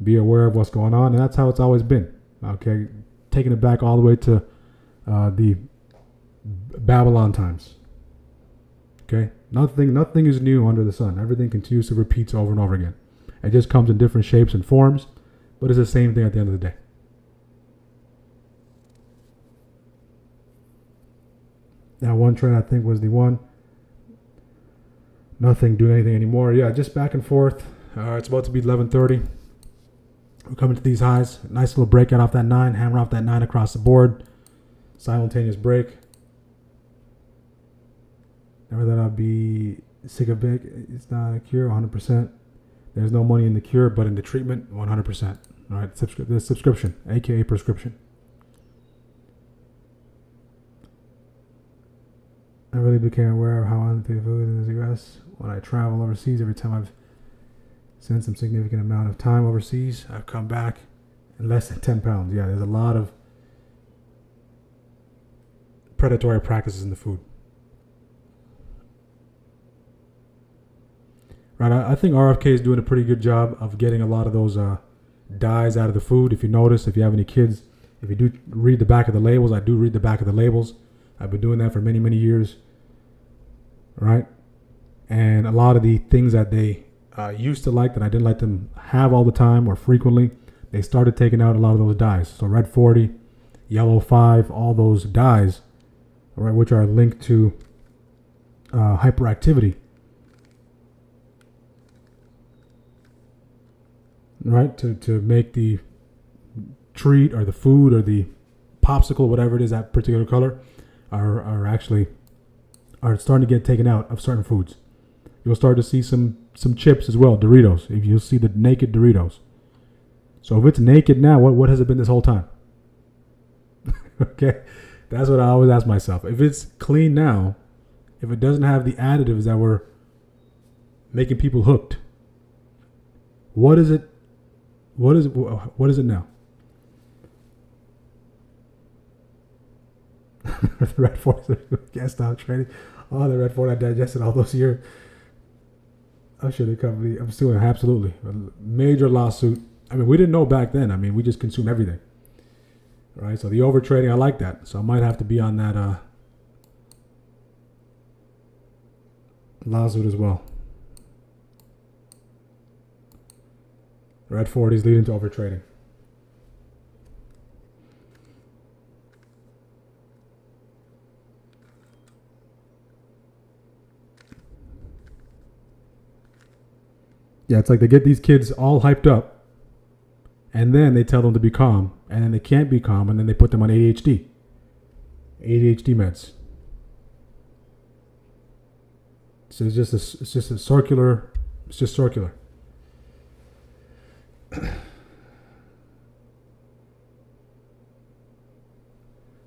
Be aware of what's going on, and that's how it's always been. Okay? Taking it back all the way to the Babylon times. Okay? Nothing is new under the sun. Everything continues to repeat over and over again. It just comes in different shapes and forms, but it's the same thing at the end of the day. That one trend, I think, was the one. Nothing doing anything anymore. Yeah, just back and forth. It's about to be 11:30. We're coming to these highs. Nice little breakout off that 9. Hammer off that 9 across the board. Simultaneous break. Never that I'll be sick of big. It's not a cure, 100%. There's no money in the cure, but in the treatment, 100%. All right, the subscription, aka prescription. I really became aware of how unhealthy food in the U.S. when I travel overseas. Every time I've spent some significant amount of time overseas, I've come back in less than 10 pounds. Yeah, there's a lot of predatory practices in the food. Right, I think RFK is doing a pretty good job of getting a lot of those dyes out of the food. If you notice, if you have any kids, if you do read the back of the labels, I do read the back of the labels. I've been doing that for many, many years. Right? And a lot of the things that they used to like, that I didn't let them have all the time or frequently, they started taking out a lot of those dyes. So red 40, yellow 5, all those dyes, right, which are linked to hyperactivity. Right? To make the treat or the food or the popsicle, whatever it is, that particular color, are starting to get taken out of certain foods. You'll start to see some chips as well, Doritos. If you'll see the naked Doritos. So if it's naked now, what has it been this whole time? Okay, that's what I always ask myself. If it's clean now, if it doesn't have the additives that were making people hooked, what is it? What is it now? The red 40 can't stop trading. Oh, the red 40 I digested all those years. I should have covered. I'm suing absolutely. A major lawsuit. I mean, we didn't know back then. I mean, we just consume everything. Right? So the over trading, I like that. So I might have to be on that lawsuit as well. Red 40s leading to over trading. Yeah, it's like they get these kids all hyped up, and then they tell them to be calm, and then they can't be calm, and then they put them on ADHD meds. So it's just circular.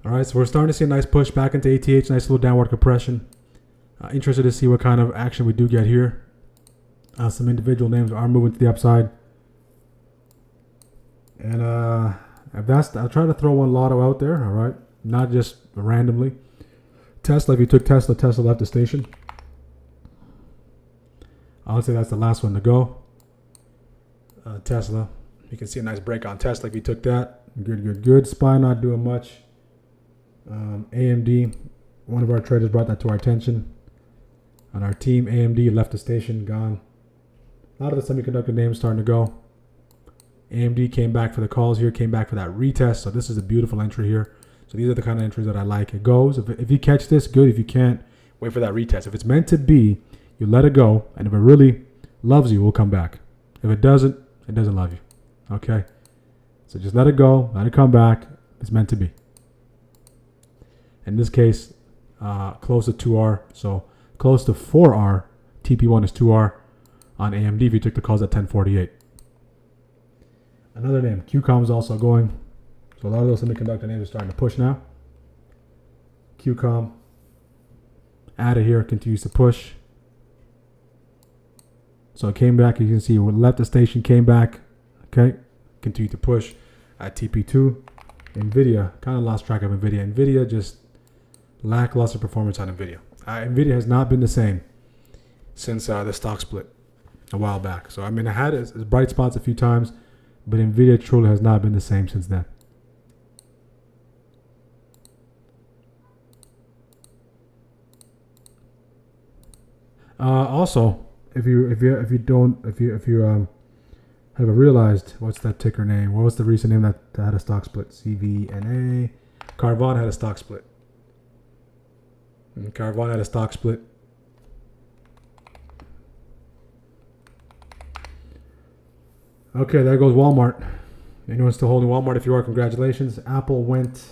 All right, so we're starting to see a nice push back into ATH, nice little downward compression. Interested to see what kind of action we do get here. Some individual names are moving to the upside. And I'll try to throw one lotto out there, all right? Not just randomly. Tesla, if you took Tesla left the station. I would say that's the last one to go. Tesla. You can see a nice break on Tesla if you took that. Good. SPY not doing much. AMD, one of our traders brought that to our attention. On our team, AMD left the station, gone. A lot of the semiconductor names starting to go. AMD came back for the calls here, came back for that retest. So this is a beautiful entry here. So these are the kind of entries that I like. It goes. If you catch this, good. If you can't, wait for that retest. If it's meant to be, you let it go. And if it really loves you, we'll come back. If it doesn't love you. Okay? So just let it go. Let it come back. It's meant to be. In this case, close to 2R. So close to 4R. TP1 is 2R on AMD if you took the calls at 1048. Another name, QCOM is also going. So a lot of those semiconductor names are starting to push now. QCOM, out of here, continues to push. So it came back, you can see, we left the station, came back, okay, continued to push at TP2. NVIDIA, kind of lost track of NVIDIA. NVIDIA just lackluster performance on NVIDIA. NVIDIA has not been the same since the stock split a while back. So, I mean, it had its bright spots a few times, but NVIDIA truly has not been the same since then. Also, if you haven't realized, what's that ticker name? What was the recent name that had a stock split? CVNA. Carvana had a stock split. Carvana had a stock split. Okay, there goes Walmart. Anyone still holding Walmart? If you are, congratulations. Apple left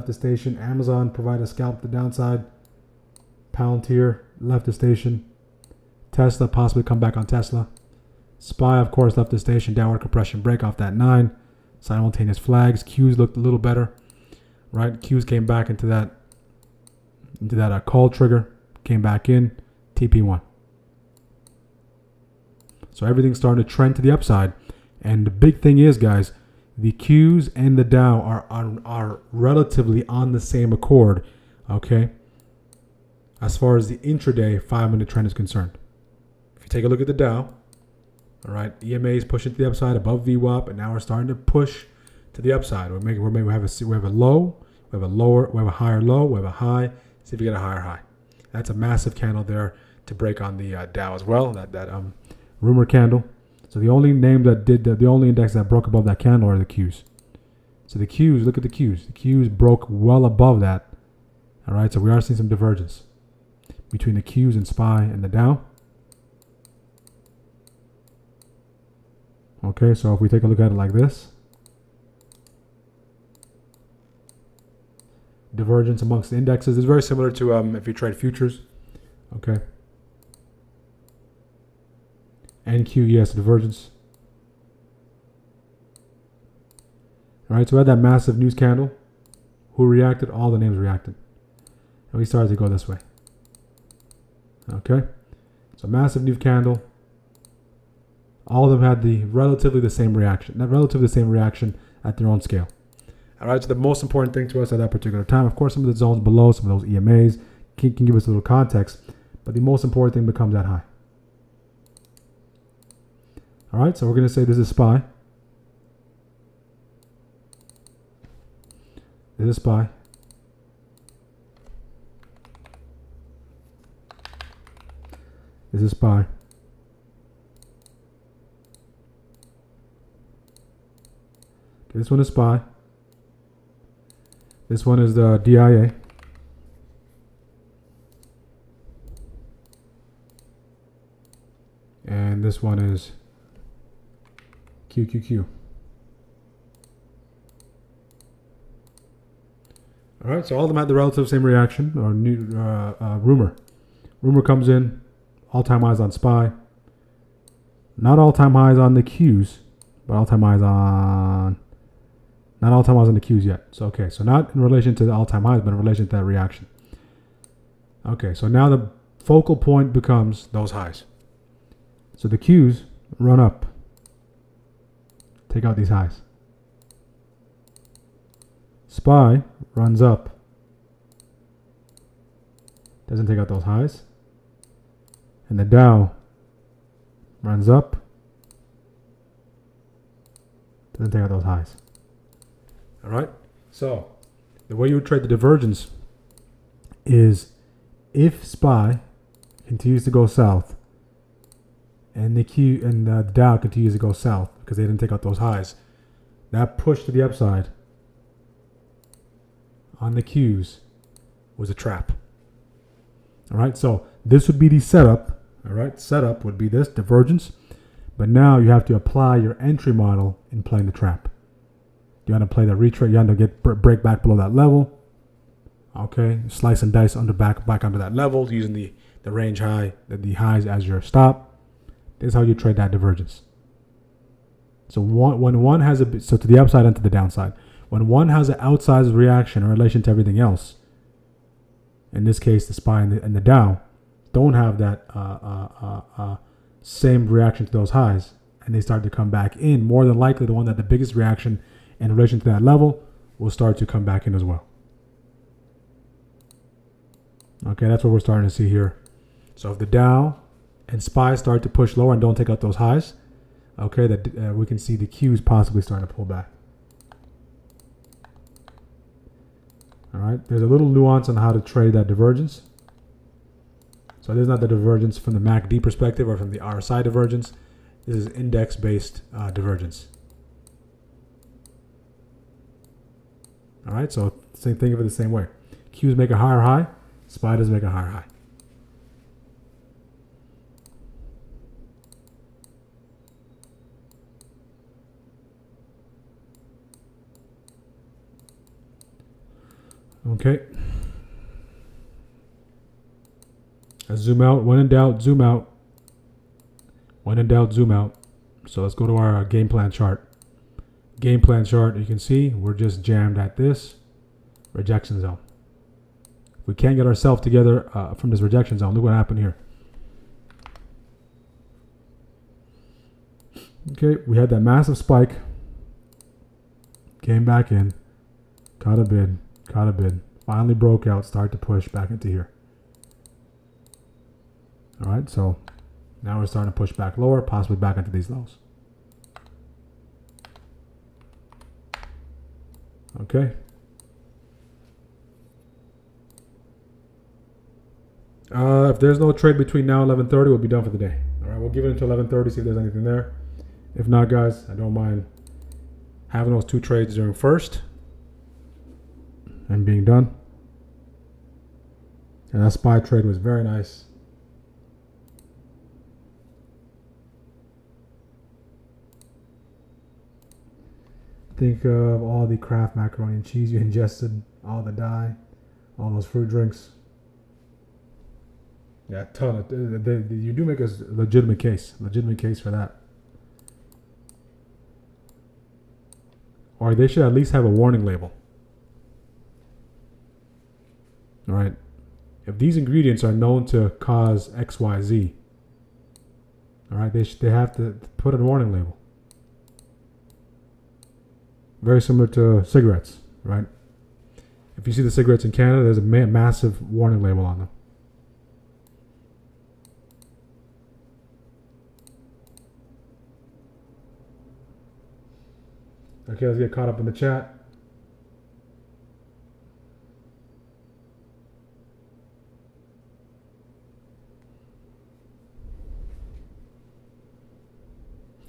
the station. Amazon provided a scalp to the downside. Palantir left the station. Tesla possibly come back on Tesla. SPY, of course, left the station. Downward compression break off that 9. Simultaneous flags. Qs looked a little better, right? Qs came back into that call trigger. Came back in. TP1. So everything's starting to trend to the upside. And the big thing is, guys, the Qs and the Dow are relatively on the same accord, okay, as far as the intraday 5-minute trend is concerned. If you take a look at the Dow, all right, EMA is pushing to the upside above VWAP, and now we're starting to push to the upside. We have a low, we have a lower, we have a higher low, we have a high. See if we get a higher high. That's a massive candle there to break on the Dow as well. That rumor candle. So the only name that did the only index that broke above that candle are the Qs. So the Qs, look at the Qs. The Qs broke well above that. All right, so we are seeing some divergence between the Qs and SPY and the Dow. Okay, so if we take a look at it like this, divergence amongst the indexes is very similar to if you trade futures. Okay. NQ, yes, divergence. All right, so we had that massive news candle. Who reacted? All the names reacted. And we started to go this way. Okay, so massive news candle. All of them had relatively the same reaction at their own scale. All right, so the most important thing to us at that particular time, of course, some of the zones below, some of those EMAs can give us a little context, but the most important thing becomes that high. All right, so we're going to say this is SPY. This is SPY. This is SPY. Okay, this one is SPY. This one is the DIA. And this one is QQQ. All right, so all of them had the relative same reaction or new rumor. Rumor comes in, all-time highs on SPY. not all-time highs on the Qs, but all-time highs on, not all-time highs on the Qs yet. So, okay, so not in relation to the all-time highs, but in relation to that reaction. Okay, so now the focal point becomes those highs. So the Qs run up. Take out these highs. SPY runs up. Doesn't take out those highs. And the Dow runs up. Doesn't take out those highs. All right. So the way you would trade the divergence is if SPY continues to go south and the Q and the Dow continues to go south because they didn't take out those highs, that push to the upside on the Qs was a trap. All right. So this would be the setup. All right. Setup would be this divergence. But now you have to apply your entry model in playing the trap. You want to play the retrade. You want to break back below that level. Okay, slice and dice back under that level using the range high, the highs as your stop. This is how you trade that divergence. So when one has so to the upside and to the downside. When one has an outsized reaction in relation to everything else, in this case the SPY and the Dow, don't have that same reaction to those highs, and they start to come back in, more than likely the one that the biggest reaction in relation to that level will start to come back in as well. Okay, that's what we're starting to see here. So if the Dow and SPY start to push lower and don't take out those highs, okay, that we can see the Qs possibly starting to pull back. All right, there's a little nuance on how to trade that divergence. So this is not the divergence from the MACD perspective or from the RSI divergence. This is index-based divergence. All right, so think of it the same way. Qs make a higher high, SPY does make a higher high. Okay. Let's zoom out. When in doubt, zoom out. When in doubt, zoom out. So let's go to our game plan chart. Game plan chart, you can see we're just jammed at this rejection zone. If we can't get ourselves together from this rejection zone, look what happened here. Okay, we had that massive spike. Came back in. Caught a bid. Finally broke out, started to push back into here. All right, so now we're starting to push back lower, possibly back into these lows. Okay. If there's no trade between now and 11:30, we'll be done for the day. All right, we'll give it until 11:30, see if there's anything there. If not, guys, I don't mind having those two trades during first and being done. And that SPY trade was very nice. Think of all the Kraft macaroni and cheese you ingested, all the dye, all those fruit drinks. Yeah, a ton of, you do make a legitimate case for that. Or they should at least have a warning label. All right. If these ingredients are known to cause XYZ, all right, they have to put a warning label. Very similar to cigarettes, right? If you see the cigarettes in Canada, there's a massive warning label on them. Okay, let's get caught up in the chat.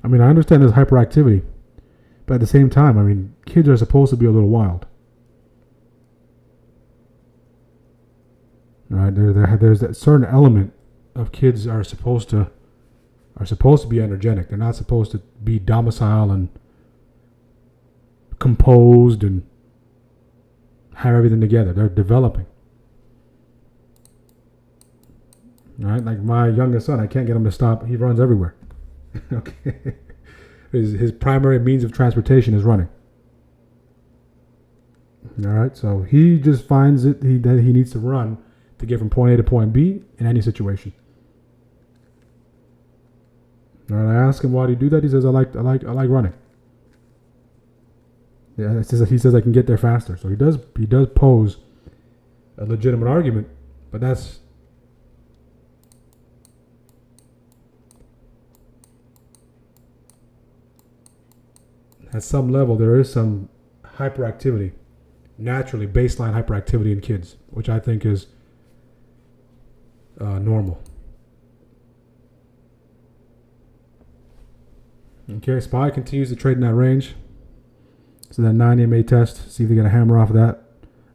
I mean, I understand there's hyperactivity, but at the same time, I mean, kids are supposed to be a little wild. Right? There's that certain element of kids are supposed to be energetic. They're not supposed to be docile and composed and have everything together. They're developing. Right? Like my youngest son, I can't get him to stop. He runs everywhere. Okay. His primary means of transportation is running. All right, so he just finds that he needs to run to get from point A to point B in any situation. All right, I ask him why do you do that. He says I like running. Yeah, he says I can get there faster. So he does pose a legitimate argument, but that's at some level there is some hyperactivity, naturally baseline hyperactivity in kids, which I think is normal. Okay, Spy continues to trade in that range. So that 9 EMA test, see if they get a hammer off of that.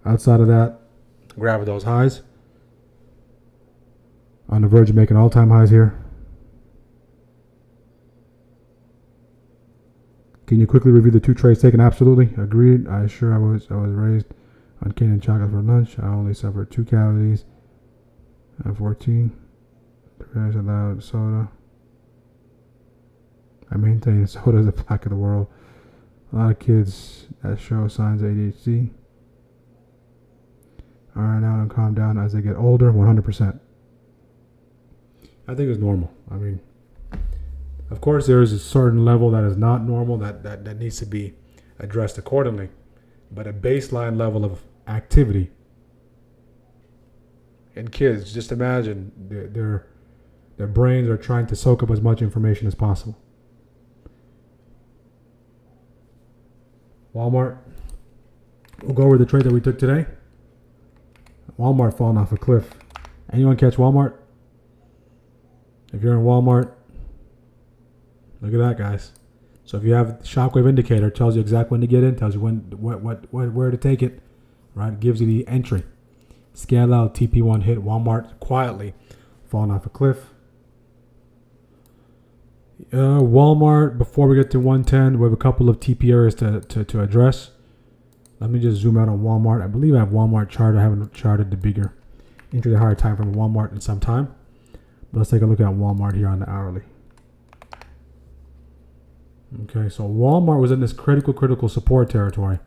Outside of that, grab those highs. On the verge of making all-time highs here. Can you quickly review the 2 trades taken? Absolutely. Agreed. I was raised on cane and chocolate for lunch. I only suffered 2 cavities. At 14. Trash allowed soda. I maintain soda is the black of the world. A lot of kids that show signs of ADHD are now and calm down as they get older. 100%. I think it's normal. I mean, of course, there is a certain level that is not normal that needs to be addressed accordingly. But a baseline level of activity in kids, just imagine their brains are trying to soak up as much information as possible. Walmart. We'll go over the trade that we took today. Walmart falling off a cliff. Anyone catch Walmart? If you're in Walmart, look at that, guys. So if you have the shockwave indicator, it tells you exactly when to get in, tells you where to take it, right? It gives you the entry. Scale out, TP1 hit, Walmart quietly falling off a cliff. Walmart, before we get to 110, we have a couple of TP areas to address. Let me just zoom out on Walmart. I believe I have Walmart charted. I haven't charted the bigger intraday higher time frame of Walmart in some time. But let's take a look at Walmart here on the hourly. Okay, so Walmart was in this critical support territory.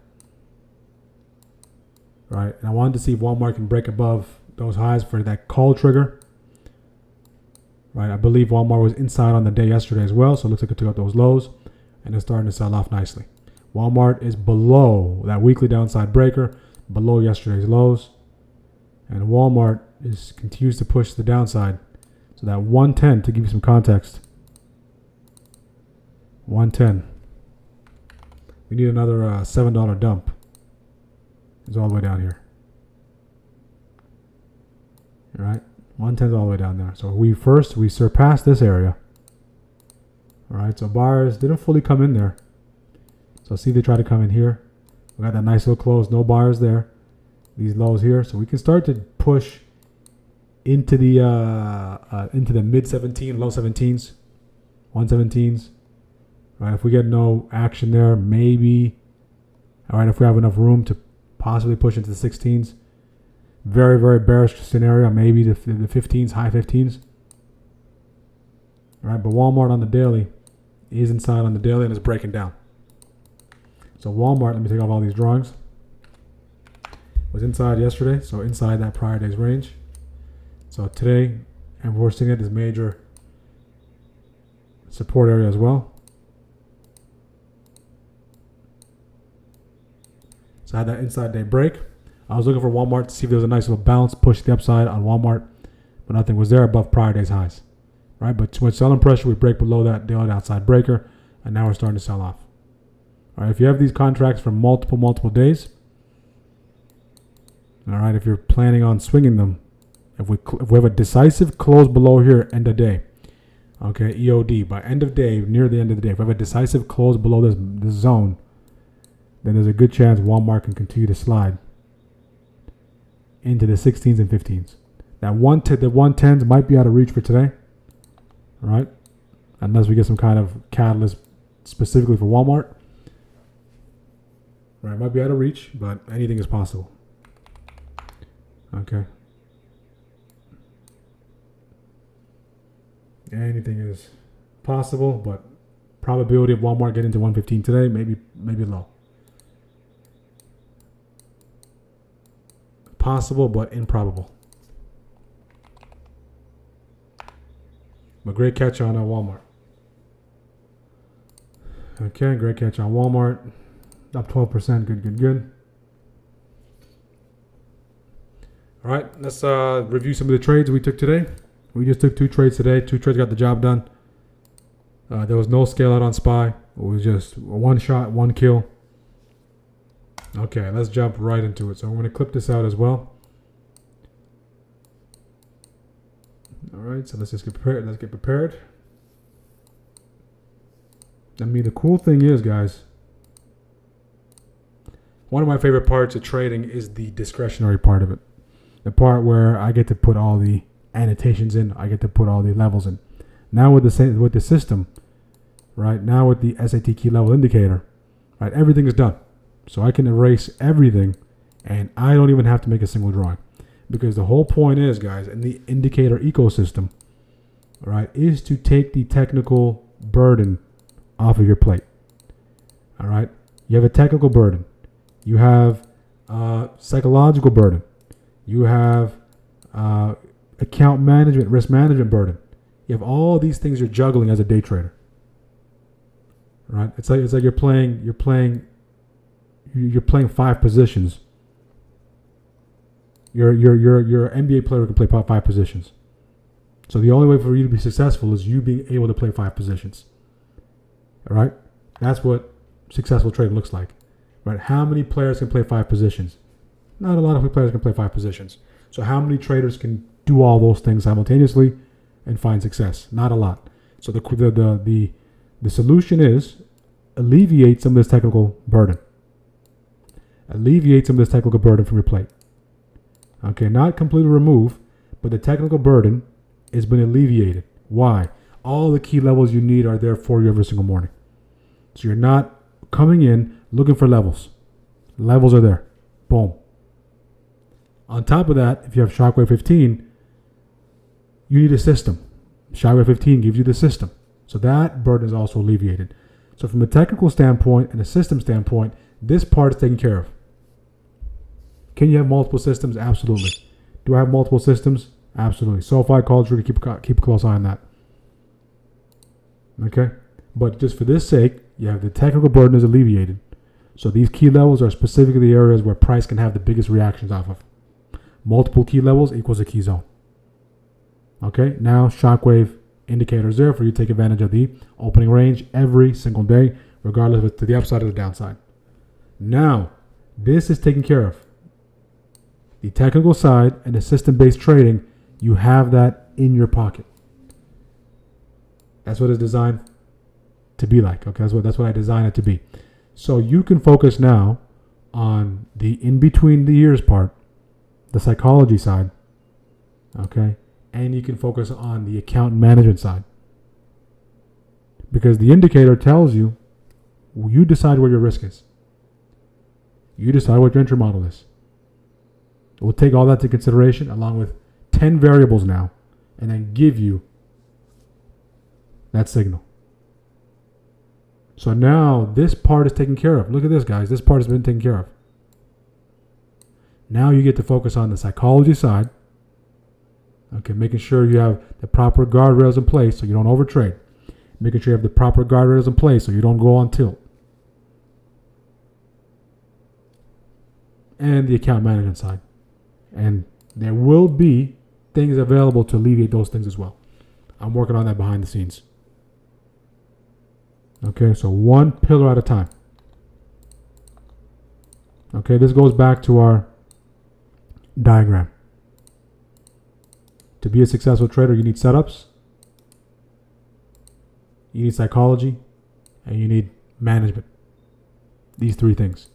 Right, and I wanted to see if Walmart can break above those highs for that call trigger. Right, I believe Walmart was inside on the day yesterday as well, so it looks like it took out those lows, and it's starting to sell off nicely. Walmart is below that weekly downside breaker, below yesterday's lows, and Walmart continues to push the downside. So that 110, to give you some context, 110. We need another $7 dump. It's all the way down here. All right, 110 is all the way down there. So we surpassed this area. All right, so buyers didn't fully come in there. So see, they try to come in here. We got that nice little close, no buyers there. These lows here, so we can start to push into the mid 17, low 17s, 117s. All right, if we get no action there, maybe. All right, if we have enough room to possibly push into the 16s. Very, very bearish scenario, maybe the 15s, high 15s. All right, but Walmart on the daily is inside on the daily and is breaking down. So Walmart, let me take off all these drawings, was inside yesterday, so inside that prior day's range. So today, and we're seeing at this major support area as well. So I had that inside day break. I was looking for Walmart to see if there was a nice little bounce, push the upside on Walmart, but nothing was there above prior day's highs. Right, but too much selling pressure, we break below that daily downside breaker, and now we're starting to sell off. All right, if you have these contracts for multiple days, all right, if you're planning on swinging them, if we have a decisive close below here, end of day, okay, EOD, by end of day, near the end of the day, if we have a decisive close below this zone, then there's a good chance Walmart can continue to slide into the 16s and 15s. That the 110s might be out of reach for today, all right, unless we get some kind of catalyst specifically for Walmart. Right, might be out of reach, but anything is possible. Okay. Anything is possible, but probability of Walmart getting to 115 today, maybe low. Possible, but improbable. But great catch on Walmart. Okay, great catch on Walmart. Up 12%. Good. All right, let's review some of the trades we took today. We just took 2 trades today. 2 trades got the job done. There was no scale out on SPY. It was just 1 shot, 1 kill. Okay, let's jump right into it. So I'm going to clip this out as well. All right, so let's just get prepared. The cool thing is, guys, one of my favorite parts of trading is the discretionary part of it. The part where I get to put all the annotations in, I get to put all the levels in. Now with the system, right? Now with the SAT key level indicator, right? Everything is done. So I can erase everything, and I don't even have to make a single drawing. Because the whole point is, guys, in the indicator ecosystem, right, is to take the technical burden off of your plate. All right? You have a technical burden. You have psychological burden. You have account management, risk management burden. You have all these things you're juggling as a day trader. Right? It's like you're playing 5 positions. You're an NBA player who can play 5 positions. So the only way for you to be successful is you being able to play 5 positions. All right? That's what successful trading looks like. Right? How many players can play 5 positions? Not a lot of players can play 5 positions. So how many traders can do all those things simultaneously and find success? Not a lot. So the solution is alleviate some of this technical burden. Alleviate some of this technical burden from your plate. Okay, not completely remove, but the technical burden has been alleviated. Why? All the key levels you need are there for you every single morning. So you're not coming in looking for levels. Levels are there. Boom. On top of that, if you have Shockwave 15, you need a system. Shockwave 15 gives you the system. So that burden is also alleviated. So from a technical standpoint and a system standpoint, this part is taken care of. Can you have multiple systems? Absolutely. Do I have multiple systems? Absolutely. SoFi culture, keep a close eye on that. Okay? But just for this sake, you have the technical burden is alleviated. So these key levels are specifically the areas where price can have the biggest reactions off of. Multiple key levels equals a key zone. Okay? Now, Shockwave indicators there for you to take advantage of the opening range every single day, regardless of it's to the upside or the downside. Now, this is taken care of. The technical side and the system-based trading, you have that in your pocket. That's what it's designed to be like. Okay, that's what I designed it to be. So you can focus now on the in-between the ears part, the psychology side, okay, and you can focus on the account management side. Because the indicator tells you, you decide where your risk is. You decide what your entry model is. We'll take all that into consideration along with 10 variables now and then give you that signal. So now this part is taken care of. Look at this, guys. This part has been taken care of. Now you get to focus on the psychology side. Okay, making sure you have the proper guardrails in place so you don't overtrade. Making sure you have the proper guardrails in place so you don't go on tilt. And the account management side. And there will be things available to alleviate those things as well. I'm working on that behind the scenes. Okay, so one pillar at a time. Okay, this goes back to our diagram. To be a successful trader, you need setups, you need psychology, and you need management. These 3 things.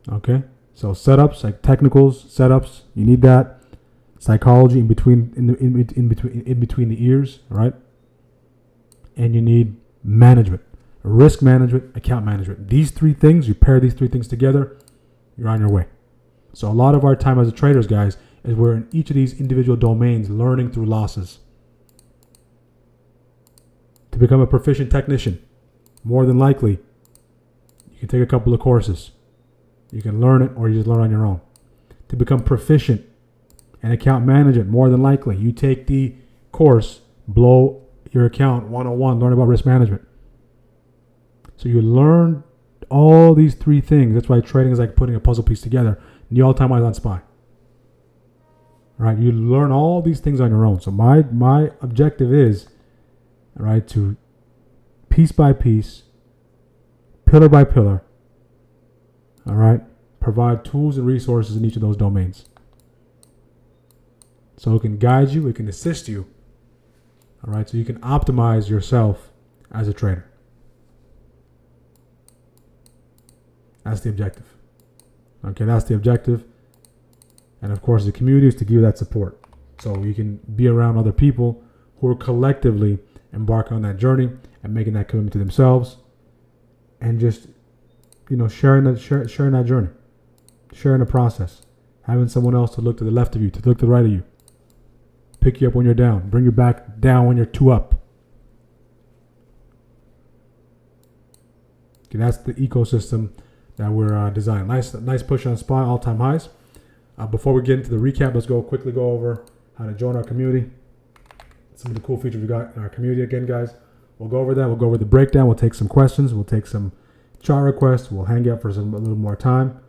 Okay, so setups, like technicals, setups, you need that. Psychology in between the ears, right? And you need management, risk management, account management. These 3 things, you pair these 3 things together, you're on your way. So a lot of our time as a traders, guys, is we're in each of these individual domains learning through losses. become a proficient technician, more than likely, you can take a couple of courses. You can learn it or you just learn on your own. To become proficient and account management, more than likely, you take the course, blow your account 101, learn about risk management. So you learn all these three things. That's why trading is like putting a puzzle piece together. And you all time eyes on SPY. Right? You learn all these things on your own. So my objective is, right, to piece by piece, pillar by pillar, all right, provide tools and resources in each of those domains. So it can guide you, it can assist you, all right, so you can optimize yourself as a trader. That's the objective. Okay, that's the objective. And of course, the community is to give you that support. So you can be around other people who are collectively embarking on that journey and making that commitment to themselves and just, sharing that journey, sharing the process, having someone else to look to the left of you, to look to the right of you, pick you up when you're down, bring you back down when you're two up. Okay, that's the ecosystem that we're designing. Nice push on SPY, all-time highs. Before we get into the recap, let's quickly go over how to join our community. Some of the cool features we got in our community again, guys. We'll go over that. We'll go over the breakdown. We'll take some questions. We'll take some chart requests. We'll hang out for a little more time.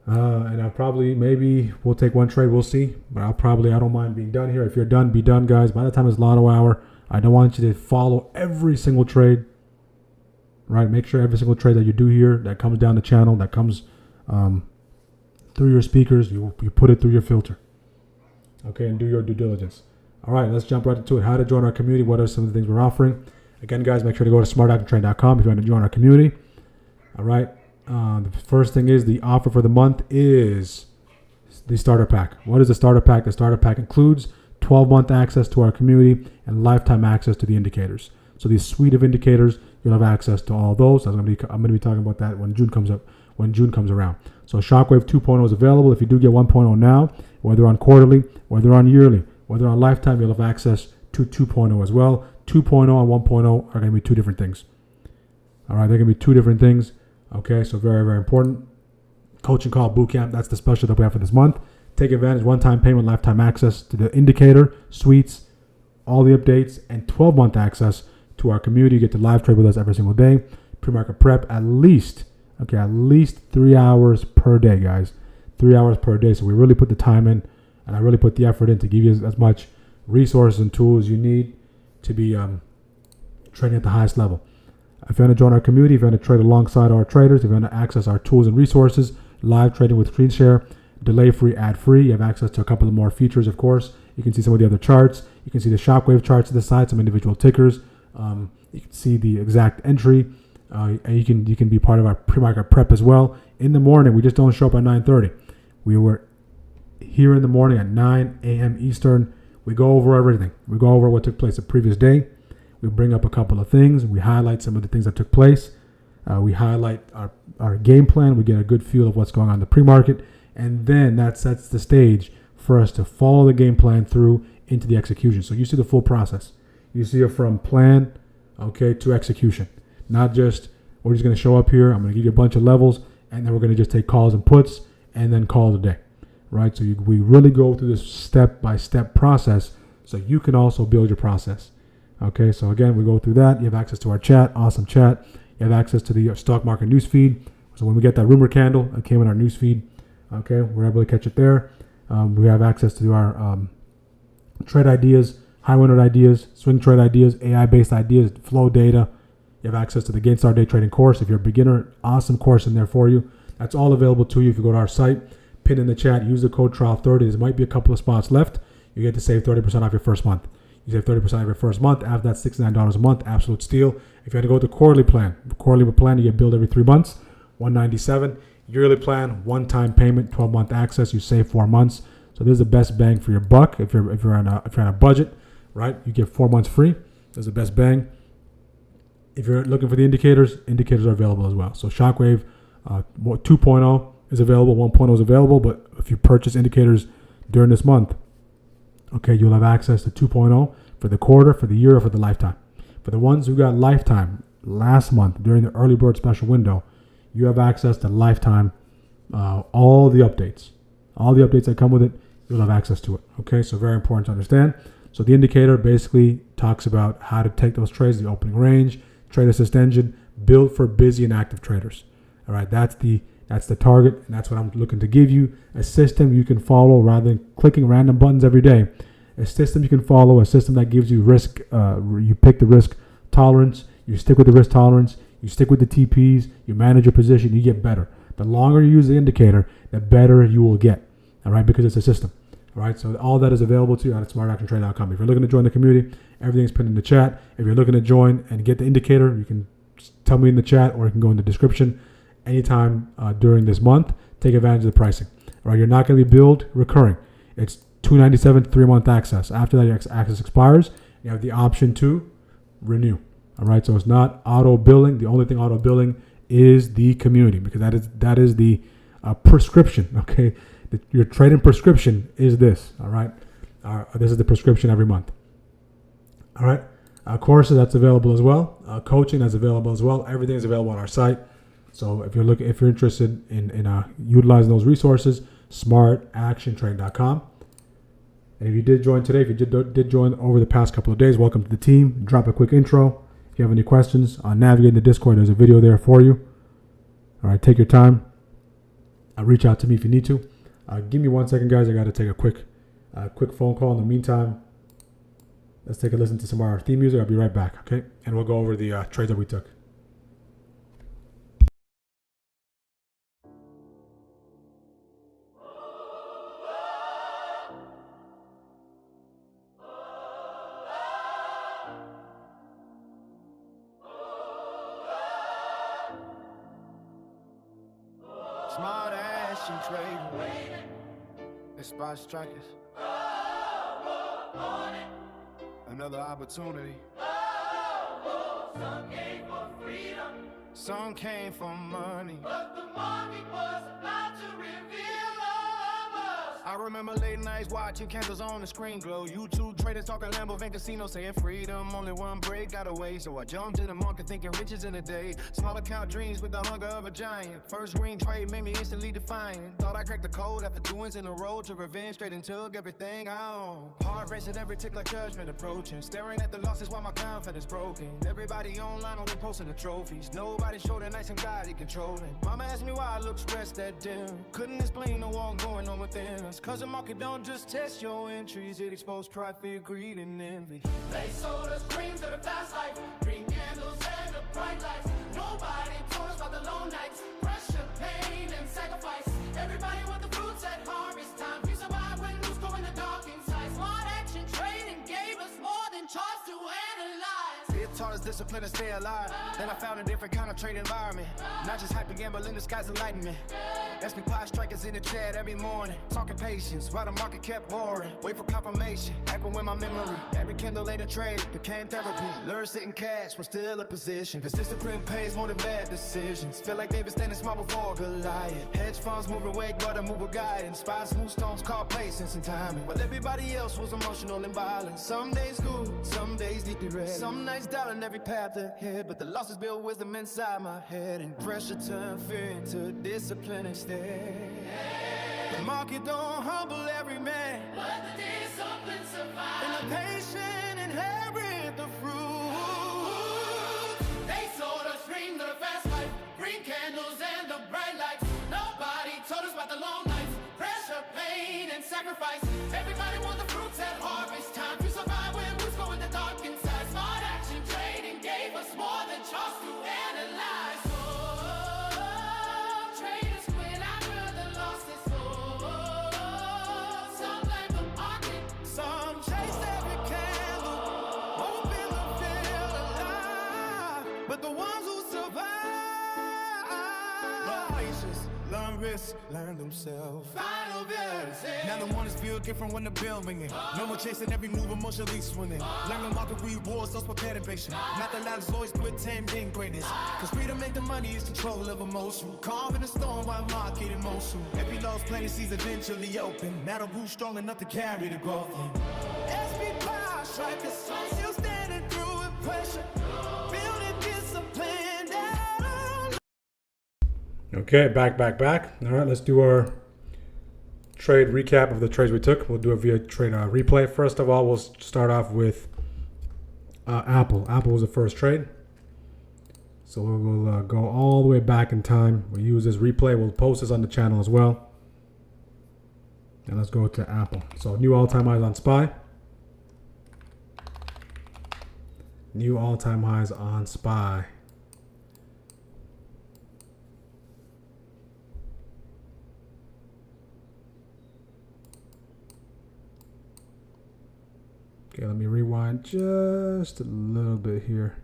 And I'll probably, maybe we'll take one trade. We'll see. But I don't mind being done here. If you're done, be done, guys. By the time it's lotto hour, I don't want you to follow every single trade. Right? Make sure every single trade that you do here, that comes down the channel, that comes through your speakers, you put it through your filter. Okay, and do your due diligence. All right, let's jump right into it. How to join our community. What are some of the things we're offering? Again, guys, make sure to go to smartactiontrade.com if you want to join our community. All right. The first thing is the offer for the month is the starter pack. What is the starter pack? The starter pack includes 12-month access to our community and lifetime access to the indicators. So the suite of indicators, you'll have access to all those. I'm going to be talking about that when June comes around. So Shockwave 2.0 is available. If you do get 1.0 now, whether on quarterly, whether on yearly, whether on lifetime, you'll have access to 2.0 as well. 2.0 and 1.0 are going to be two different things. All right, they're going to be two different things. Okay, so very, very important. Coaching call bootcamp, that's the special that we have for this month. Take advantage, one-time payment, lifetime access to the indicator, suites, all the updates, and 12-month access to our community. You get to live trade with us every single day. Pre-market prep, at least 3 hours per day, guys. 3 hours per day. So we really put the time in, and I really put the effort in to give you as much resources and tools you need to be trading at the highest level. If you want to join our community, if you want to trade alongside our traders, if you want to access our tools and resources, live trading with screen share, delay-free, ad-free, you have access to a couple of more features, of course. You can see some of the other charts. You can see the Shockwave charts to the side, some individual tickers. You can see the exact entry. And you can be part of our pre-market prep as well. In the morning, we just don't show up at 9:30. We were here in the morning at 9 a.m. Eastern. We go over everything. We go over what took place the previous day. We bring up a couple of things. We highlight some of the things that took place. We highlight our game plan. We get a good feel of what's going on in the pre-market. And then that sets the stage for us to follow the game plan through into the execution. So you see the full process. You see it from plan, to execution. Not just, we're just going to show up here, I'm going to give you a bunch of levels, and then we're going to just take calls and puts, and then call it a day, right? So we really go through this step-by-step process so you can also build your process. Okay, so again, we go through that. You have access to our chat, awesome chat. You have access to the stock market news feed. So when we get that rumor candle, it came in our news feed. Okay, we're able to catch it there. We have access to our trade ideas, high window ideas, swing trade ideas, AI-based ideas, flow data. You have access to the Gainstar Day Trading course. If you're a beginner, awesome course in there for you. That's all available to you if you go to our site. Pin in the chat, use the code TRIAL30. There might be a couple of spots left. You get to save 30% off your first month. You save 30% off your first month. After that, $69 a month, absolute steal. If you had to go with the quarterly plan, you get billed every 3 months, $197. Yearly plan, one-time payment, 12-month access. You save 4 months. So this is the best bang for your buck. If you're on a budget, right? You get 4 months free. This is the best bang. If you're looking for the indicators are available as well. So Shockwave 2.0 is available, 1.0 is available, but if you purchase indicators during this month, you'll have access to 2.0 for the quarter, for the year, or for the lifetime. For the ones who got lifetime last month during the early bird special window, you have access to lifetime, all the updates that come with it, you'll have access to it. Okay, so very important to understand. So the indicator basically talks about how to take those trades, the opening range, trade assist engine, built for busy and active traders. All right, that's the target, and that's what I'm looking to give you, a system you can follow rather than clicking random buttons every day. A system you can follow, a system that gives you risk, you pick the risk tolerance, you stick with the risk tolerance, you stick with the TPs, you manage your position, you get better. The longer you use the indicator, the better you will get, all right, because it's a system. All right, so all that is available to you at smartactiontrade.com. If you're looking to join the community, everything's pinned in the chat. If you're looking to join and get the indicator, you can tell me in the chat, or you can go in the description anytime during this month. Take advantage of the pricing. All right, you're not going to be billed recurring. It's $297 3-month access. After that, your access expires. You have the option to renew. All right, so it's not auto billing. The only thing auto billing is the community, because that is the prescription. Okay, your trading prescription is this. All right, this is the prescription every month. All right, courses, that's available as well. Coaching, that's available as well. Everything is available on our site. So if you're interested in utilizing those resources, smartactiontrade.com. And if you did join today, if you did join over the past couple of days, welcome to the team. Drop a quick intro. If you have any questions on navigating the Discord, there's a video there for you. All right, take your time. Reach out to me if you need to. Give me 1 second, guys. I got to take a quick phone call. In the meantime, let's take a listen to some of our theme music. I'll be right back, okay? And we'll go over the trades that we took. Smart action trading. The spot strikers. Another opportunity. Some came for freedom. Some came for money. But the money was about to reveal all of us. I remember late nights watching candles on the screen glow. YouTube traders talking Lambo and casino saying freedom. Only one break got away, so I jumped in the market thinking riches in a day. Small account dreams with the hunger of a giant. First green trade made me instantly defiant. Thought I cracked the code after 2 wins in a row to revenge, straight and took everything I own. Heart racing every tick like judgment approaching. Staring at the losses while my confidence broken. Everybody online only posting the trophies. Nobody showed the nights anxiety controlling. Mama asked me why I look stressed at dinner. Couldn't explain the war going on within us. Cause the market don't just test your entries, it exposed pride, fear, greed, and envy. They sold us dreams of the fast life, green candles and the bright lights. Nobody told us about the long nights, pressure, pain, and sacrifice. Everybody want the fruits at harvest time. We survive when news go in the dark inside. Smart action trading gave us more than charts to analyze. It taught us discipline to stay alive. Then I found a different kind of trade environment. Not just hype and gambling, the sky's enlightenment. SPY strikers in the chat every morning. Talking patience while the market kept roaring. Wait for confirmation, echoing my memory. Every candle later trade became therapy. Learn sitting cash was still a position. Cause discipline pays more than bad decisions. Feel like David standing small before Goliath. Hedge funds moving weight, gotta move with guidance. Spies, smooth stones, call patience and timing. While everybody else was emotional and violent. Some days good, some days deeply red. Some nights doubting every path ahead. But the losses build wisdom inside my head. And pressure turned fear into discipline instead. The market don't humble every man, but the discipline survives. And the patient inherit the fruit. They sold us dreams of the fast life, green candles and the bright lights. Nobody told us about the long nights, pressure, pain, and sacrifice. Everybody wants the fruits at harvest time. You survive when roots go in the dark inside. Smart action trading gave us more than charts to analyze. Learn themselves. Final verse. Now the one is feel different when the bell ringing. No more chasing every move, emotionally swinging. Learn the market rewards, those prepared and patient. Not the loudest voice, pretending greatness. Cause freedom ain't the money, it's control of emotion. Calm in the storm while market in motion. Every lost planting sees eventually open. Now the root strong enough to carry the growth in. SPY trackers. Still standing through with pressure. Building discipline down. Okay, back. All right, let's do our trade recap of the trades we took. We'll do it via trade replay. First of all, we'll start off with Apple. Apple was the first trade. So we'll go all the way back in time. We'll use this replay. We'll post this on the channel as well. And let's go to Apple. So new all-time highs on SPY. New all-time highs on SPY. Okay, let me rewind just a little bit here.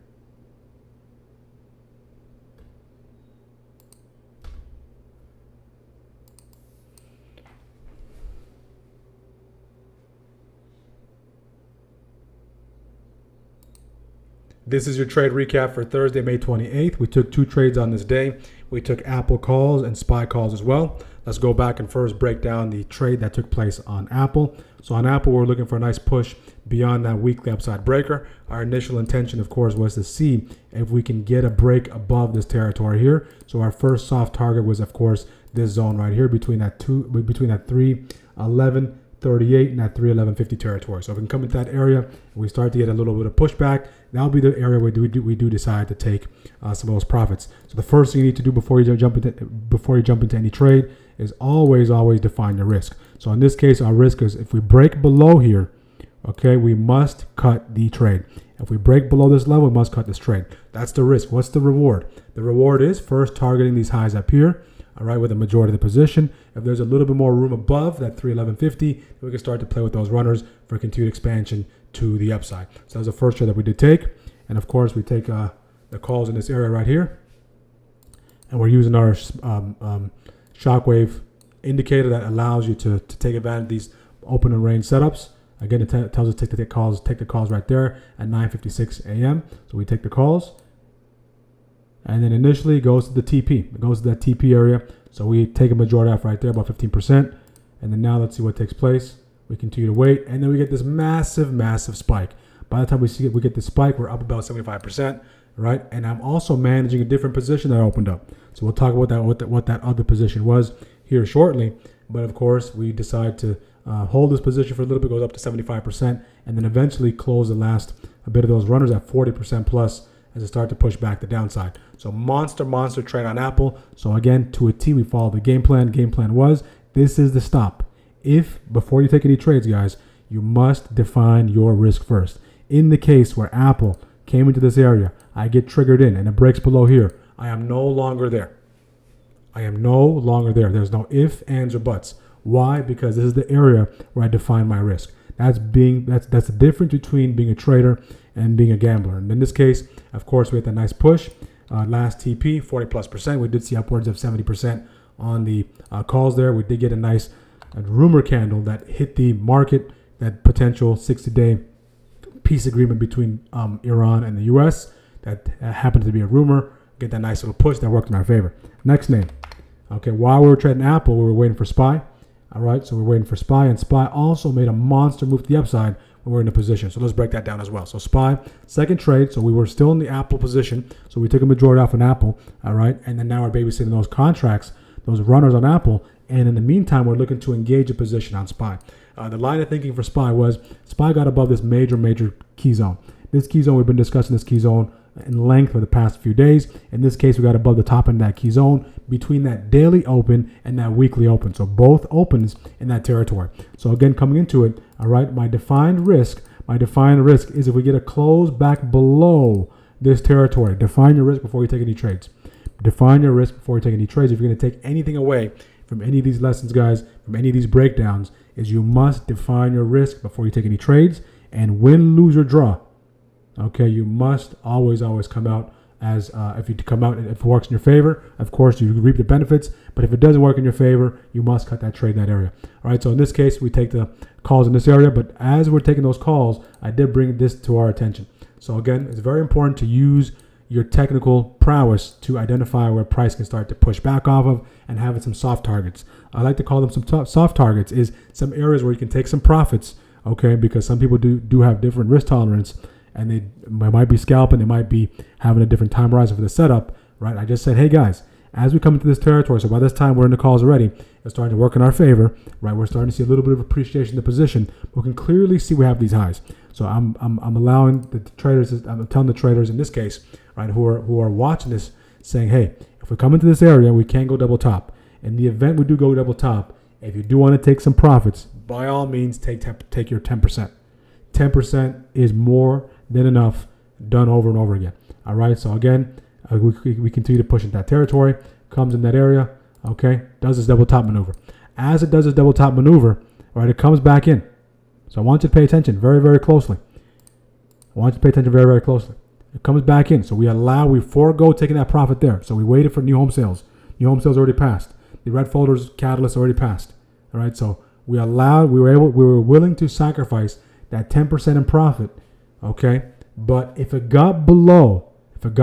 This is your trade recap for Thursday, May 28th. We took 2 trades on this day. We took Apple calls and SPY calls as well. Let's go back and first break down the trade that took place on Apple. So on Apple, we're looking for a nice push beyond that weekly upside breaker. Our initial intention, of course, was to see if we can get a break above this territory here. So our first soft target was, of course, this zone right here between that 311.38 and that 311.50 territory. So if we can come into that area and we start to get a little bit of pushback, that'll be the area where we do decide to take some of those profits. So the first thing you need to do before you jump into any trade is always define your risk. So in this case, our risk is if we break below here, okay, we must cut the trade. If we break below this level, we must cut this trade. That's the risk. What's the reward? The reward is first targeting these highs up here, all right, with the majority of the position. If there's a little bit more room above that 311.50, then we can start to play with those runners for continued expansion to the upside. So that's the first trade that we did take. And of course, we take the calls in this area right here. And we're using our shockwave indicator that allows you to take advantage of these open and range setups. Again, it tells us to take the calls right there at 9:56 a.m. So we take the calls. And then initially it goes to the TP. It goes to that TP area. So we take a majority off right there, about 15%. And then now let's see what takes place. We continue to wait. And then we get this massive spike. By the time we get the spike, we're up about 75%, right? And I'm also managing a different position that I opened up. So we'll talk about that, what that other position was here shortly. But of course, we decide to hold this position for a little bit, goes up to 75%, and then eventually close a bit of those runners at 40% plus as it start to push back the downside. So monster trade on Apple. So again, to a T, we follow the game plan. Game plan was, this is the stop. Before you take any trades, guys, you must define your risk first. In the case where Apple came into this area, I get triggered in and it breaks below here, I am no longer there. There's no ifs, ands, or buts. Why? Because this is the area where I define my risk. That's the difference between being a trader and being a gambler. And in this case, of course, we had that nice push. Last TP, 40+%. We did see upwards of 70% on the calls there. We did get a nice rumor candle that hit the market, that potential 60-day peace agreement between Iran and the U.S. That happened to be a rumor. Get that nice little push that worked in our favor. Next name. Okay, while we were trading Apple, we were waiting for SPY. All right, so we're waiting for SPY, and SPY also made a monster move to the upside when we're in a position. So let's break that down as well. So SPY, second trade. So we were still in the Apple position. So we took a majority off on Apple. All right, and then now we're babysitting those contracts, those runners on Apple. And in the meantime, we're looking to engage a position on SPY. The line of thinking for SPY was SPY got above this major key zone. This key zone, we've been discussing this key zone in length for the past few days. In this case, we got above the top end of that key zone between that daily open and that weekly open. So both opens in that territory. So again, coming into it, all right, my defined risk is if we get a close back below this territory. Define your risk before you take any trades. Define your risk before you take any trades. If you're going to take anything away from any of these lessons, guys, from any of these breakdowns, is you must define your risk before you take any trades. And win, lose, or draw, okay, you must always come out as if it works in your favor, of course you reap the benefits. But if it doesn't work in your favor, you must cut that trade in that area. All right, so in this case, we take the calls in this area. But as we're taking those calls, I did bring this to our attention. So again, it's very important to use your technical prowess to identify where price can start to push back off of and having some soft targets. I like to call them some soft targets, is some areas where you can take some profits, okay? Because some people do have different risk tolerance, and they might be scalping, they might be having a different time horizon for the setup, right? I just said, hey guys, as we come into this territory, so by this time we're in the calls already, it's starting to work in our favor, right? We're starting to see a little bit of appreciation in the position. We can clearly see we have these highs. So I'm allowing the traders, I'm telling the traders in this case, right, who are watching this, saying, hey, if we come into this area, we can't go double top. In the event we do go double top, if you do want to take some profits, by all means, take your 10%. 10% is more than enough, done over and over again. All right. So again, we continue to push into that territory. Comes in that area. Okay. Does this double top maneuver. As it does this double top maneuver, all right, it comes back in. So I want you to pay attention very, very closely. Very, very closely. It comes back in. So we forego taking that profit there. So we waited for new home sales. New home sales already passed. The red folders catalyst already passed. All right. So we were willing to sacrifice that 10% in profit. Okay. But if it got below that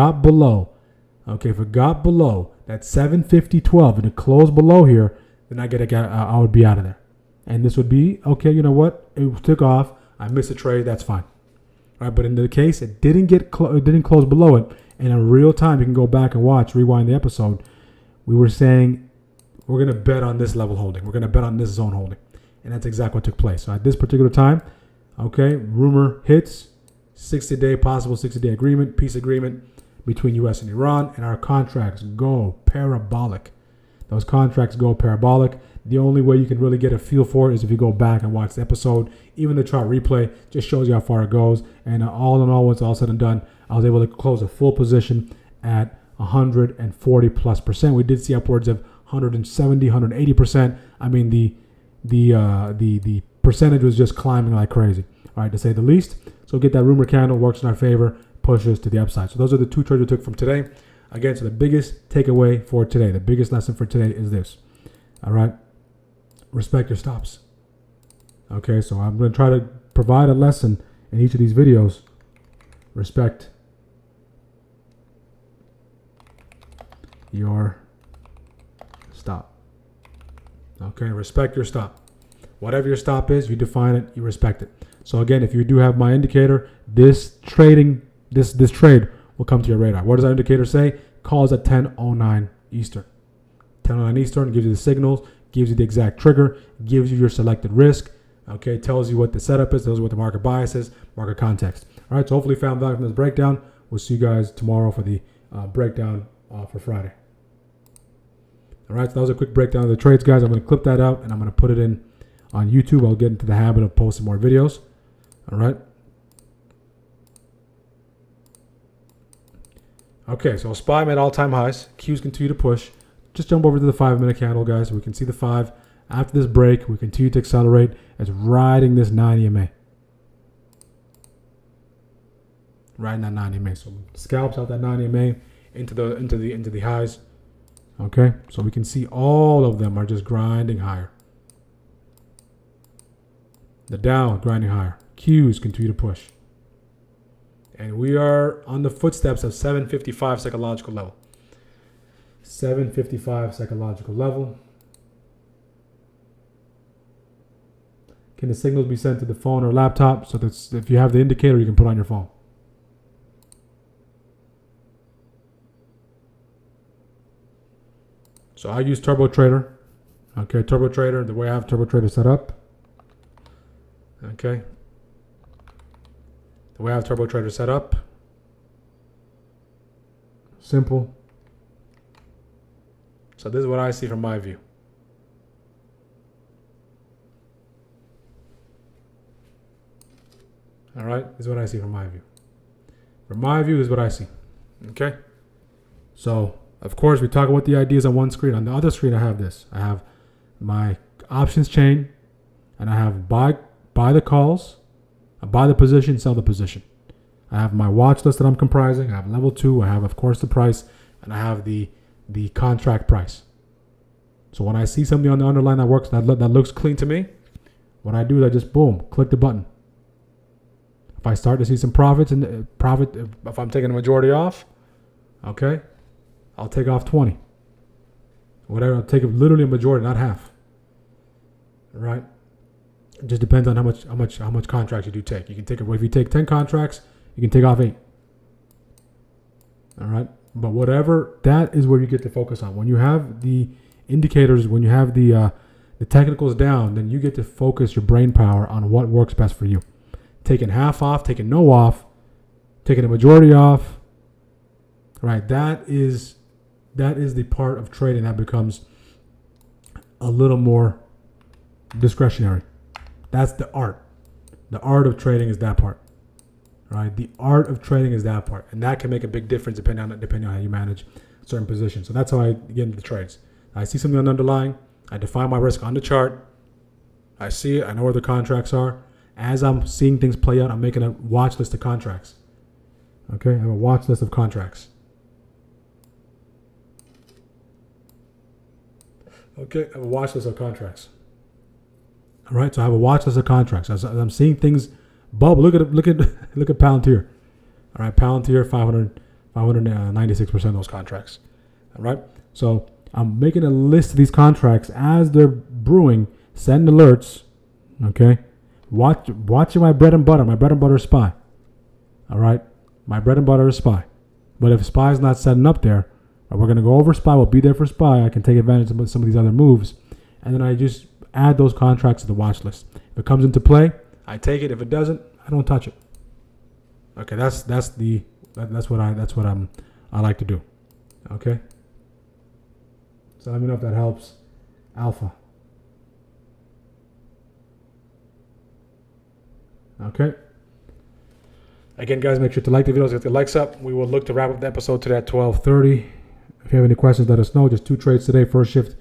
750.12 and it closed below here, then I would be out of there. And this would be, okay, you know what? It took off. I missed a trade. That's fine. All right, but in the case it didn't close below it, and in real time, you can go back and rewind the episode. We were saying we're going to bet on this level holding. We're going to bet on this zone holding. And that's exactly what took place. So at this particular time, okay, rumor hits, possible 60-day agreement, peace agreement between U.S. and Iran, and our contracts go parabolic. Those contracts go parabolic. The only way you can really get a feel for it is if you go back and watch the episode. Even the chart replay just shows you how far it goes. And all in all, once all said and done, I was able to close a full position at 140+%. We did see upwards of 170, 180%. I mean, the percentage was just climbing like crazy, all right, to say the least. So get that rumor candle, works in our favor, pushes to the upside. So those are the two trades we took from today. Again, so the biggest takeaway for today, the biggest lesson for today is this, all right? Respect your stops. Okay, so I'm going to try to provide a lesson in each of these videos. Respect your stop. Okay, respect your stop. Whatever your stop is, you define it, you respect it. So again, if you do have my indicator, this trade will come to your radar. What does that indicator say? Calls at 10:09 Eastern. 10:09 Eastern gives you the signals, gives you the exact trigger, gives you your selected risk. Okay, tells you what the setup is, tells you what the market bias is, market context. All right, so hopefully you found value from this breakdown. We'll see you guys tomorrow for the breakdown for Friday. All right, so that was a quick breakdown of the trades, guys. I'm going to clip that out and I'm going to put it in on YouTube. I'll get into the habit of posting more videos. All right. Okay, so SPY made all-time highs. Qs continue to push. Just jump over to the 5-minute candle, guys, so we can see the 5. After this break, we continue to accelerate. It's riding this 9 EMA. Riding that 9 EMA. So scalps out that 9 EMA into the highs. Okay, so we can see all of them are just grinding higher. The Dow grinding higher. Qs continue to push. And we are on the footsteps of 755 psychological level. 755 psychological level. Can the signals be sent to the phone or laptop? So that if you have the indicator, you can put on your phone. So I use Turbo Trader. Okay, Turbo Trader, the way I have Turbo Trader set up. Okay. The way I have Turbo Trader set up. Simple. So this is what I see from my view. All right, this is what I see from my view. From my view, this is what I see. Okay. So, of course, we talk about the ideas on one screen. On the other screen, I have this. I have my options chain, and I have buy the calls, buy the position, sell the position. I have my watch list that I'm comprising. I have level 2. I have, of course, the price, and I have the contract price. So when I see something on the underline that works, that looks clean to me, what I do is I just boom, click the button. If I start to see some profits if I'm taking a majority off, okay, I'll take off 20. Whatever, I'll take literally a majority, not half. Right? It just depends on how much contracts you do take. You can take if you take 10 contracts, you can take off 8. All right, but whatever, that is where you get to focus on. When you have the indicators, when you have the technicals down, then you get to focus your brain power on what works best for you. Taking half off, taking no off, taking a majority off. Right, that is the part of trading that becomes a little more discretionary. That's the art. The art of trading is that part. Right, the art of trading is that part, and that can make a big difference depending on how you manage certain positions. So that's how I get into the trades. I see something underlying. I define my risk on the chart. I see it. I know where the contracts are. As I'm seeing things play out, I'm making a watch list of contracts. Okay, I have a watch list of contracts. Okay, I have a watch list of contracts. All right, so I have a watch list of contracts. As I'm seeing things bubble, look at Palantir. All right, Palantir, 596% of those contracts. All right, so I'm making a list of these contracts as they're brewing. Send alerts. Okay, watching my bread and butter. My bread and butter is SPY. All right, my bread and butter is SPY. But if SPY is not setting up there, we're going to go over SPY. We'll be there for SPY. I can take advantage of some of these other moves. And then I just add those contracts to the watch list. If it comes into play, I take it. If it doesn't, I don't touch it. Okay, that's what I like to do. Okay. So let me know if that helps. Alpha. Okay. Again, guys, make sure to like the videos, get the likes up. We will look to wrap up the episode today at 12:30. If you have any questions, let us know. Just 2 trades today. First shift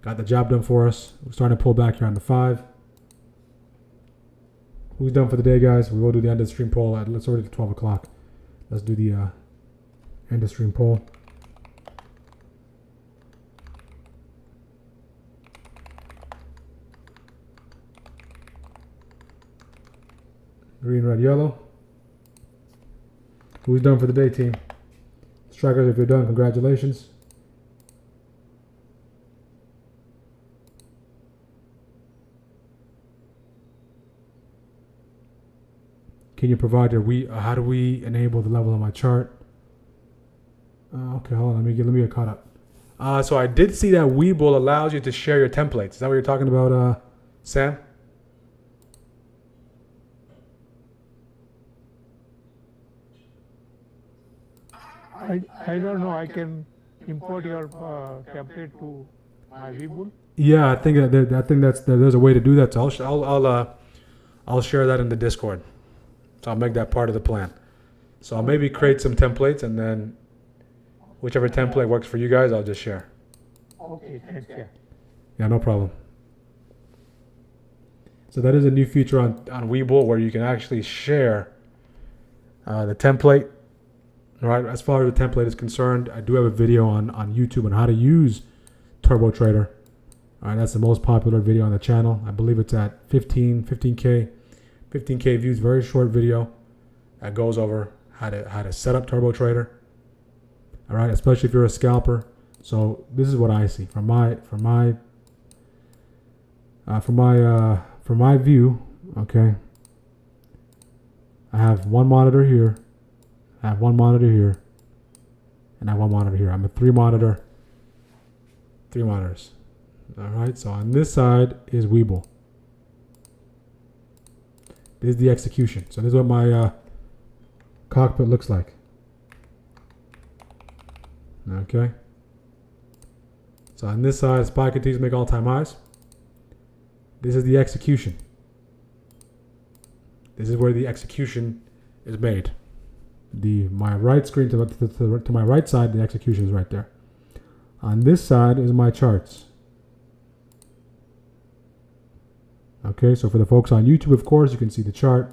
got the job done for us. We're starting to pull back here on the 5. Who's done for the day, guys? We will do the end of the stream poll. It's already 12 o'clock. Let's do the end of stream poll. Green, red, yellow. Who's done for the day, team? Strikers, if you're done, congratulations. Can you provide how do we enable the level on my chart? Okay, hold on. Let me get caught up. So I did see that Webull allows you to share your templates. Is that what you're talking about, Sam? I don't know. I can import your template to my Webull. Yeah, I think there's a way to do that. So I'll share that in the Discord. So I'll make that part of the plan. So I'll maybe create some templates, and then whichever template works for you guys, I'll just share. Okay, thanks. Yeah, no problem. So that is a new feature on Webull where you can actually share the template. Right, as far as the template is concerned, I do have a video on YouTube on how to use Turbo Trader. All right, that's the most popular video on the channel. I believe it's at 15k views. Very short video that goes over how to set up Turbo Trader. All right, especially if you're a scalper. So this is what I see from my view. Okay, I have one monitor here. I have one monitor here, and I have one monitor here. I'm a 3 monitors. All right, so on this side is Webull. This is the execution. So this is what my cockpit looks like. Okay. So on this side, SPY continues to make all-time highs. This is the execution. This is where the execution is made. My right screen to my right side, the execution is right there. On this side is my charts. Okay, so for the folks on YouTube, of course, you can see the chart.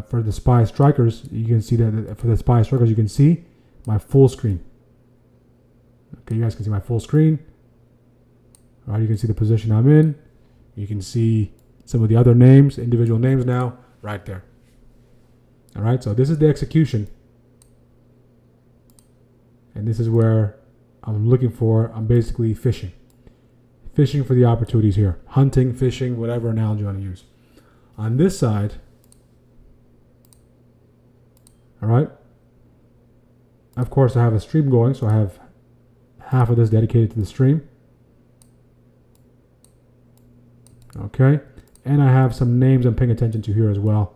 For the SPY strikers, you can see that for the SPY strikers, you can see my full screen. Okay, you guys can see my full screen. All right, you can see the position I'm in. You can see some of the other names, individual names now, right there. All right, so this is the execution. And this is where I'm basically fishing fishing for the opportunities here. Hunting, fishing, whatever analogy you want to use. On this side, all right, of course I have a stream going, so I have half of this dedicated to the stream. Okay, and I have some names I'm paying attention to here as well.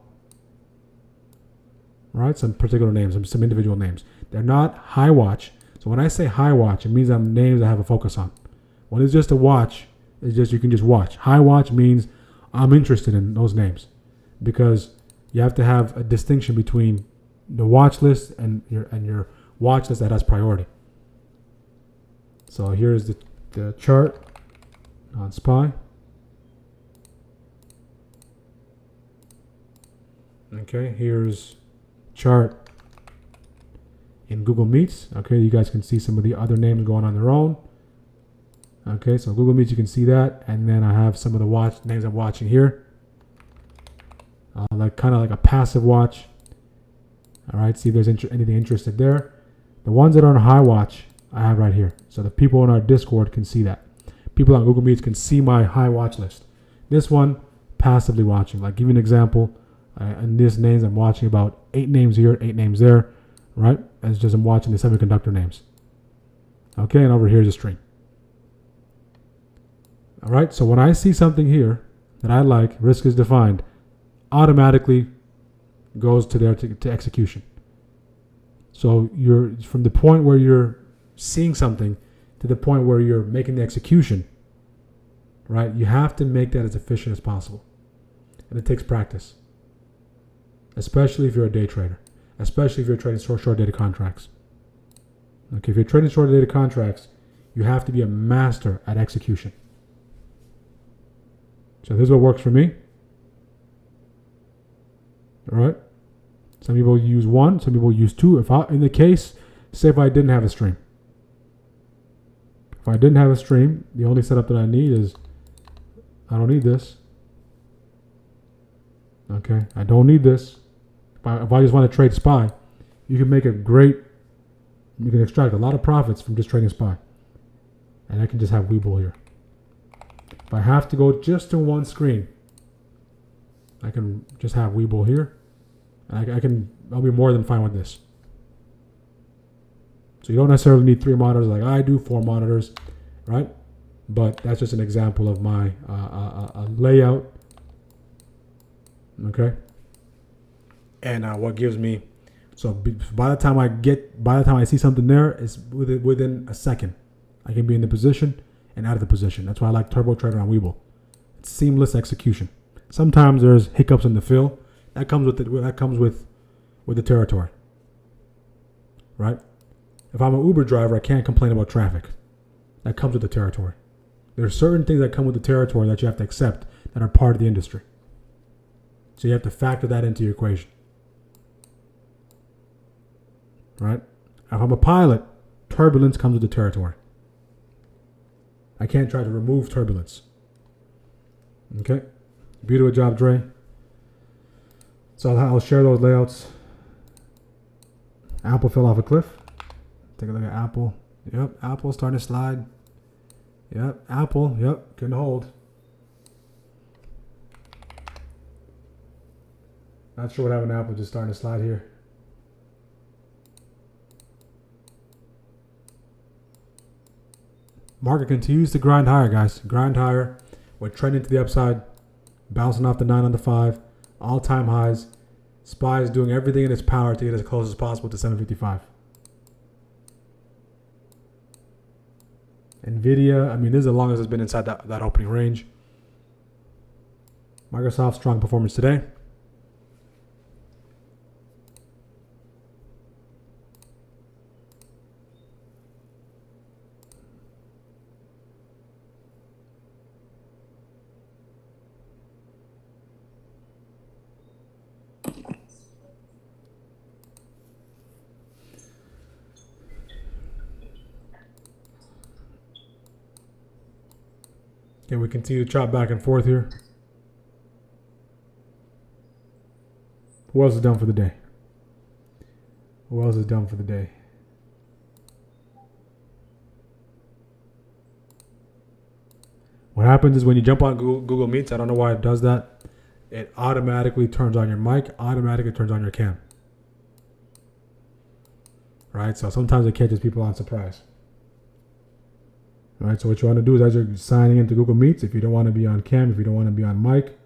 All right, some particular names, some individual names. They're not high watch. So when I say high watch, it means I'm names I have a focus on. When it's just a watch, it's just you can just watch. High watch means I'm interested in those names, because you have to have a distinction between the watch list and your watch list that has priority. So here's the chart on SPY. Okay, here's chart in Google Meets. Okay, you guys can see some of the other names going on their own. Okay, so Google Meets, you can see that, and then I have some of the names I'm watching here, like kind of like a passive watch. All right, see if there's anything interested there. The ones that are on high watch, I have right here, so the people in our Discord can see that. People on Google Meets can see my high watch list. This one, passively watching. Like, give you an example. In this names, I'm watching about 8 names here, 8 names there, right? It's just I'm watching the semiconductor names. Okay, and over here is a stream. All right, so when I see something here that I like, risk is defined, automatically goes to there to execution. So you're from the point where you're seeing something to the point where you're making the execution, right? You have to make that as efficient as possible. And it takes practice, especially if you're a day trader, especially if you're trading short dated contracts. Okay, if you're trading short dated contracts, you have to be a master at execution. So this is what works for me. All right. Some people use 1, some people use 2. If I didn't have a stream. If I didn't have a stream, the only setup that I need is, I don't need this. Okay, I don't need this. If I just want to trade SPY, you can extract a lot of profits from just trading SPY. And I can just have Webull here. If I have to go just to one screen, I can just have Webull here. And I'll be more than fine with this. So you don't necessarily need 3 monitors like I do, 4 monitors, right? But that's just an example of my layout. Okay. And what gives me, so by the time I see something there, it's within a second. I can be in the position and out of the position. That's why I like Turbo Trader on Webull. It's seamless execution. Sometimes there's hiccups in the fill. That comes with the territory, right? If I'm an Uber driver, I can't complain about traffic. That comes with the territory. There are certain things that come with the territory that you have to accept that are part of the industry. So you have to factor that into your equation, right? If I'm a pilot, turbulence comes with the territory. I can't try to remove turbulence. Okay, beautiful job, Dre. So I'll share those layouts. Apple fell off a cliff. Take a look at Apple. Yep, Apple starting to slide. Yep, Apple. Yep, couldn't hold. Not sure what happened to Apple, just starting to slide here. Market continues to grind higher, guys. Grind higher. We're trending to the upside. Bouncing off the 9 on the 5. All-time highs. SPY is doing everything in its power to get as close as possible to 755. Nvidia, I mean, this is as long as it's been inside that opening range. Microsoft, strong performance today. Okay, we continue to chop back and forth here. Who else is done for the day? Who else is done for the day? What happens is when you jump on Google Meets, I don't know why it does that. It automatically turns on your mic, automatically turns on your cam. Right? So sometimes it catches people on surprise. All right, so what you want to do is as you're signing into Google Meets, if you don't want to be on cam, if you don't want to be on mic,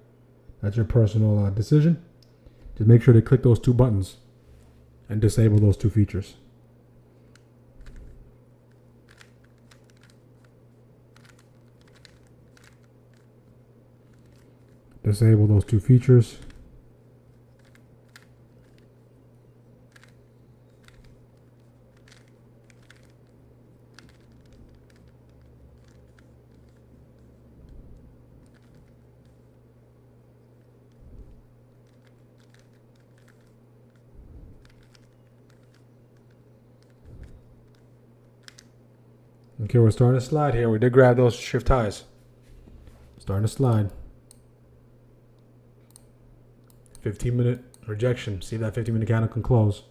that's your personal decision. Just make sure to click those two buttons and disable those two features. Disable those two features. Okay, we're starting to slide here. We did grab those shift highs. Starting to slide. 15-minute rejection. See if that 15-minute candle can close.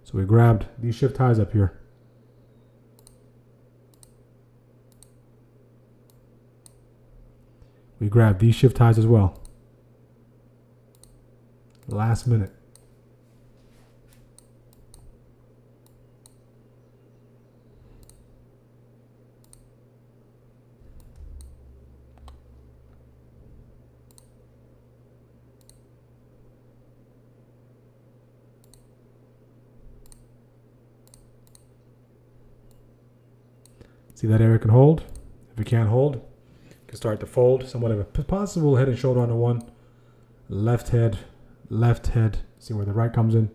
So we grabbed these shift highs up here. We grabbed these shift highs as well. Last minute. See that area can hold. If it can't hold, you can start to fold. Somewhat of a possible head and shoulder on the one. Left head. See where the right comes in.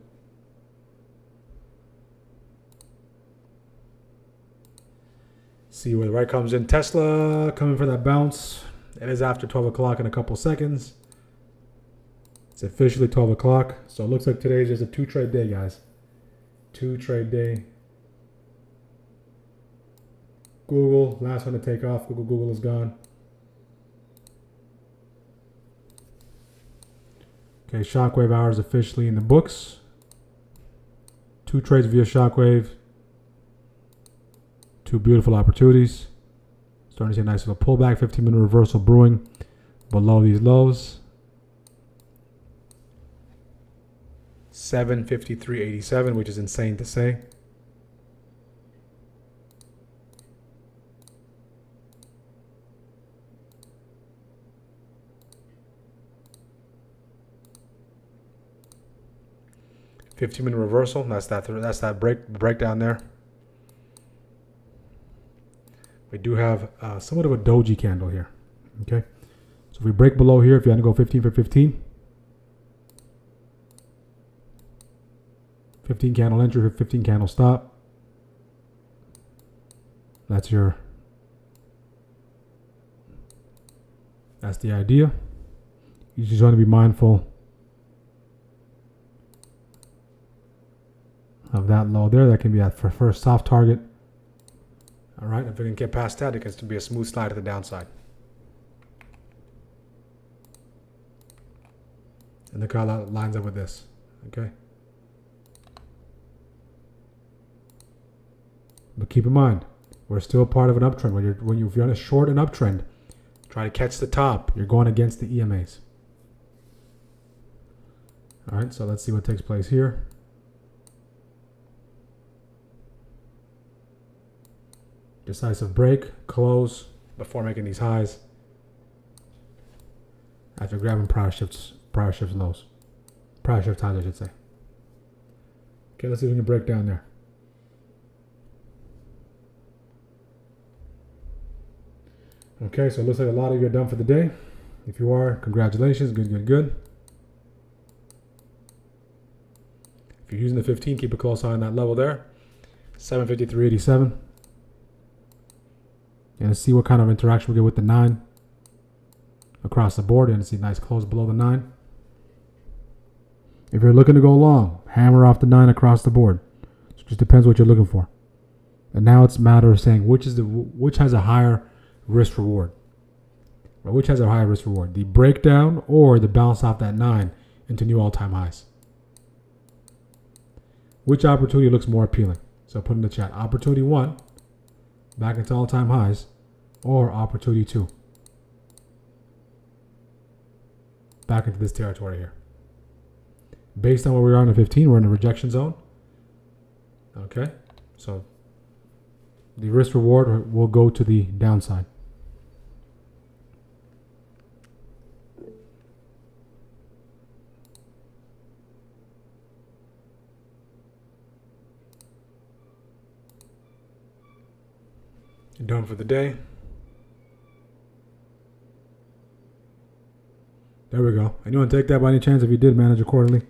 See where the right comes in. Tesla coming for that bounce. It is after 12 o'clock in a couple seconds. It's officially 12 o'clock. So it looks like today's just a 2-trade day, guys. 2-trade day. Google, last one to take off. Google is gone. Okay, Shockwave hours officially in the books. 2 trades via Shockwave. 2 beautiful opportunities. Starting to see a nice little pullback. 15-minute reversal brewing below these lows. 753.87, which is insane to say. $15-minute reversal. That's that breakdown there. We do have somewhat of a doji candle here. Okay, so if we break below here, if you want to go 15 for 15, 15 candle entry, 15 candle stop. That's the idea. You just want to be mindful of that low there. That can be that first soft target. All right, if we can get past that, it can be a smooth slide to the downside. And look how that lines up with this. Okay. But keep in mind, we're still part of an uptrend. If you're on a short and uptrend, try to catch the top. You're going against the EMAs. All right, so let's see what takes place here. Decisive break, close before making these highs. After grabbing prior shifts lows. Prior shift highs, I should say. Okay, let's see if we can break down there. Okay, so it looks like a lot of you are done for the day. If you are, congratulations. Good. If you're using the 15, keep a close eye on that level there. 753.87. And see what kind of interaction we get with the 9 across the board. And see nice close below the 9. If you're looking to go long, hammer off the 9 across the board. So it just depends what you're looking for. And now it's a matter of saying which has a higher risk reward. Well, which has a higher risk reward? The breakdown or the bounce off that 9 into new all-time highs? Which opportunity looks more appealing? So put in the chat. Opportunity 1, back into all-time highs, or opportunity 2, back into this territory here. Based on where we are in the 15, we're in the rejection zone. Okay, so the risk reward will go to the downside. You're done for the day. There we go. Anyone take that by any chance? If you did, manage accordingly.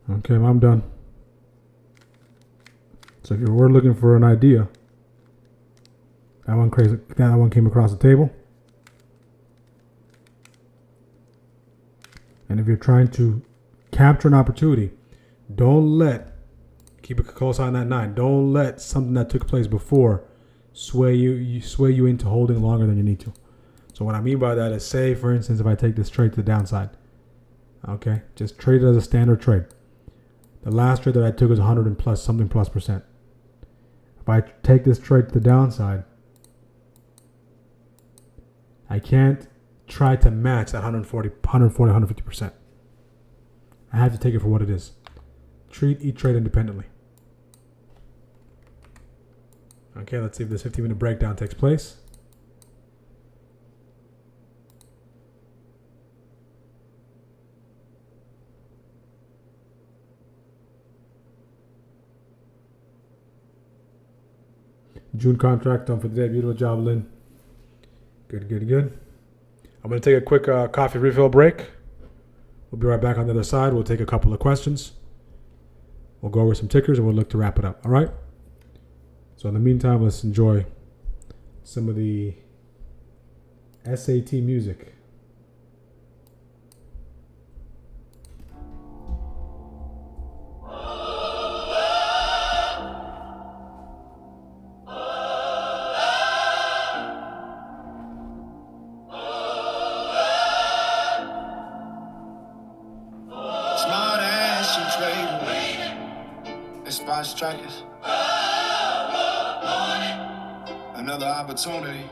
Okay, I'm done. So if you were looking for an idea, that one came across the table. And if you're trying to capture an opportunity, keep a close eye on that 9. Don't let something that took place before sway you into holding longer than you need to. So what I mean by that is, say for instance, if I take this trade to the downside, okay, just trade it as a standard trade. The last trade that I took was 100 and plus something plus percent. If I take this trade to the downside, I can't try to match that 150%. I have to take it for what it is. Treat each trade independently. Okay, let's see if this 15-minute breakdown takes place. June contract done for the day. Beautiful job, Lynn. Good. I'm going to take a quick coffee refill break. We'll be right back on the other side. We'll take a couple of questions. We'll go over some tickers and we'll look to wrap it up. All right? So in the meantime, let's enjoy some of the SAT music. Smart ass and trading. They spot strikers. Another opportunity.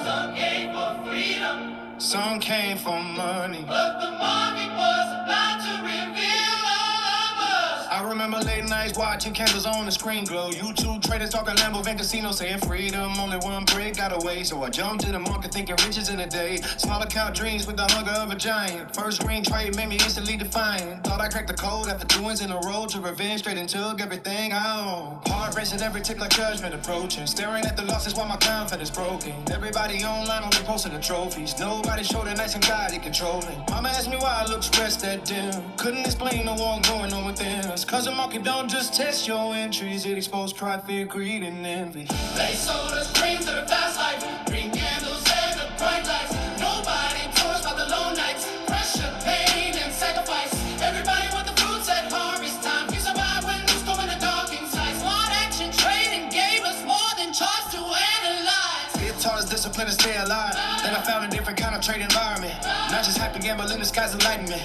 Some came for freedom. Some came for money. But the market was about to reveal all of us. I remember late nights watching candles on the screen glow. YouTube traders talking Lambo and casino saying freedom. Only one break got away, so I jumped in the market thinking riches in a day. Small account dreams with the hunger of a giant. First green trade made me instantly defiant. Thought I cracked the code after 2 wins in a row to revenge, straight and took everything I own. Heart racing every tick like judgment approaching. Staring at the losses while my confidence broken. Everybody online only posting the trophies. Nobody showed a nice anxiety controlling. Mama asked me why I look stressed at dinner. Couldn't explain the war going on within us. Cause the market don't just test your entries, it exposed pride, fear, greed, and envy. They sold us dreams of the fast life. Green candles and the bright lights. Nobody told us about the long nights. Pressure, pain, and sacrifice. Everybody want the fruits at harvest time. You survive when it's going the dark inside. Smart action trading gave us more than charts to analyze. It taught us discipline to stay alive. Then I found a different kind of trade environment. Not just happy gambling, the sky's enlightenment.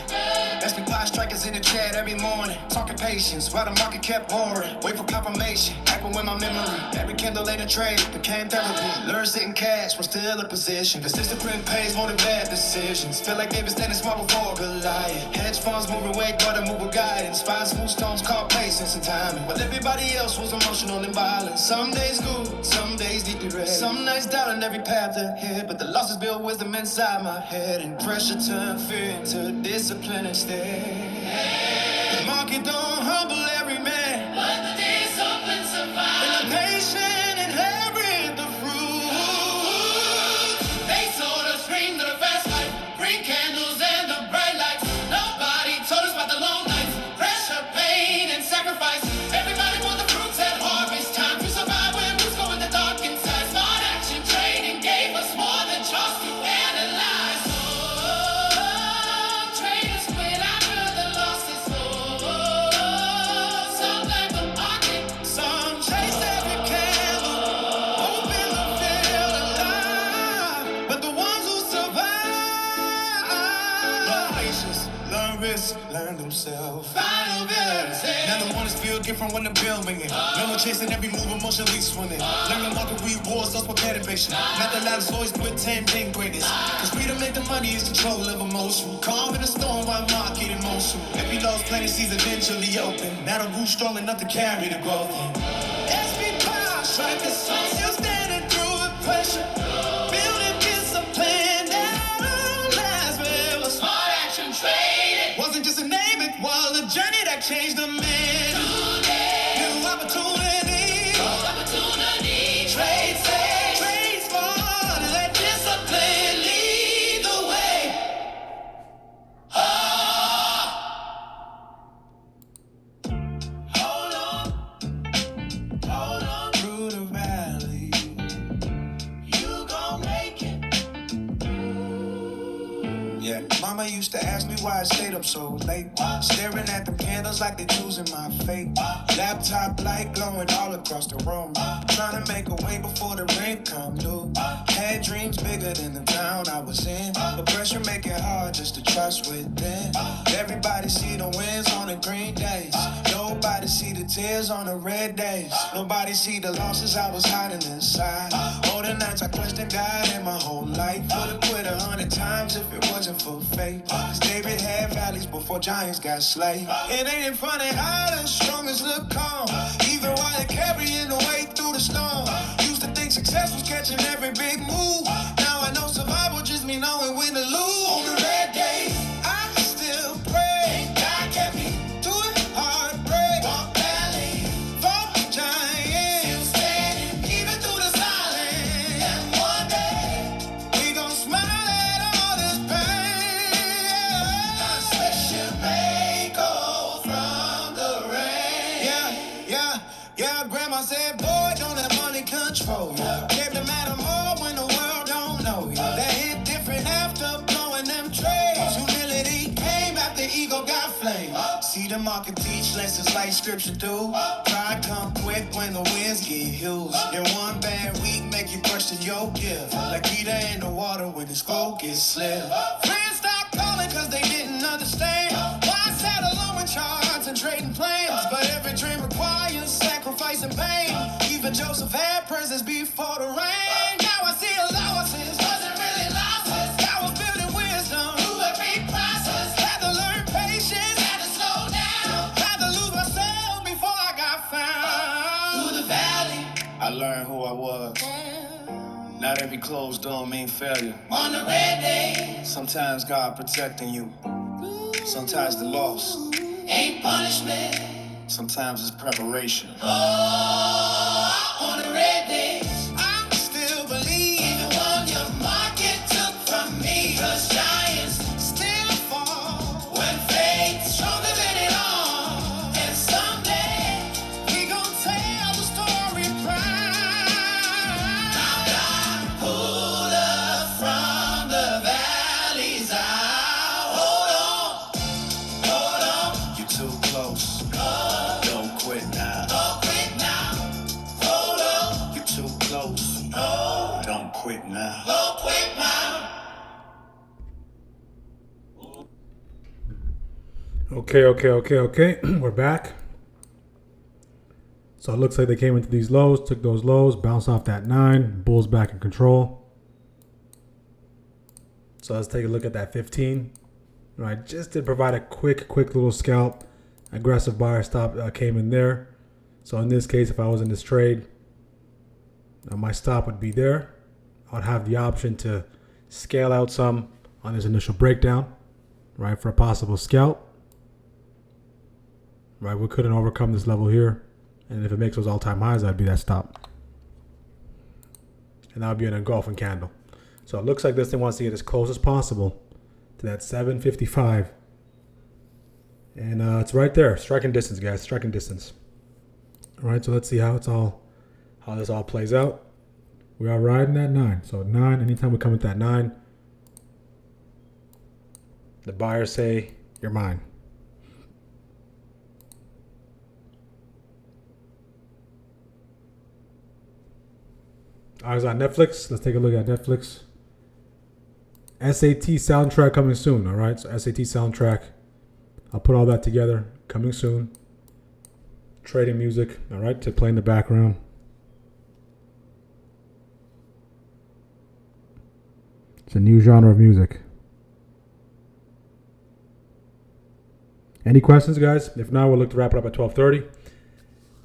SP strikers in the chat every morning. Talking patience while the market kept pouring. Wait for confirmation, echo in my memory. Every candle later trade became therapy. Learn sitting cash was still a position. Cause discipline pays more than bad decisions. Feel like David standing small before Goliath. Hedge funds moving weight, but a move with guidance. 5 smooth stones called patience and timing. While everybody else was emotional and violent. Some days good, some days deeply red. Some nights doubting every path ahead. But the losses build wisdom inside my head. And pressure turned fear into discipline instead. The market don't humble every man, but the discipline survive. And the patient inherit the fruit. They told us dreams of the fast life. Green candles and the bright lights. Nobody told us about the long nights. Pressure, pain, and sacrifice. Everybody want the fruits at harvest time. To survive when roots go in the dark inside. Smart action trading gave us more than trust to analyze. Traders quit after the losses. Some blame the market. Some chase every candle, hoping to feel alive. But the ones who survive learn patience, learn risk, learn themselves. Final villains. Now the mornings feel different when the bell ringing. No one chasing every move, emotionally swinging. Learn the market rewards us with motivation. Not the loudest voice, but 10 being greatest. Cause freedom make the money is control of emotion. Calm in the storm while market in motion. Every lost planet sees eventually open. Now the root strong enough to carry the growth. SB power, strike the sun, still standing through the pressure. Building discipline, never last forever. Smart action trading wasn't just a name, it was a journey that changed the man. New opportunity, trade safe, trade smart, and let discipline lead the way. Hold on through the valley. You gon' make it. Yeah, mama used to ask me why I stayed up so late. Staring at them candles like they choosing my fate. Laptop light glowing all across the room. Trying to make a way before the rain come due. Had dreams bigger than the town I was in. But pressure make it hard just to trust within. Everybody see the wins on the green days. Nobody see the tears on the red days. Nobody see the losses I was hiding inside. All the nights I questioned God in my whole life. Would've quit 100 times if it wasn't for faith. Cause David had valleys before giants got slayed. It ain't funny how the strongest look calm, even while they're carrying the weight through the storm. Used to think success was catching every big move. Now I know survival just mean knowing when to lose. On the red days, I still pray. God kept me through the heartbreak. Walk valley, fought giants, still standing even through the silence. And one day we gon' smile at all this pain. A special miracle from the rain. Yeah. Grandma said, boy, don't let money control you. Keep the matter more when the world don't know you. That hit different after blowing them trades. Humility came after ego got flamed. See the market teach lessons like scripture do. Pride come quick when the winds get huge. Then one bad week make you question your gift. Like Peter in the water when his focus slipped. Friends stopped calling cause they didn't understand. Why I sat alone with charts and trading plans. But every dream requires sacrifice and pain. Even Joseph had presents before the rain. Now I see allowances wasn't really losses. God was building wisdom through every process. Had to learn patience, had to slow down. Had to lose myself before I got found. Through the valley, I learned who I was. Not every closed door mean failure. On the red day, sometimes God protecting you. Sometimes the loss ain't punishment. Sometimes it's preparation. On the red days, I still believe. Even when your market took from me, 'cause giants still fall when faith's stronger than it all. And someday we gon' tell the story proud. God pulled us from the valleys out. Hold on, you're too close. Don't quit now. Hold on, you're too close. Don't quit now. Okay. We're back. So it looks like they came into these lows, took those lows, bounced off that 9, bulls back in control. So let's take a look at that 15. All right, just to provide a quick little scalp. Aggressive buyer stop came in there. So in this case, if I was in this trade, my stop would be there. I'd have the option to scale out some on this initial breakdown, right, for a possible scalp. Right, we couldn't overcome this level here. And if it makes those all-time highs, that'd be that stop. And that would be an engulfing candle. So it looks like this thing wants to get as close as possible to that 755. And it's right there, striking distance, guys, striking distance. All right, so let's see how this all plays out. We are riding that 9. So 9, anytime we come with that 9, the buyers say, you're mine. I was on Netflix. Let's take a look at Netflix. SAT soundtrack coming soon, all right? So SAT soundtrack I'll put all that together. Coming soon. Trading music, all right, to play in the background. It's a new genre of music. Any questions, guys? If not, we'll look to wrap it up at 12:30.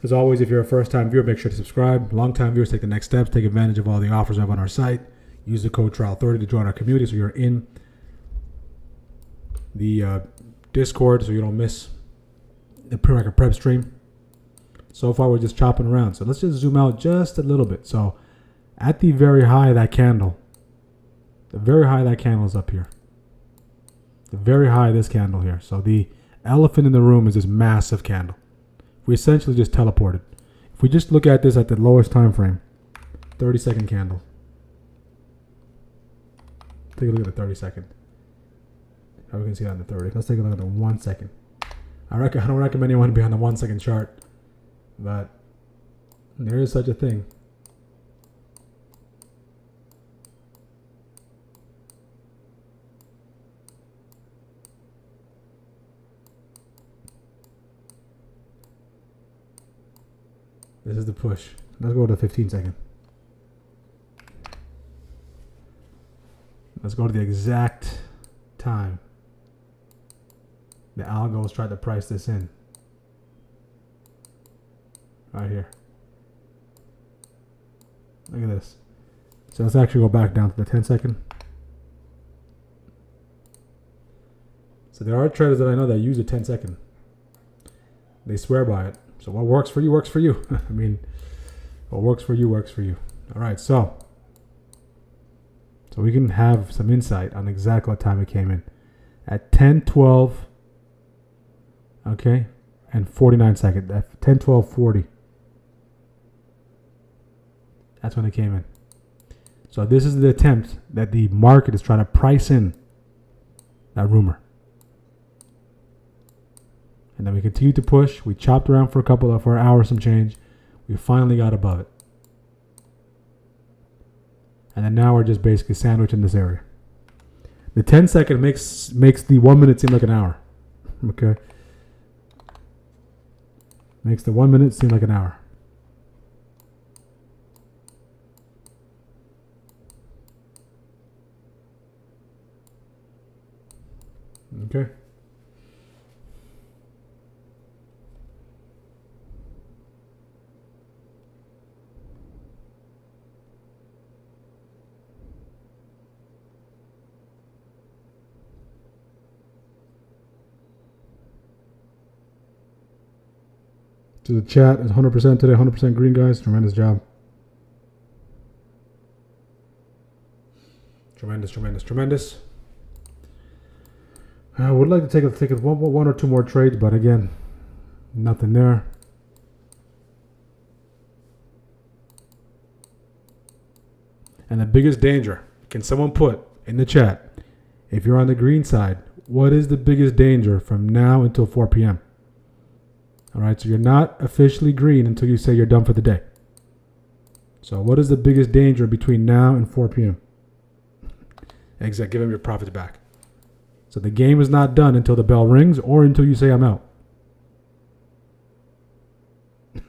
As always, if you're a first-time viewer, make sure to subscribe. Long-time viewers, take the next steps. Take advantage of all the offers we have on our site. Use the code TRIAL30 to join our community so you're in the Discord so you don't miss the pre-record prep stream. So far, we're just chopping around. So let's just zoom out just a little bit. So at the very high of that candle, the very high of that candle is up here. The very high of this candle here. So the elephant in the room is this massive candle. We essentially just teleported. If we just look at this at the lowest time frame, 30-second candle. Take a look at the 30-second. How we can see that on the 30. Let's take a look at the 1 second. I don't recommend anyone be on the 1 second chart, but there is such a thing. This is the push. Let's go to the 15-second. Let's go to the exact time the algos tried to price this in. Right here. Look at this. So let's actually go back down to the 10-second. So there are traders that I know that use a 10-second. They swear by it. So what works for you, works for you. I mean, what works for you, works for you. All right, so we can have some insight on exactly what time it came in. At 10:12, okay, and 49 seconds. At 10:12:40. That's when it came in. So this is the attempt that the market is trying to price in that rumor. And then we continued to push. We chopped around for an hour, some change. We finally got above it. And then now we're just basically sandwiched in this area. The 10-second makes the 1 minute seem like an hour. Okay. Makes the 1 minute seem like an hour. Okay. To the chat is 100% today, 100% green, guys. Tremendous job. Tremendous. I would like to take one or two more trades, but again, nothing there. And the biggest danger, can someone put in the chat, if you're on the green side, what is the biggest danger from now until 4 p.m.? All right, so you're not officially green until you say you're done for the day. So what is the biggest danger between now and 4 p.m.? Exactly, give them your profits back. So the game is not done until the bell rings or until you say I'm out.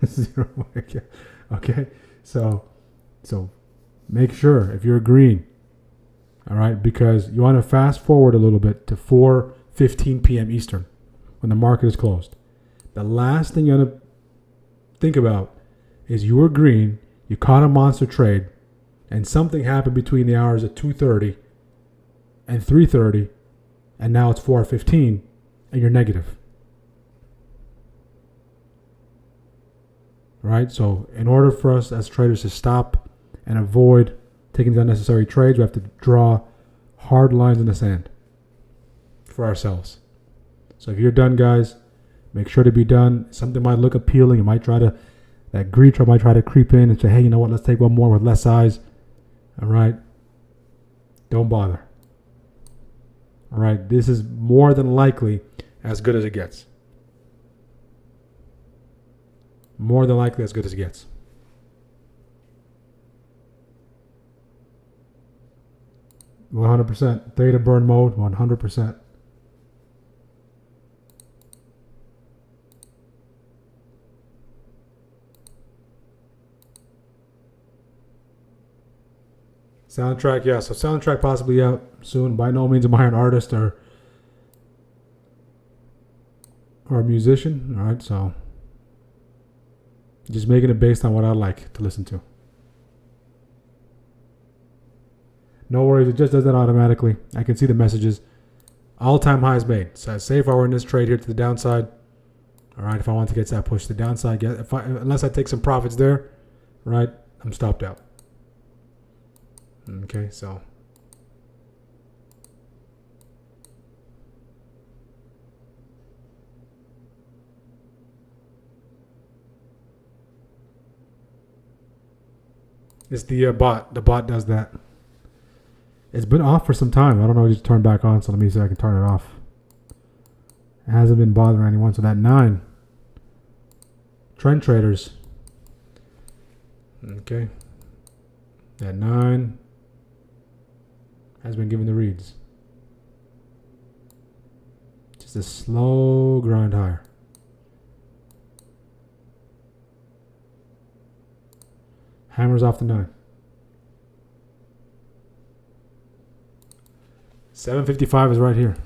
0. Okay, so make sure if you're green, all right, because you want to fast forward a little bit to 4:15 p.m. Eastern when the market is closed. The last thing you want to think about is you were green, you caught a monster trade, and something happened between the hours of 2:30 and 3:30, and now it's 4:15, and you're negative. Right? So in order for us as traders to stop and avoid taking the unnecessary trades, we have to draw hard lines in the sand for ourselves. So if you're done, guys, make sure to be done. Something might look appealing. That green trade might try to creep in and say, hey, you know what? Let's take one more with less size. All right. Don't bother. All right. This is more than likely as good as it gets. More than likely as good as it gets. $100%. Theta burn mode, 100%. Soundtrack, yeah. So soundtrack possibly out soon. By no means am I an artist or a musician. All right, so just making it based on what I like to listen to. No worries, it just does that automatically. I can see the messages. All-time highs made. So say if I were in this trade here to the downside, all right, if I want to get that push to the downside, unless I take some profits there, right, I'm stopped out. Okay, so it's the bot. The bot does that. It's been off for some time. I don't know. It just turned back on. So let me see if I can turn it off. It hasn't been bothering anyone. So that 9. Trend traders. Okay. That 9 has been given the reads. Just a slow grind higher. Hammers off the 9. 755 is right here,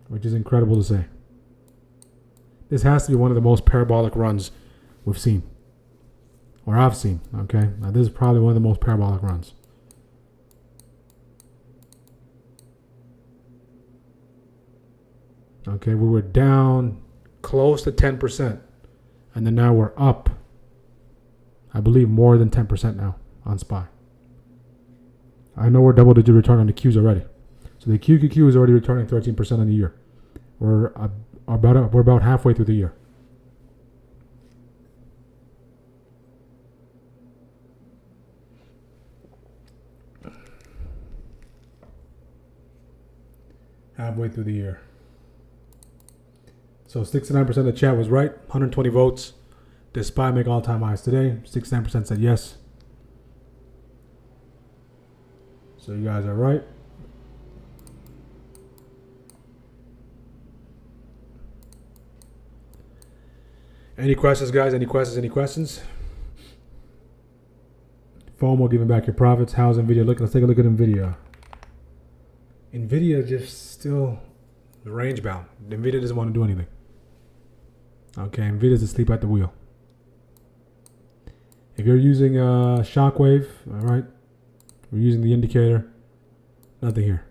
which is incredible to say. This has to be one of the most parabolic runs we've seen, or I've seen. Okay, now this is probably one of the most parabolic runs. Okay, we were down close to 10%, and then now we're up, I believe, more than 10% now on SPY. I know we're double-digit return on the Qs already. So the QQQ is already returning 13% on the year. We're about halfway through the year. Halfway through the year. So 69% of the chat was right. 120 votes. Does SPY make all-time highs today? 69% said yes. So you guys are right. Any questions, guys? Any questions? FOMO giving back your profits. How's NVIDIA looking? Let's take a look at NVIDIA. NVIDIA just still range bound. NVIDIA doesn't want to do anything. Okay, NVIDIA's asleep at the wheel. If you're using Shockwave, all right, we're using the indicator. Nothing here.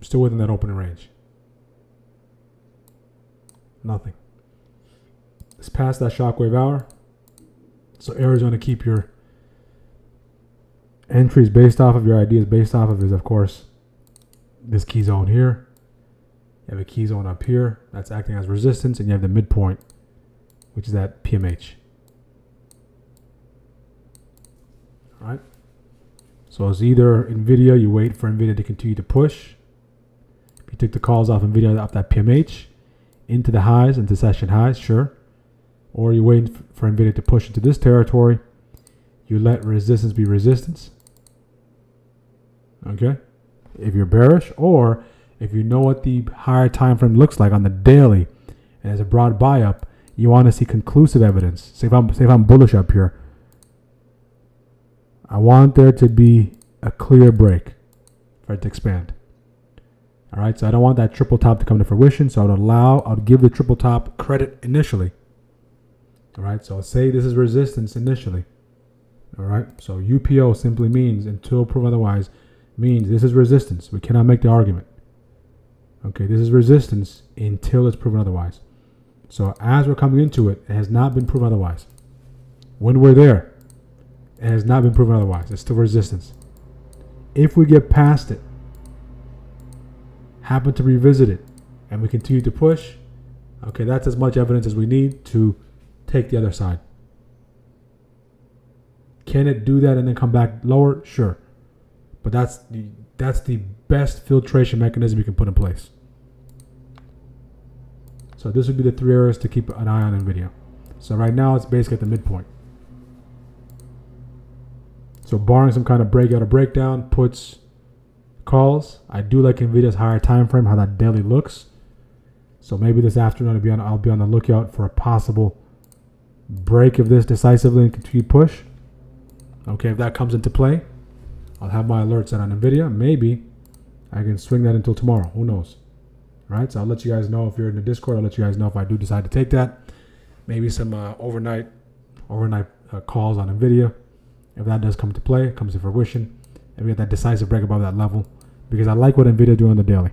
Still within that opening range. Nothing. It's past that shockwave hour. So areas you want to keep your entries based off of, your ideas based off of, is of course this key zone here. You have a key zone up here that's acting as resistance, and you have the midpoint, which is that PMH. All right. So it's either NVIDIA, you wait for NVIDIA to continue to push. If you took the calls off NVIDIA off that PMH into the highs, into session highs, sure. Or you wait for NVIDIA to push into this territory. You let resistance be resistance. Okay. If you're bearish, or if you know what the higher time frame looks like on the daily and as a broad buy up, you want to see conclusive evidence. Say if I'm bullish up here, I want there to be a clear break for it to expand. All right, so I don't want that triple top to come to fruition. So I'd give the triple top credit initially. All right, so say this is resistance initially. All right, so UPO simply means, until proven otherwise, means this is resistance. We cannot make the argument. Okay, this is resistance until it's proven otherwise. So as we're coming into it, it has not been proven otherwise. When we're there, it has not been proven otherwise. It's still resistance. If we get past it, happen to revisit it, and we continue to push, okay, that's as much evidence as we need to take the other side. Can it do that and then come back lower? Sure. But that's the best filtration mechanism you can put in place. So this would be the 3 areas to keep an eye on NVIDIA. So right now it's basically at the midpoint. So barring some kind of breakout or breakdown, puts, calls, I do like NVIDIA's higher time frame, how that daily looks. So maybe this afternoon I'll be on the lookout for a possible break of this decisively and continued push. Okay, if that comes into play, I'll have my alert set on NVIDIA. Maybe I can swing that until tomorrow. Who knows? Right? So I'll let you guys know if you're in the Discord. I'll let you guys know if I do decide to take that. Maybe some overnight calls on NVIDIA. If that does come to play, comes to fruition, and we get that decisive break above that level, because I like what NVIDIA doing on the daily.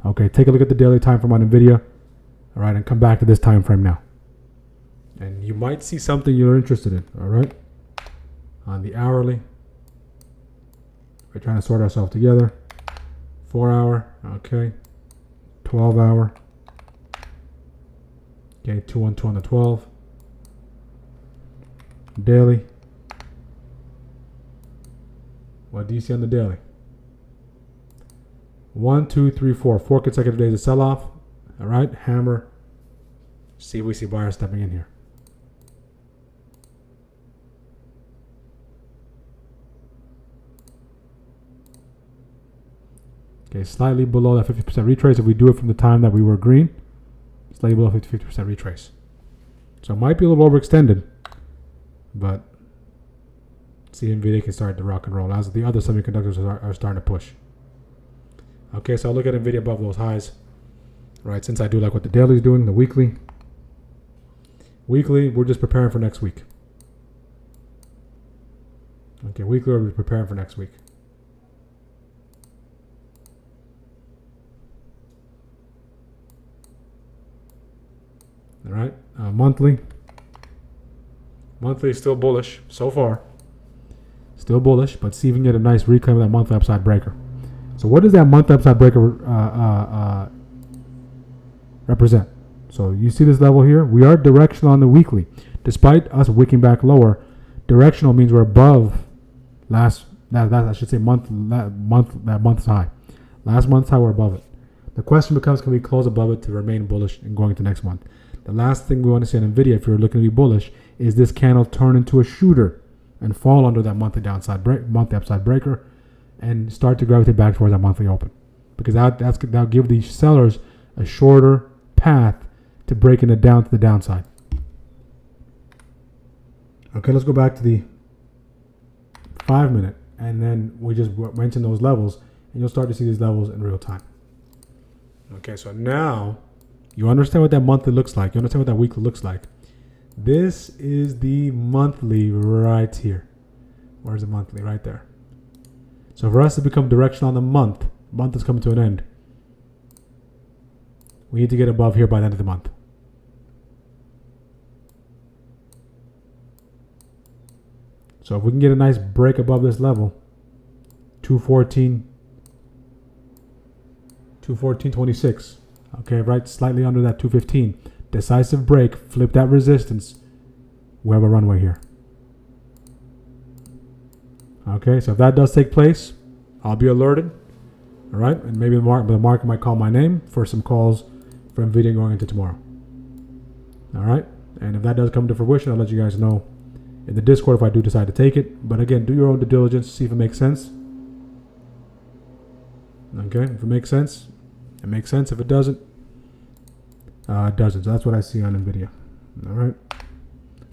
Okay, take a look at the daily time frame on NVIDIA. All right, and come back to this time frame now. And you might see something you're interested in. All right, on the hourly, we're trying to sort ourselves together. 4 hour, okay. 12 hour, okay. 212 on the 12. Daily. What do you see on the daily? 1, 2, 3, 4. 4 consecutive days of sell-off. All right, hammer. See if we see buyers stepping in here. Okay, slightly below that 50% retrace. If we do it from the time that we were green, slightly below 50% retrace. So it might be a little overextended, but see, NVIDIA can start to rock and roll as the other semiconductors are starting to push. Okay, so I'll look at NVIDIA above those highs. Right, since I do like what the daily is doing, the weekly. Weekly, we're just preparing for next week. Okay, weekly, we're preparing for next week. All right, monthly. Monthly is still bullish so far. Still bullish, but see if we can get a nice reclaim of that monthly upside breaker. So what does that monthly upside breaker represent? So you see this level here? We are directional on the weekly. Despite us wicking back lower, directional means we're above that month's high. Last month's high, we're above it. The question becomes, can we close above it to remain bullish and going into next month? The last thing we want to see on NVIDIA, if you're looking to be bullish, is this candle turn into a shooter and fall under that monthly upside breaker, and start to gravitate back towards that monthly open, because that'll give the sellers a shorter path to breaking it down to the downside. Okay, let's go back to the 5 minute, and then we just mentioned those levels, and you'll start to see these levels in real time. Okay, so now you understand what that monthly looks like. You understand what that weekly looks like. This is the monthly right here. Where's the monthly? Right there. So for us to become directional on the month is coming to an end. We need to get above here by the end of the month. So if we can get a nice break above this level, 214.26. Okay, right, slightly under that 215. Decisive break, flip that resistance. We have a runway here. Okay, so if that does take place, I'll be alerted. All right, and maybe the market might call my name for some calls for NVIDIA going into tomorrow. All right, and if that does come to fruition, I'll let you guys know in the Discord if I do decide to take it. But again, do your own due diligence, see if it makes sense. Okay, if it makes sense, it makes sense. If it doesn't, it doesn't. So that's what I see on NVIDIA. All right.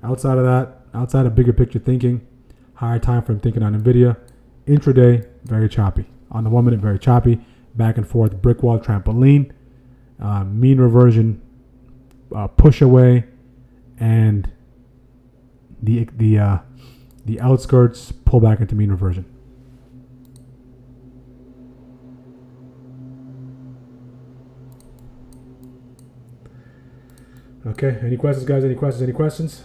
Outside of that, outside of bigger picture thinking, higher time frame thinking on NVIDIA, intraday, very choppy. On the 1 minute, very choppy. Back and forth, brick wall, trampoline, mean reversion, push away, and the outskirts pull back into mean reversion. Okay, any questions, guys? Any questions?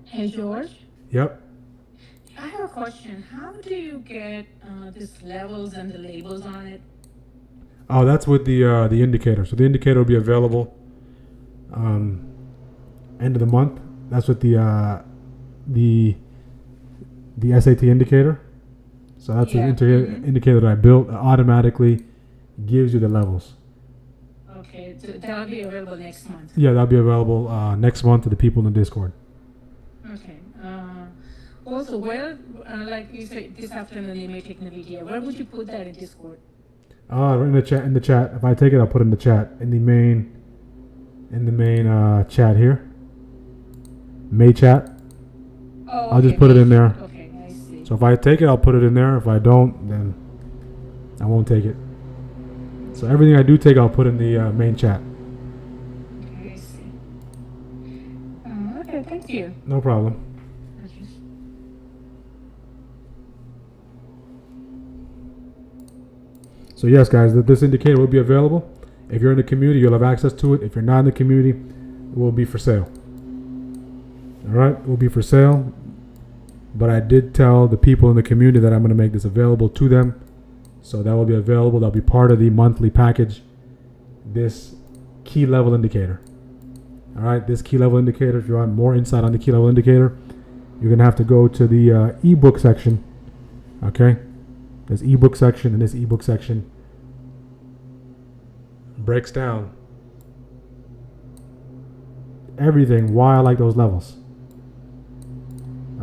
Hey, George. Yep. I have a question. How do you get these levels and the labels on it? Oh, that's with the indicator. So the indicator will be available end of the month. That's with the SAT indicator. So that's the indicator that I built. Automatically gives you the levels. Okay, so that'll be available next month. Yeah, that'll be available next month to the people in the Discord. Okay. Also, where, like you said, this afternoon they may take the video. Where would you put that in Discord? In the chat. In the chat. If I take it, I'll put it in the chat. In the main chat here. May chat. Oh, I'll just okay, put it in there. Okay, I see. So if I take it, I'll put it in there. If I don't, then I won't take it. So everything I do take, I'll put in the main chat. Okay, I see. Okay, thank you. No problem. So yes, guys, this indicator will be available. If you're in the community, you'll have access to it. If you're not in the community, it will be for sale. All right, it will be for sale. But I did tell the people in the community that I'm going to make this available to them. So that will be available. That'll be part of the monthly package. This key level indicator. All right, this key level indicator. If you want more insight on the key level indicator, you're going to have to go to the ebook section. Okay, there's ebook section, and this ebook section breaks down everything. Why I like those levels.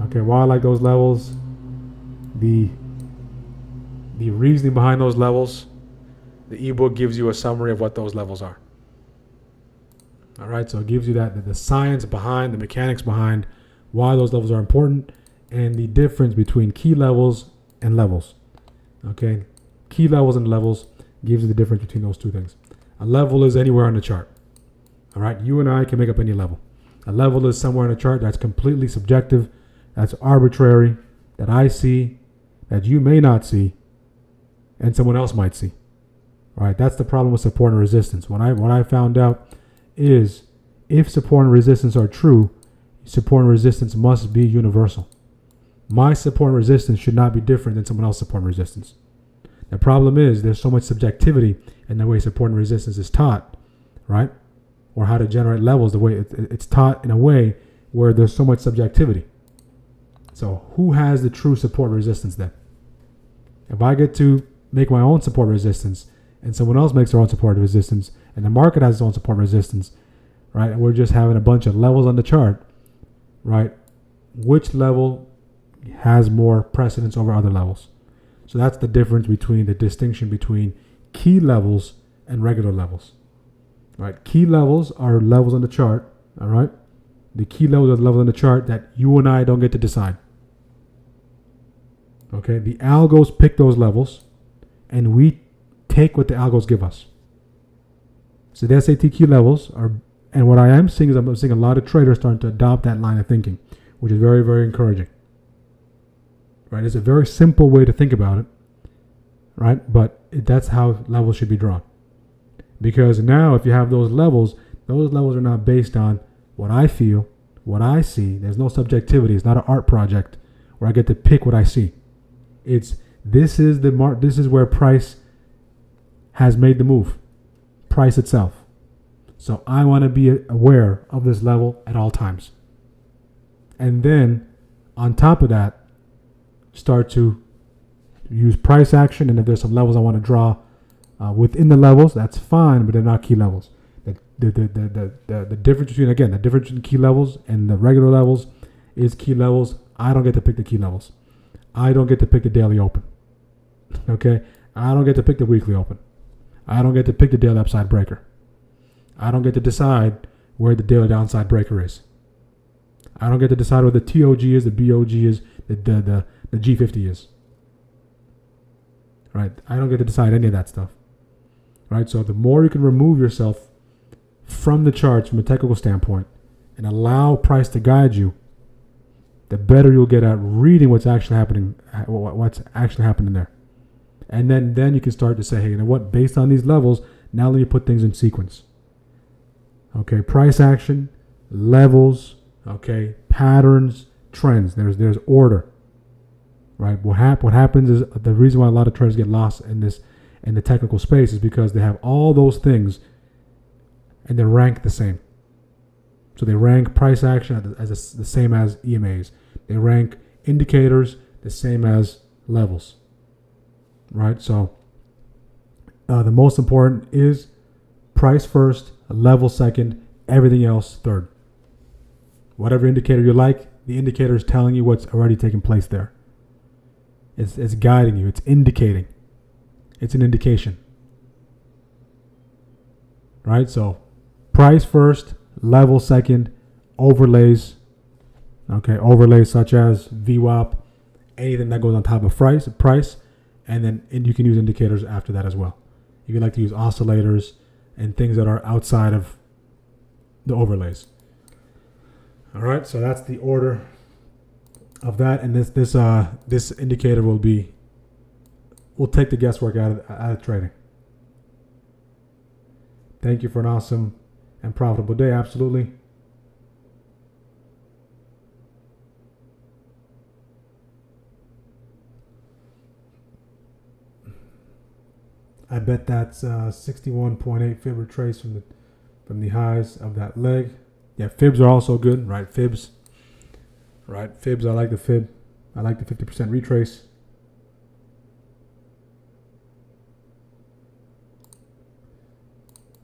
Okay, why I like those levels. The reasoning behind those levels. The ebook gives you a summary of what those levels are. All right, so it gives you that the science behind, the mechanics behind why those levels are important, and the difference between key levels and levels. Okay, key levels and levels gives you the difference between those two things. A level is anywhere on the chart. All right, you and I can make up any level. A level is somewhere on the chart that's completely subjective, that's arbitrary, that I see, that you may not see, and someone else might see. All right, that's the problem with support and resistance. What I found out is if support and resistance are true, support and resistance must be universal. My support and resistance should not be different than someone else's support and resistance. The problem is there's so much subjectivity in the way support and resistance is taught, right? Or how to generate levels, the way it's taught in a way where there's so much subjectivity. So who has the true support and resistance then? If I get to make my own support and resistance and someone else makes their own support and resistance and the market has its own support and resistance, right? And we're just having a bunch of levels on the chart, right? Which level has more precedence over other levels? So that's the difference between the distinction between key levels and regular levels. Right? Key levels are levels on the chart. All right. The key levels are the levels on the chart that you and I don't get to decide. Okay. The algos pick those levels, and we take what the algos give us. So the SAT key levels are, and what I am seeing is I'm seeing a lot of traders starting to adopt that line of thinking, which is very, very encouraging. Right? It's a very simple way to think about it, right? But that's how levels should be drawn. Because now if you have those levels are not based on what I feel, what I see. There's no subjectivity. It's not an art project where I get to pick what I see. This is where price has made the move. Price itself. So I want to be aware of this level at all times. And then on top of that, start to use price action, and if there's some levels I want to draw within the levels, that's fine, but they're not key levels. The difference between key levels and the regular levels is key levels. I don't get to pick the key levels. I don't get to pick the daily open. Okay, I don't get to pick the weekly open. I don't get to pick the daily upside breaker. I don't get to decide where the daily downside breaker is. I don't get to decide where the TOG is, the BOG is, the G50 is. Right? I don't get to decide any of that stuff. Right? So the more you can remove yourself from the charts from a technical standpoint and allow price to guide you, the better you'll get at reading what's actually happening there. And then you can start to say, hey, you know what? Based on these levels, now let me put things in sequence. Okay, price action, levels, okay, patterns, trends. There's order. Right? What happens is the reason why a lot of traders get lost in the technical space is because they have all those things and they rank the same. So they rank price action as the same as EMAs. They rank indicators the same as levels. Right? So the most important is price first, level second, everything else third. Whatever indicator you like, the indicator is telling you what's already taking place there. It's guiding you. It's indicating. It's an indication. right? So price first, level second, overlays. Okay, overlays such as VWAP, anything that goes on top of price, and then you can use indicators after that as well. You can like to use oscillators and things that are outside of the overlays. All right, so that's the order of that, and this indicator will take the guesswork out of trading. Thank you for an awesome and profitable day. Absolutely. I bet that's 61.8 fib retrace from the highs of that leg. Yeah, fibs are also good, right? Fibs. Right, fibs, I like the fib. I like the 50% retrace.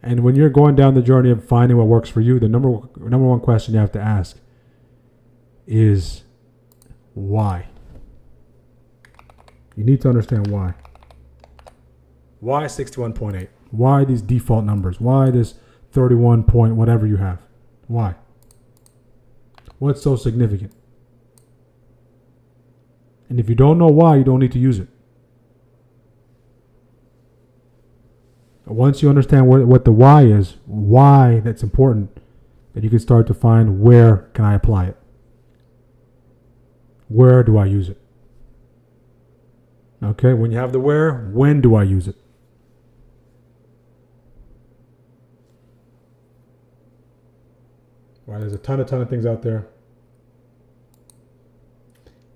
And when you're going down the journey of finding what works for you, the number one question you have to ask is why. You need to understand why. Why 61.8? Why these default numbers? Why this 31 point whatever you have? Why? What's so significant? And if you don't know why, you don't need to use it. Once you understand what the why is, why that's important, then you can start to find where can I apply it? Where do I use it? Okay, when you have the where, when do I use it? Right, there's a ton of things out there.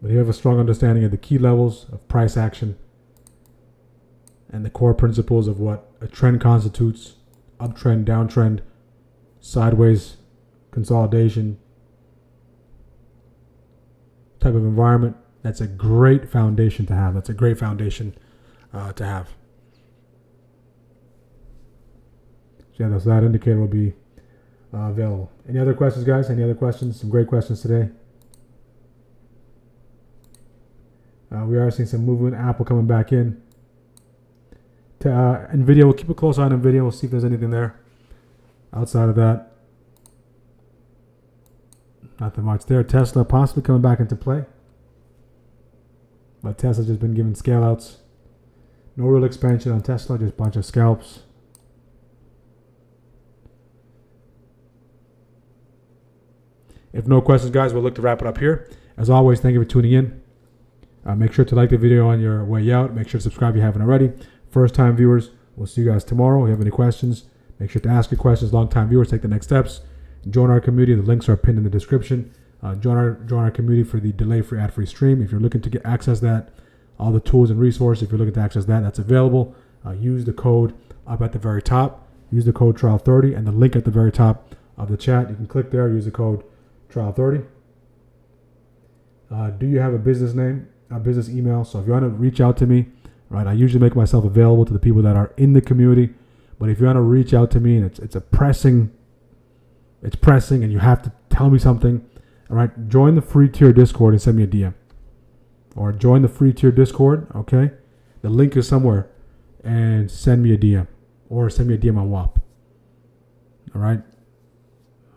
But you have a strong understanding of the key levels of price action and the core principles of what a trend constitutes, uptrend, downtrend, sideways, consolidation, type of environment. That's a great foundation to have. So yeah, so that indicator will be available. Any other questions, guys? Any other questions? Some great questions today. We are seeing some movement. Apple coming back in. NVIDIA, we'll keep a close eye on NVIDIA. We'll see if there's anything there. Outside of that, nothing much there. Tesla possibly coming back into play. But Tesla's just been given scale outs. No real expansion on Tesla, just a bunch of scalps. If no questions, guys, we'll look to wrap it up here. As always, thank you for tuning in. Make sure to like the video on your way out. Make sure to subscribe if you haven't already. First-time viewers, we'll see you guys tomorrow. If you have any questions, make sure to ask your questions. Long-time viewers, take the next steps. Join our community. The links are pinned in the description. Join our community for the delay-free, ad-free stream. If you're looking to access that, all the tools and resources, if you're looking to access that, that's available. Use the code up at the very top. Use the code trial30 and the link at the very top of the chat. You can click there. Use the code trial30. Do you have a business name, a business email? So if you want to reach out to me, right, I usually make myself available to the people that are in the community. But if you want to reach out to me and it's pressing and you have to tell me something, all right, join the free tier Discord and send me a DM. Or join the free tier Discord, okay? The link is somewhere. And send me a DM. Or send me a DM on WAP. All right?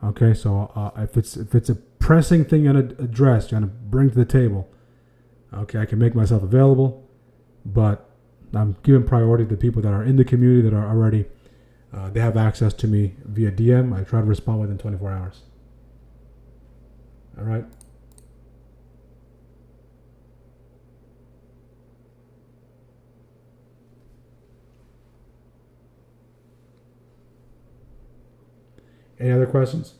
Okay, so if it's a pressing thing you want to address, you want to bring to the table, okay, I can make myself available. But I'm giving priority to people that are in the community that are already, they have access to me via DM. I try to respond within 24 hours. All right. Any other questions?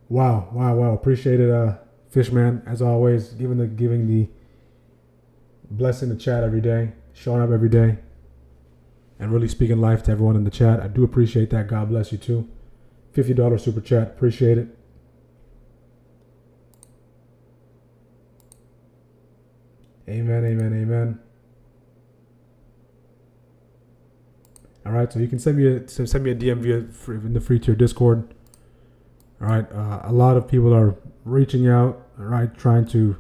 Wow. Appreciate it, Fishman, as always, giving the blessing the chat every day, showing up every day, and really speaking life to everyone in the chat. I do appreciate that. God bless you too. $50 super chat. Appreciate it. Amen. All right, so you can send me a DM in the free tier Discord. All right, a lot of people are reaching out. All right, trying to.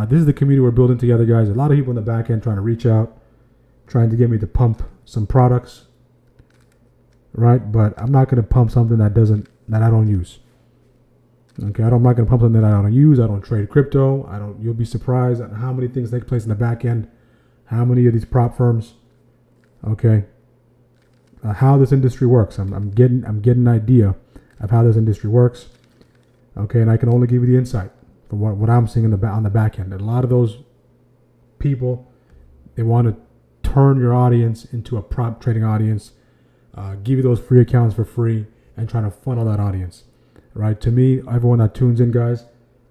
This is the community we're building together, guys. A lot of people in the back end trying to reach out, trying to get me to pump some products. right? But I'm not going to pump something that I don't use. Okay, I'm not going to pump something that I don't use. I don't trade crypto. You'll be surprised at how many things take place in the back end. How many of these prop firms, okay, how this industry works. I'm getting an idea of how this industry works. Okay, and I can only give you the insight from what I'm seeing on the back end. And a lot of those people, they want to turn your audience into a prop trading audience, give you those free accounts for free, and trying to funnel that audience. Right? To me, everyone that tunes in, guys,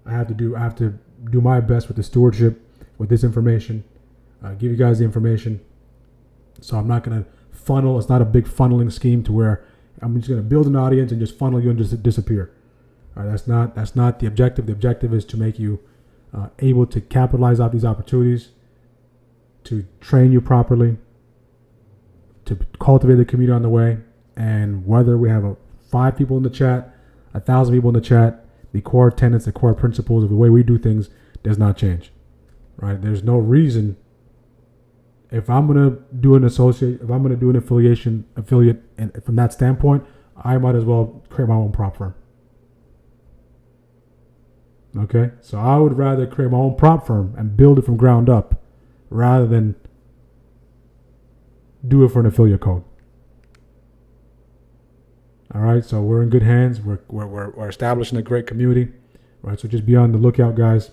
I have to do my best with the stewardship, with this information, give you guys the information. So I'm not going to funnel. It's not a big funneling scheme to where I'm just going to build an audience and just funnel you and just disappear. All right, that's not the objective. The objective is to make you able to capitalize off these opportunities, to train you properly, to cultivate the community on the way. And whether we have 5 people in the chat, 1,000 people in the chat, the core tenets, the core principles of the way we do things does not change. Right? There's no reason. If I'm gonna do an affiliate, and from that standpoint, I might as well create my own prop firm. Okay, so I would rather create my own prop firm and build it from ground up, rather than do it for an affiliate code. All right, so we're in good hands. We're establishing a great community, right? So just be on the lookout, guys.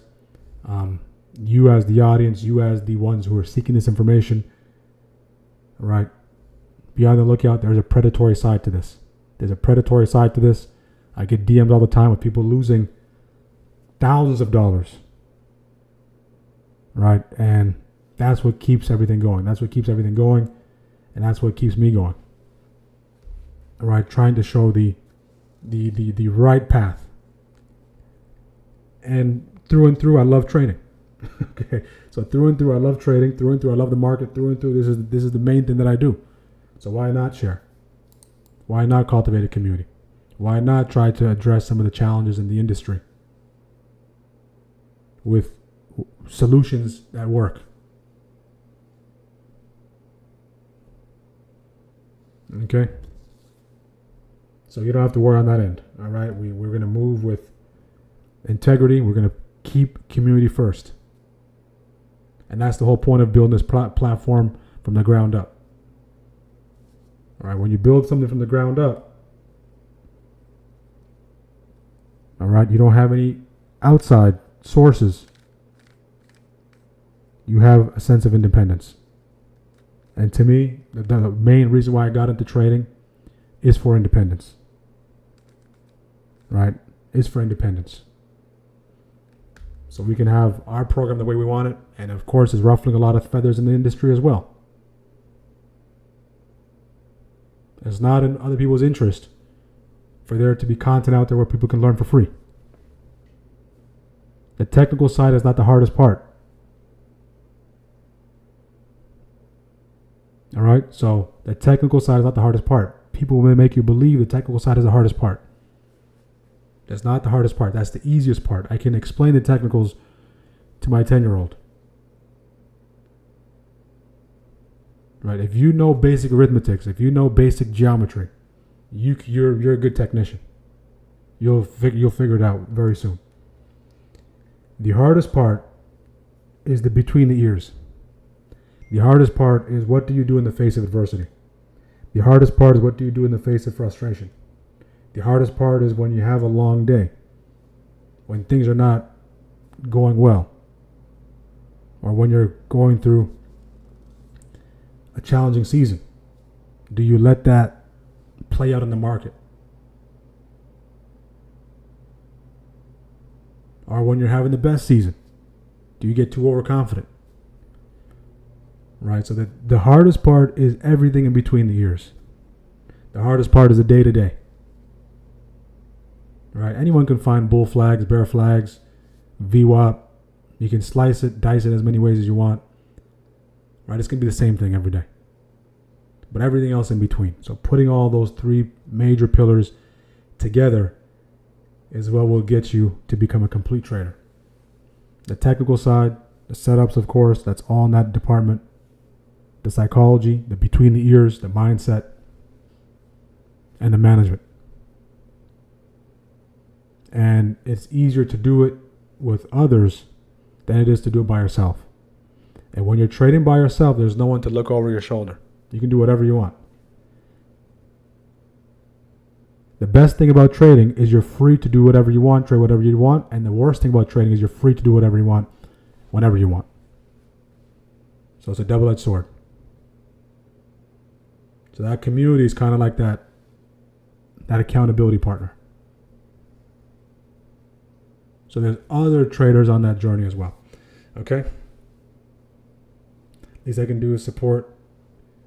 You as the audience, you as the ones who are seeking this information, all right? Be on the lookout. There's a predatory side to this. I get DMs all the time with people losing thousands of dollars, right? And that's what keeps everything going. And that's what keeps me going. All right, trying to show the right path. And through, I love trading. Okay, so through and through, I love trading. Through and through, I love the market. Through and through, this is the main thing that I do. So why not share? Why not cultivate a community? Why not try to address some of the challenges in the industry with solutions that work? Okay. So you don't have to worry on that end. All right. We're going to move with integrity. We're going to keep community first. And that's the whole point of building this platform from the ground up. All right. When you build something from the ground up, all right, you don't have any outside sources. You have a sense of independence. And to me, the main reason why I got into trading is for independence. Right? Is for independence. So we can have our program the way we want it, and of course is ruffling a lot of feathers in the industry as well. It's not in other people's interest for there to be content out there where people can learn for free. The technical side is not the hardest part. All right, so the technical side is not the hardest part. People may make you believe the technical side is the hardest part. That's not the hardest part. That's the easiest part. I can explain the technicals to my 10-year-old. Right? If you know basic arithmetics, if you know basic geometry, you're a good technician. You'll figure it out very soon. The hardest part is the between the ears. The hardest part is what do you do in the face of adversity. The hardest part is what do you do in the face of frustration. The hardest part is when you have a long day, when things are not going well, or when you're going through a challenging season. Do you let that play out in the market? Or when you're having the best season, do you get too overconfident? Right, so the hardest part is everything in between the ears. The hardest part is the day-to-day. Right, anyone can find bull flags, bear flags, VWAP. You can slice it, dice it as many ways as you want. Right, it's going to be the same thing every day. But everything else in between. So putting all those 3 major pillars together is what will get you to become a complete trader. The technical side, the setups, of course, that's all in that department. The psychology, the between the ears, the mindset. and the management. And it's easier to do it with others than it is to do it by yourself. And when you're trading by yourself, there's no one to look over your shoulder. You can do whatever you want. The best thing about trading is you're free to do whatever you want, trade whatever you want. And the worst thing about trading is you're free to do whatever you want, whenever you want. So it's a double-edged sword. So that community is kind of like that accountability partner. So there's other traders on that journey as well. Okay? Least I can do is support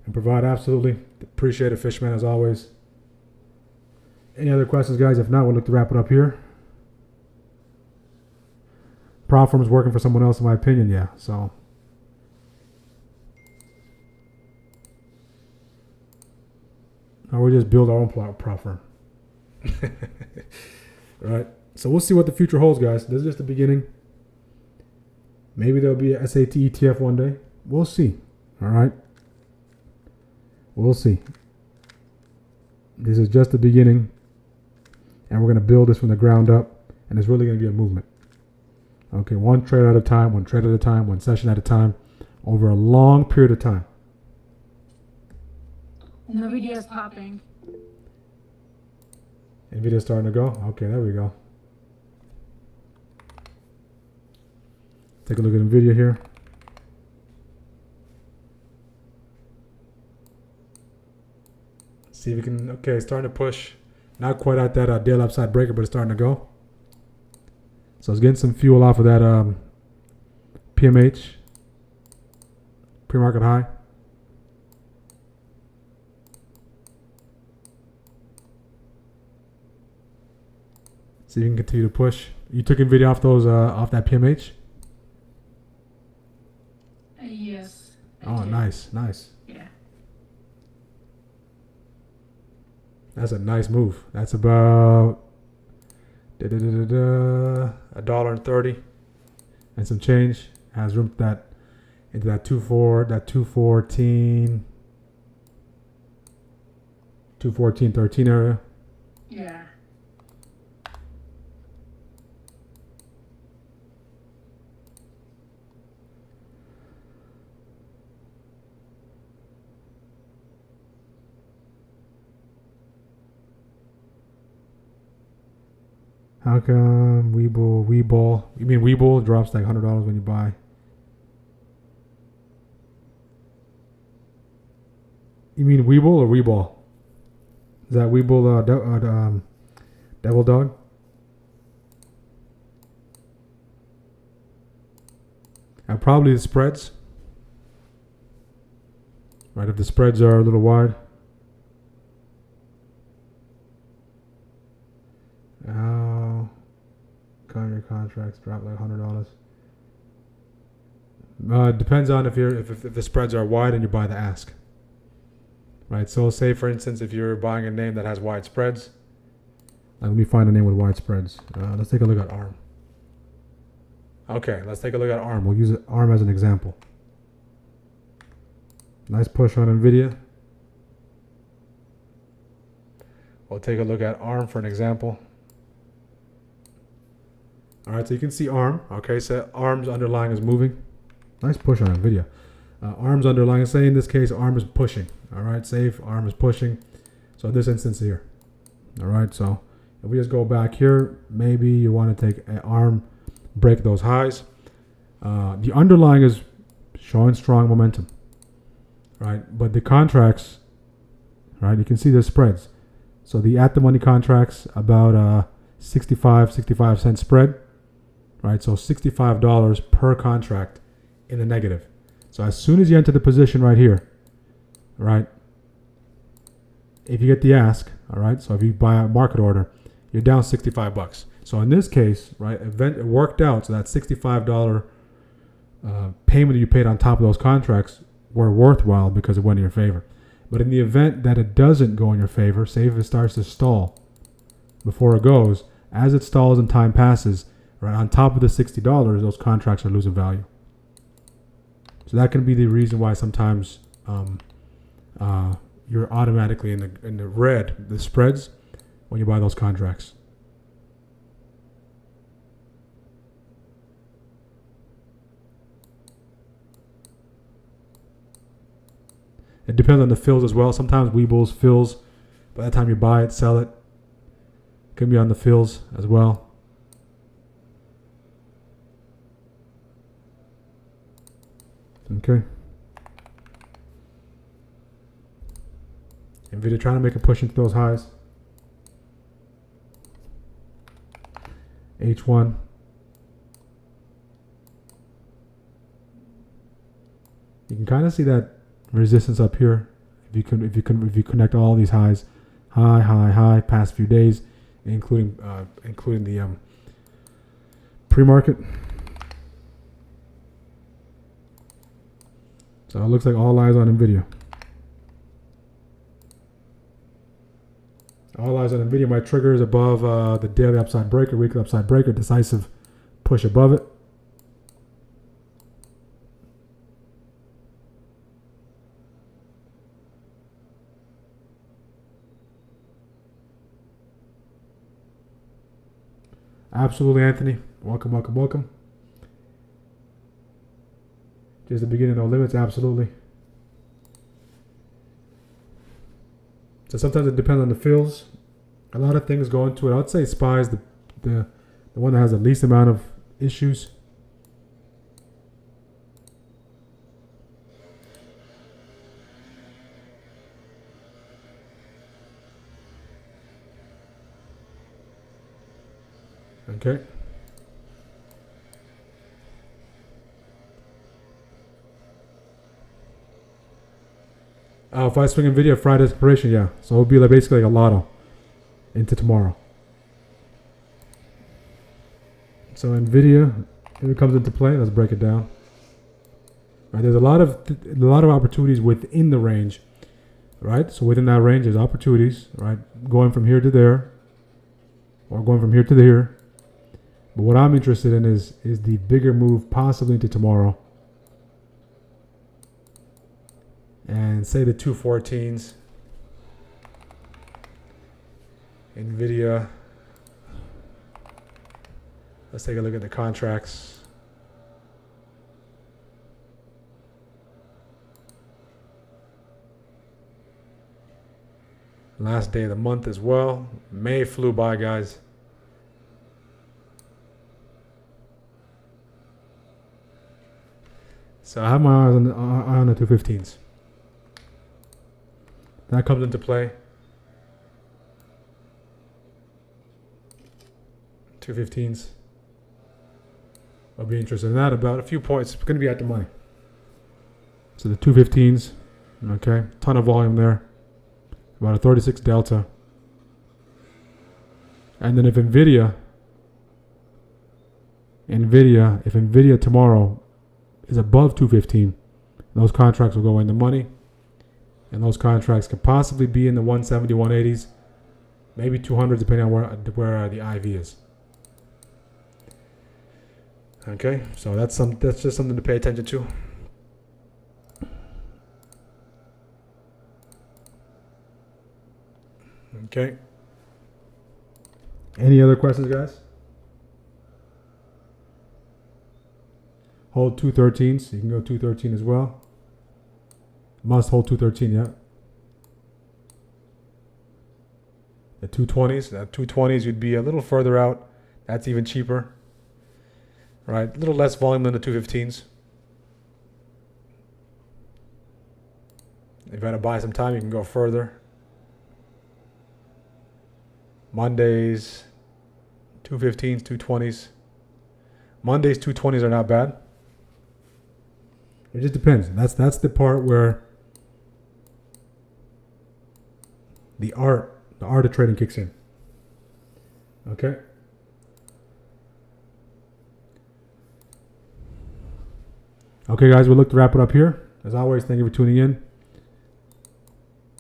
and provide. Absolutely. Appreciate it, Fishman, as always. Any other questions, guys? If not, we'll look to wrap it up here. Prop firm is working for someone else, in my opinion. Yeah, so. Or we just build our own prop firm. All right. So we'll see what the future holds, guys. This is just the beginning. Maybe there'll be a SAT ETF one day. We'll see. All right. We'll see. This is just the beginning. And we're going to build this from the ground up. And it's really going to be a movement. Okay. One trade at a time, one trade at a time, one session at a time. Over a long period of time. NVIDIA's popping. NVIDIA's starting to go. Okay, there we go. Take a look at NVIDIA here. See if we can, okay, it's starting to push. Not quite at that daily upside breaker, but it's starting to go. So it's getting some fuel off of that PMH, pre-market high. See if you can continue to push. You took NVIDIA off those off that PMH? Yes. Oh, nice, nice. Yeah. That's a nice move. That's about $1.30 and some change. Has room that into that 214, 13 area. Yeah. How come Webull? You mean Webull drops like $100 when you buy? You mean Webull or Webull? Is that Webull Devil Dog? And probably the spreads. Right, if the spreads are a little wide. Your contracts drop like $100. Depends on if the spreads are wide and you buy the ask. Right. So say for instance, if you're buying a name that has wide spreads, let me find a name with wide spreads. Let's take a look at ARM. Okay, let's take a look at ARM. We'll use ARM as an example. Nice push on NVIDIA. We'll take a look at ARM for an example. All right, so you can see ARM. Okay, so ARM's underlying is moving. Nice push on NVIDIA. ARM's underlying, say in this case, ARM is pushing. All right, safe, ARM is pushing. So in this instance here. All right, so if we just go back here, maybe you want to take an ARM, break those highs. The underlying is showing strong momentum. Right, but the contracts, right, you can see the spreads. So the at-the-money contracts, about 65 cent spread. Right, so $65 per contract in the negative. So as soon as you enter the position right here, right, if you get the ask, all right, so if you buy a market order, you're down $65. So in this case, right, it worked out. So that $65 payment that you paid on top of those contracts were worthwhile because it went in your favor. But in the event that it doesn't go in your favor, say if it starts to stall before it goes, as it stalls and time passes, right on top of the $60, those contracts are losing value. So that can be the reason why sometimes you're automatically in the red, the spreads, when you buy those contracts. It depends on the fills as well. Sometimes Webull's fills, by the time you buy it, sell it, can be on the fills as well. Okay. NVIDIA trying to make a push into those highs. H1. You can kind of see that resistance up here. If you connect all these highs, high, past few days, including the pre-market. So it looks like all eyes on NVIDIA. All eyes on NVIDIA. My trigger is above the daily upside breaker, weekly upside breaker, decisive push above it. Absolutely, Anthony. Welcome. Just the beginning, no limits. Absolutely. So sometimes it depends on the fills. A lot of things go into it. I would say SPY is the one that has the least amount of issues. Okay. If I swing NVIDIA Friday expiration, yeah. So it'll be like basically like a lotto into tomorrow. So NVIDIA, if it comes into play, let's break it down. Right, there's a lot of opportunities within the range, right? So within that range, there's opportunities, right? Going from here to there, or going from here to there. But what I'm interested in is the bigger move possibly into tomorrow. And say the 214s. NVIDIA. Let's take a look at the contracts. Last day of the month as well. May flew by, guys. So I have my eyes on the 215s. That comes into play. 215s. I'll be interested in that. About a few points. It's going to be at the money. So the 215s. Okay. Ton of volume there. About a 36 delta. And then if NVIDIA tomorrow is above 215, those contracts will go in the money. And those contracts could possibly be in the 170, 180s, maybe 200s, depending on where the IV is. Okay, so that's just something to pay attention to. Okay. Any other questions, guys? Hold 213s. You can go 213 as well. Must hold 213, yeah. The 220s, you'd be a little further out. That's even cheaper. Right, a little less volume than the 215s. If you want to buy some time, you can go further. Mondays, 215s, 220s. Mondays, 220s are not bad. It just depends. That's the part where the art of trading kicks in. Okay. Okay, guys, we'll look to wrap it up here. As always, thank you for tuning in.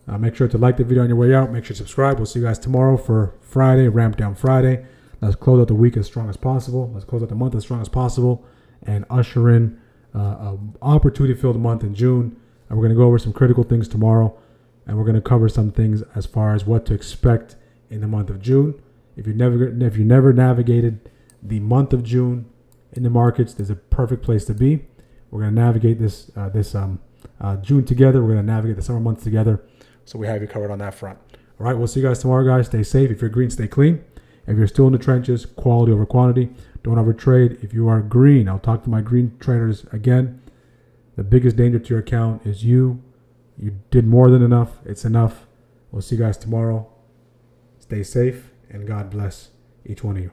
Make sure to like the video on your way out. Make sure to subscribe. We'll see you guys tomorrow for Friday, Ramp Down Friday. Let's close out the week as strong as possible. Let's close out the month as strong as possible and usher in an opportunity-filled month in June. And we're going to go over some critical things tomorrow. and we're going to cover some things as far as what to expect in the month of June. If you never navigated the month of June in the markets, there's a perfect place to be. We're going to navigate this June together. We're going to navigate the summer months together, so we have you covered on that front. All right, we'll see you guys tomorrow, guys. Stay safe. If you're green, stay clean. If you're still in the trenches, quality over quantity. Don't overtrade. If you are green, I'll talk to my green traders again. The biggest danger to your account is you. You did more than enough. It's enough. We'll see you guys tomorrow. Stay safe, and God bless each one of you.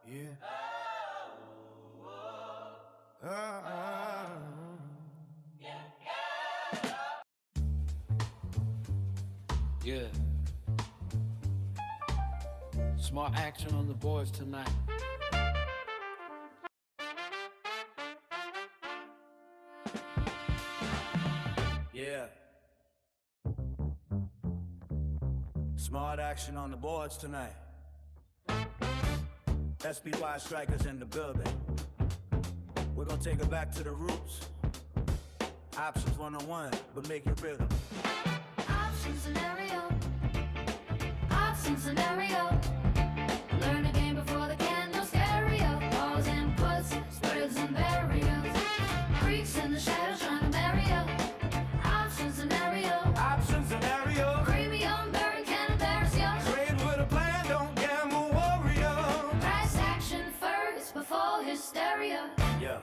Yeah. Yeah. Smart action on the boards tonight. Yeah. Smart action on the boards tonight. SPY strikers in the building. We're gonna take it back to the roots. Options 101, but make it rhythm. Option scenario. Option scenario. Learn a game before the candle stereo. Pause and puts, spreads and barriers. Creeks in the shadows trying to marry you. Option scenario. Option scenario. Creamy umber can embarrass you. Trade with a plan, don't gamble, warrior. Price action first before hysteria. Yeah.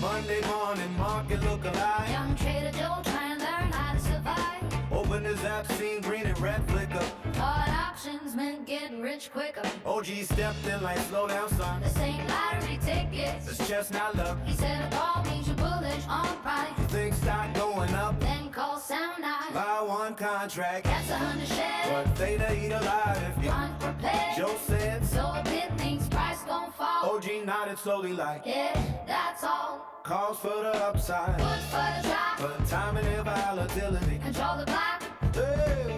Monday morning market look alive. Young trader Joe try and learn how to survive. Open his app, seen green and red flicker. Thought options meant getting rich quicker. OG stepped in like slow down son. This ain't lottery tickets. It's chestnut luck. He said a call means you're bullish on price. You think stock going up? Then call sound eye. Buy one contract. That's 100 shares. But theta eat alive if you Unprepared. Joe said. So a bit thinks price gon' fall. OG nodded slowly like Yeah, that's all. calls for the upside. Good for the try. But timing and volatility. Control the block. Hey.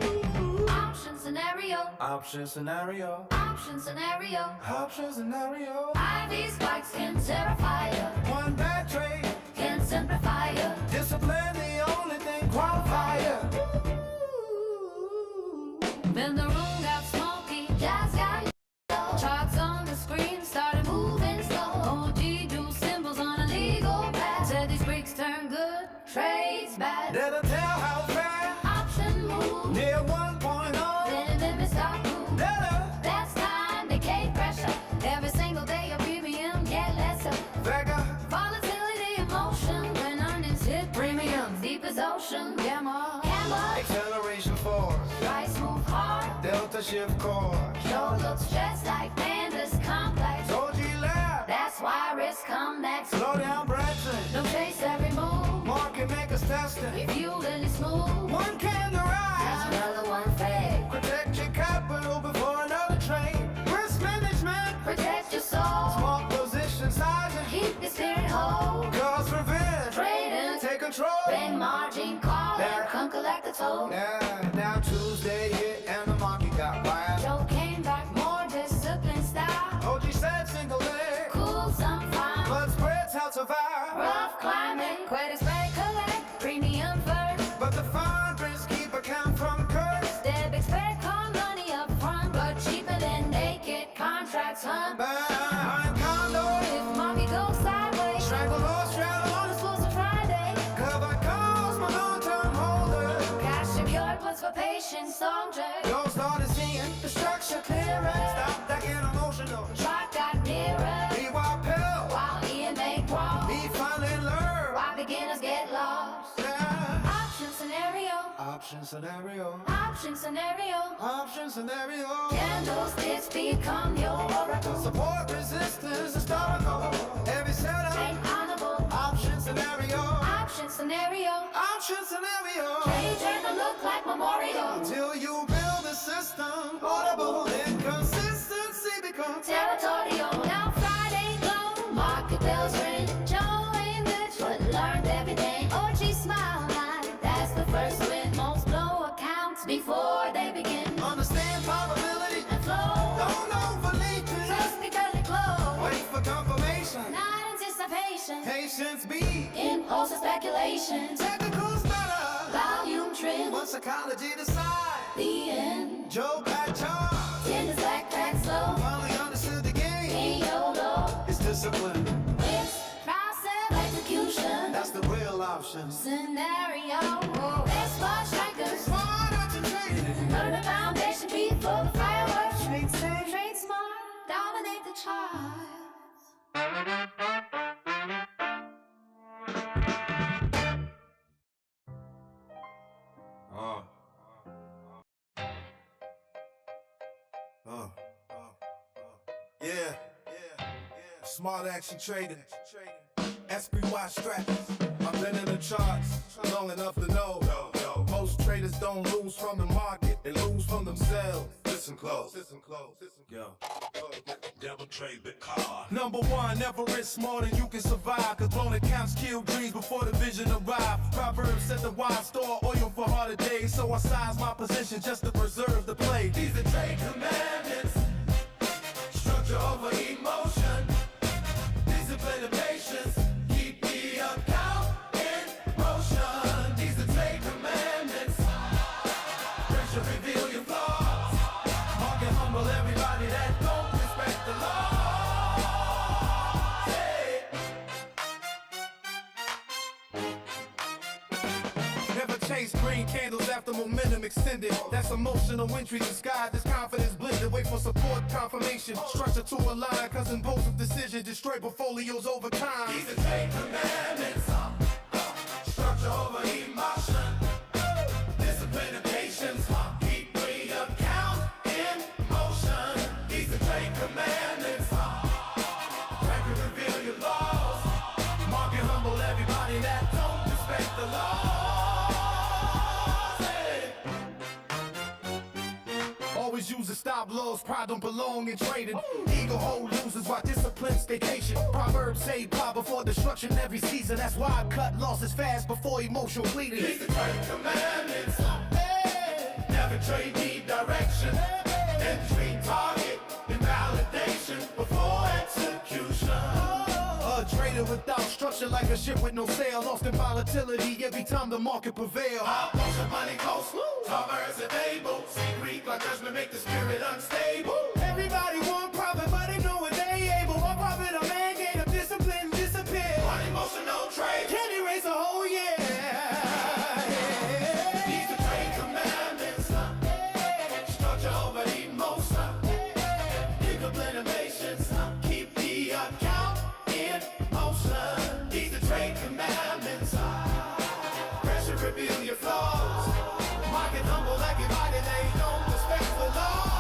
Option scenario. Option scenario. Option scenario. Option scenario. IV spikes can terrify you. One bad trade. Can simplify you. Discipline the only thing qualify you. Then the room got smoky. Jazz got yellow. Charts on the screen started moving slow. OG do symbols on a legal pad. Said these Greeks turn good, trades bad. That'll tell how fast. Option move. Near 1.0. Then limit stop move. Better. That's time, decay pressure. Every single day your premium get lesser. Vega. Volatility emotion when earnings hit premium. Deep as ocean. Gamma. Gamma. Acceleration force. Price move hard. Delta shift course. Show looks just like pandas complex. OG lab. That's why risk come next. Slow down branching. Don't chase every move. Market makers testing. If you really smooth, One can rise. that's another one fake. Protect your capital before another trade. Risk management. Protect your soul. Small position sizing. Keep your spirit whole. Cause revenge. Trading. Take control. Bend margin call. Yeah. Come collect the toll. Yeah, now Tuesday hit and the market got wild. Joe came back more disciplined style. OG said single leg, Cool some fine. but spreads help survive. Rough climbing. Credit spread collect. Premium first. But the fine prints keep account from curse. Deb expect call money up front. But cheaper than naked contracts, huh? Behind condo, If market goes sideways. strangle or straddle. On exclusive Friday. Cover calls my long-term holder. Cash secured was for patience, soldier. Don't start seeing the structure clearer. Stop that getting emotional. Track got nearer. Rewild pill, While EMA crawl. be finally learn. Why beginners get lost. Yeah. Option scenario. Option scenario. Option scenario. Option scenario. Candlesticks become your oracle. Support resistance historical. Every setup. Ain't honorable. Option scenario. Option scenario. Option scenario. Page and a look like memorial. Till you build a system, audible inconsistency becomes Territorial. Now Friday glow. Market bells ring. Joe ain't rich, but learned everything. OG smile line. That's the first win. Most blow accounts before they begin. understand probability. And flow. Don't overleap it. Trust because it glow. Wait for confirmation. Not anticipation. Patience be. Impulsive speculation. Technicals better. Volume trim. What psychology decide? The end. Joe got charged. Tenders backpack slow. Finally understood the game. In YOLO. It's discipline. It's process execution. That's the real option. Scenario. That's what strikers. Smart action trading. Learn the foundation before the fireworks. Trade safe, trade smart. Dominate the charts. Smart action trading. SPY strategies. I've been in the charts long enough to know. Most traders don't lose from the market, they lose from themselves. Listen close. Yo. Devil trade the car. Number one, never risk more than you can survive. Cause blown accounts kill dreams before the vision arrive. Proverbs said the wise store oil for harder days. So I size my position just to preserve the play. These are trade commandments. Structure over emotion. Discipline and patience. Keep the account in motion. These are trade commandments. Pressure reveal your flaws. Mark and humble everybody that don't respect the law. Never chase green candles after momentum extended. That's emotional entry disguised as confidence blended. Wait for support confirmation. Structure to align, cause impulsive decisions destroy portfolios over time. These are trade commandments. Structure over emotion. Discipline and patience. Keep the account in motion. These are trade commandments. Track and reveal your laws. Mark and humble everybody that don't respect the law. Always use a stop loss, pride don't belong in trading. Ego hold losers while discipline stay patient. Proverbs say power before destruction every season. That's why I cut losses fast before emotional bleeding. These are trade commandments. Never trade need direction. Entry target invalidation before execution. A trader without structure like a ship with no sail. Lost in volatility every time the market prevail. Motion money coast, Proverbs and able. See Greek like judgment make the spirit unstable. Everybody want profit but they know what they able. One profit a man gain of discipline disappear. Unemotional trade can erase a whole year. These are trade commandments. Structure over emotion. Discipline and patience. Keep the account in motion. These are trade commandments. Pressure reveal your flaws. Market humble like everybody they don't respect the laws.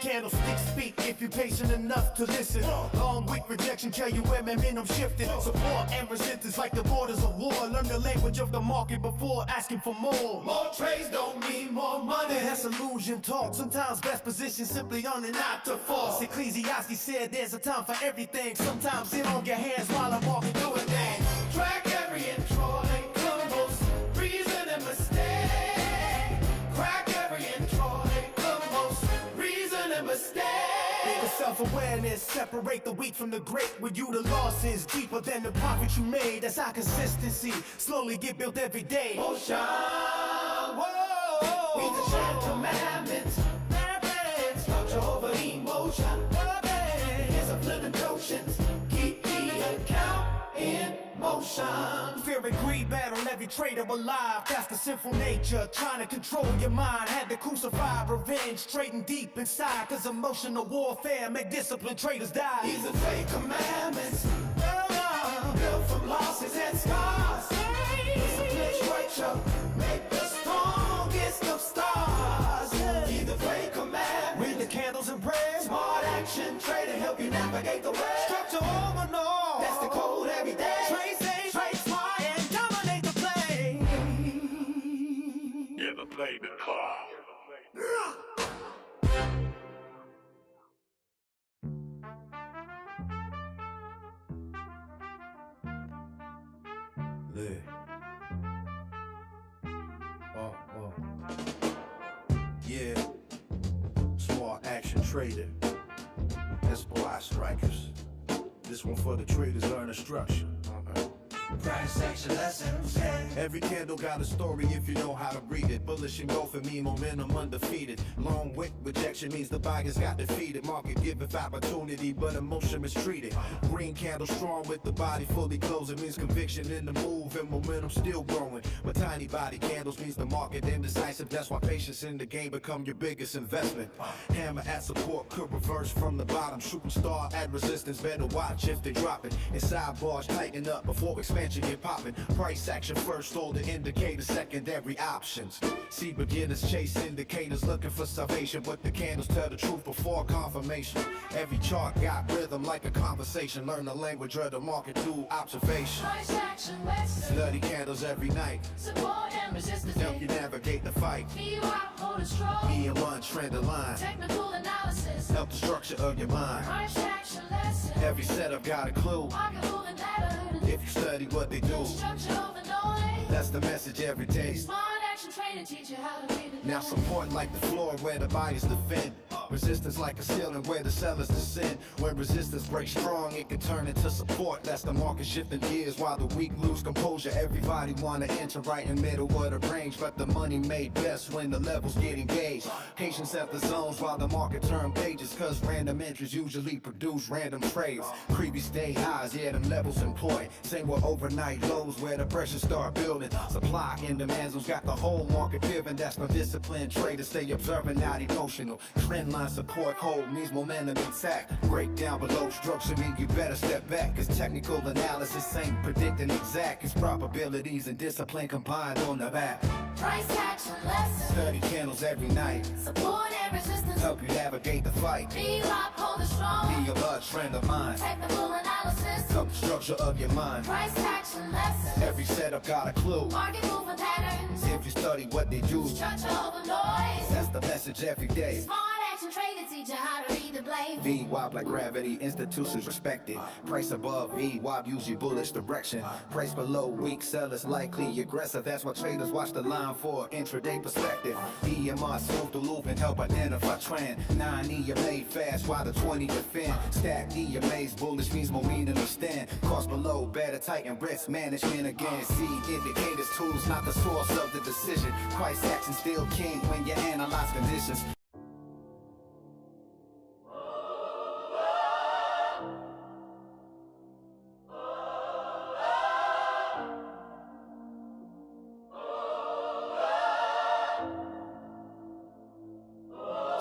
Candlesticks speak if you're patient enough to listen. Long weak rejection tell you where momentum shifted. Support and resistance like the borders of war. Learn the language of the market before asking for more. More trades don't mean more money. That's illusion talk. Sometimes best position simply on and not to fall. Ecclesiastes said there's a time for everything. Sometimes sit on your hands while the market doing things. Track every intro and combos. Reason and mistake. Crack every intro and combos. Reason and mistake. Bigger self-awareness, separate the wheat from the grape. With you the loss is deeper than the profit you made. That's our consistency, slowly get built every day. Motion, whoa. We the share commandments. Structure over emotion. Discipline and notions. Keep the account in motion. Fear and greed battle every trader alive. That's the sinful nature trying to control your mind. Had to crucify revenge, trading deep inside. Cause emotional warfare make disciplined traders die. These are trade commandments. Built from losses and scars. Discipline structure make the strongest of stars. These are trade commandments. Read the candles and pray. Smart action trading help you navigate the way. Structure over no. That's the code every day. Trade safe, trade smart, and dominate the play. Never play the car. Live. Yeah. Smart action trader. SPY strikers. This one for the traders learn instruction. Price action lessons. Every candle got a story if you know how to read it. Bullish engulfing me, momentum undefeated. Long wick rejection means the buyers got defeated. Market giveth opportunity, but emotion mistreated. Green candle strong with the body fully closing means conviction in the move and momentum still growing. But tiny body candles means the market indecisive. That's why patience in the game become your biggest investment. Hammer at support could reverse from the bottom. Shooting star at resistance, better watch if they drop it. And sidebars tighten up before expecting expansion get popping. Price action first order indicator, secondary options. See beginners chase indicators looking for salvation, but the candles tell the truth before confirmation. Every chart got rhythm like a conversation. Learn the language of the market through observation. Price action Western. Study candles every night. Support and resistance. Help you navigate the fight. VWAP hold it strong. EM1 trend align. Technical analysis. Help the structure of your mind. Price action lesson. Every setup got a clue. Market moving pattern. If you study what they do, Structure over noise. that's the message every day. Smart action training teach you how to read it. Now support like the floor where the bodies defend. Resistance like a ceiling where the sellers descend. When resistance breaks strong, it can turn into support. That's the market shifting gears while the weak lose composure. Everybody wanna enter right in the middle of the range, but the money made best when the levels get engaged. Patience at the zones while the market turn pages, cause random entries usually produce random trades. Previous day highs, yeah, them levels employed. Same with overnight lows where the pressure start building. Supply and demand zones got the whole market pivoting. That's for disciplined traders, stay observant, not emotional. Trend line support hold means momentum intact. Break down below structure mean you better step back, cause technical analysis ain't predicting exact. It's probabilities and discipline combined on the back. Price action lesson. Study candles every night. Support and resistance. Help you navigate the fight. VWAP hold it strong. Be a blood trend of mind. Technical analysis. Help the structure of your mind. Price action lesson. Every setup got a clue. Market moving patterns. If you study what they do, Structure over noise. that's the message every day. Smart action training teach you how to read the blade. VWAP like gravity, institutions respected. Price above VWAP, usually bullish direction. Price below weak sellers likely aggressive. That's why traders watch the line for intraday perspective. EMR smooth the loop and help identify trend. 9 EMA fast while the 20 defend. Stack EMAs bullish means more meaning to stand. Cost below better tighten risk management again. See indicators tools not the source of the decision. Price action still king when you analyze conditions.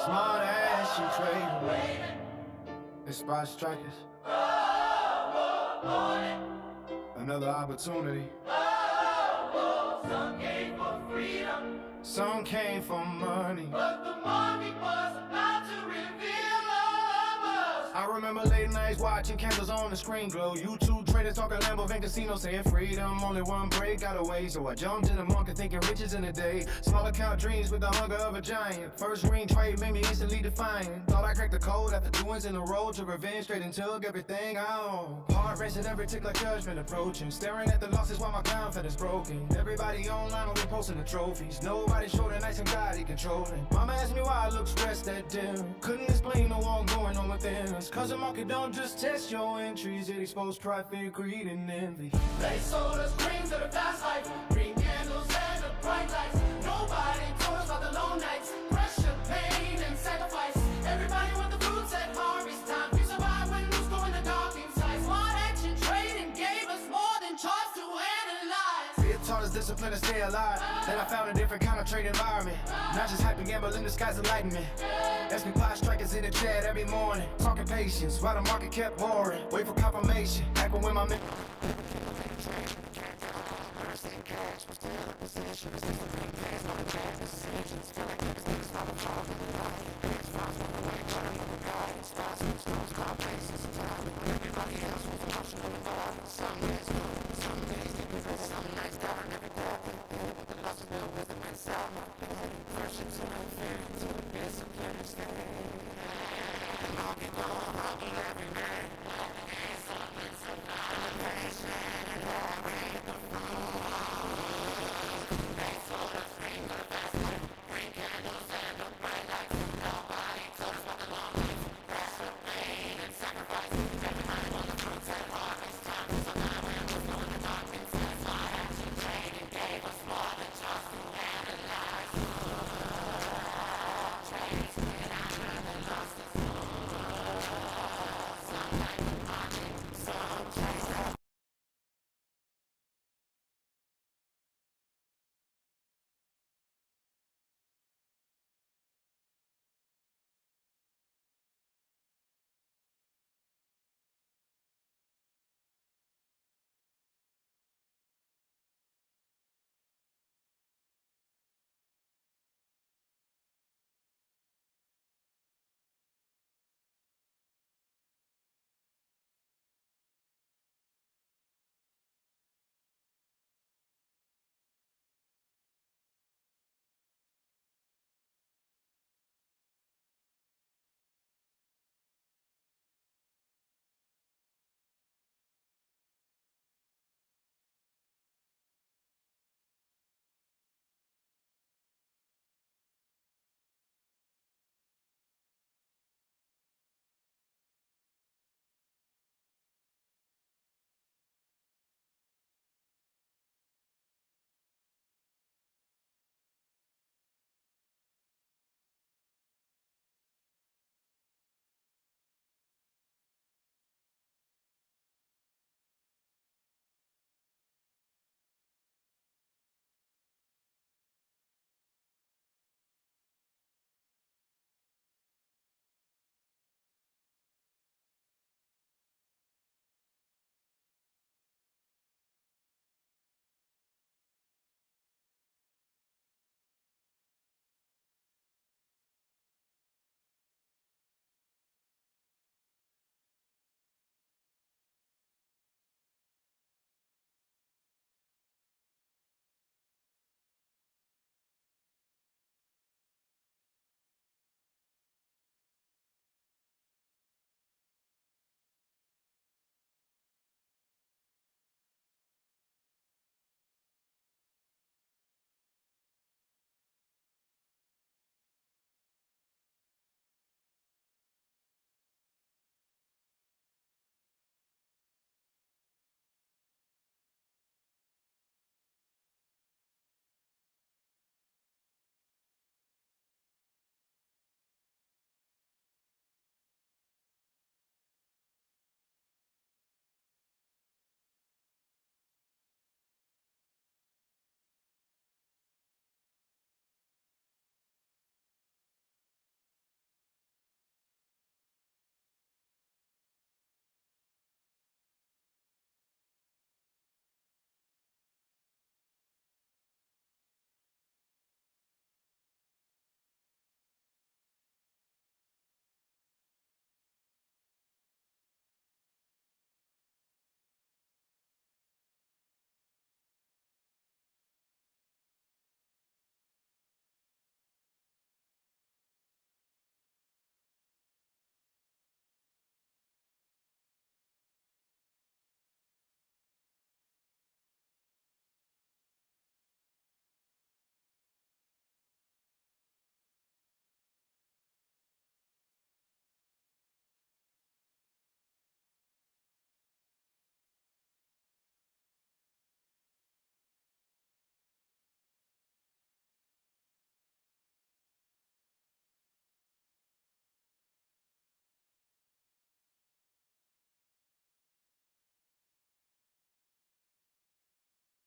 Smart ass you trade. It's spot strikers. Another opportunity. Some came for freedom, Some came from money. but the market was about to reveal all of us. I remember late nights watching candles on the screen glow. YouTube traders talking Lambo and casinos saying freedom. Only one break got away, so I jumped in the market thinking riches in a day. Small account dreams with the hunger of a giant. First green trade made me instantly defiant. Thought I cracked the code after 2 wins in a row. Took revenge straight and took everything I own. Heart racing every tick like judgment approaching. Staring at the losses while my confidence broken. Everybody online only posting the trophies. Nobody showed the nights anxiety controlling. Mama asked me why I look stressed that dim. Couldn't explain the war going on within us. Cause the market don't just test your entries, it expose profit, greed, and envy. They sold us dreams of the fast life, green candles and the bright lights. Nobody told us about the long nights, pressure, pain, and sacrifice. Everybody want the fruits at harvest time. We survive when lose go in the dark inside. Smart action trading gave us more than charts to analyze. It taught us discipline to stay alive. Then I found a different kind of trade environment. Not just hype and gambling, the sky's enlightenment. Asking pot strikers in the chat every morning. Talking patience while the market kept roaring. Wait for confirmation. Back when my men. Every day.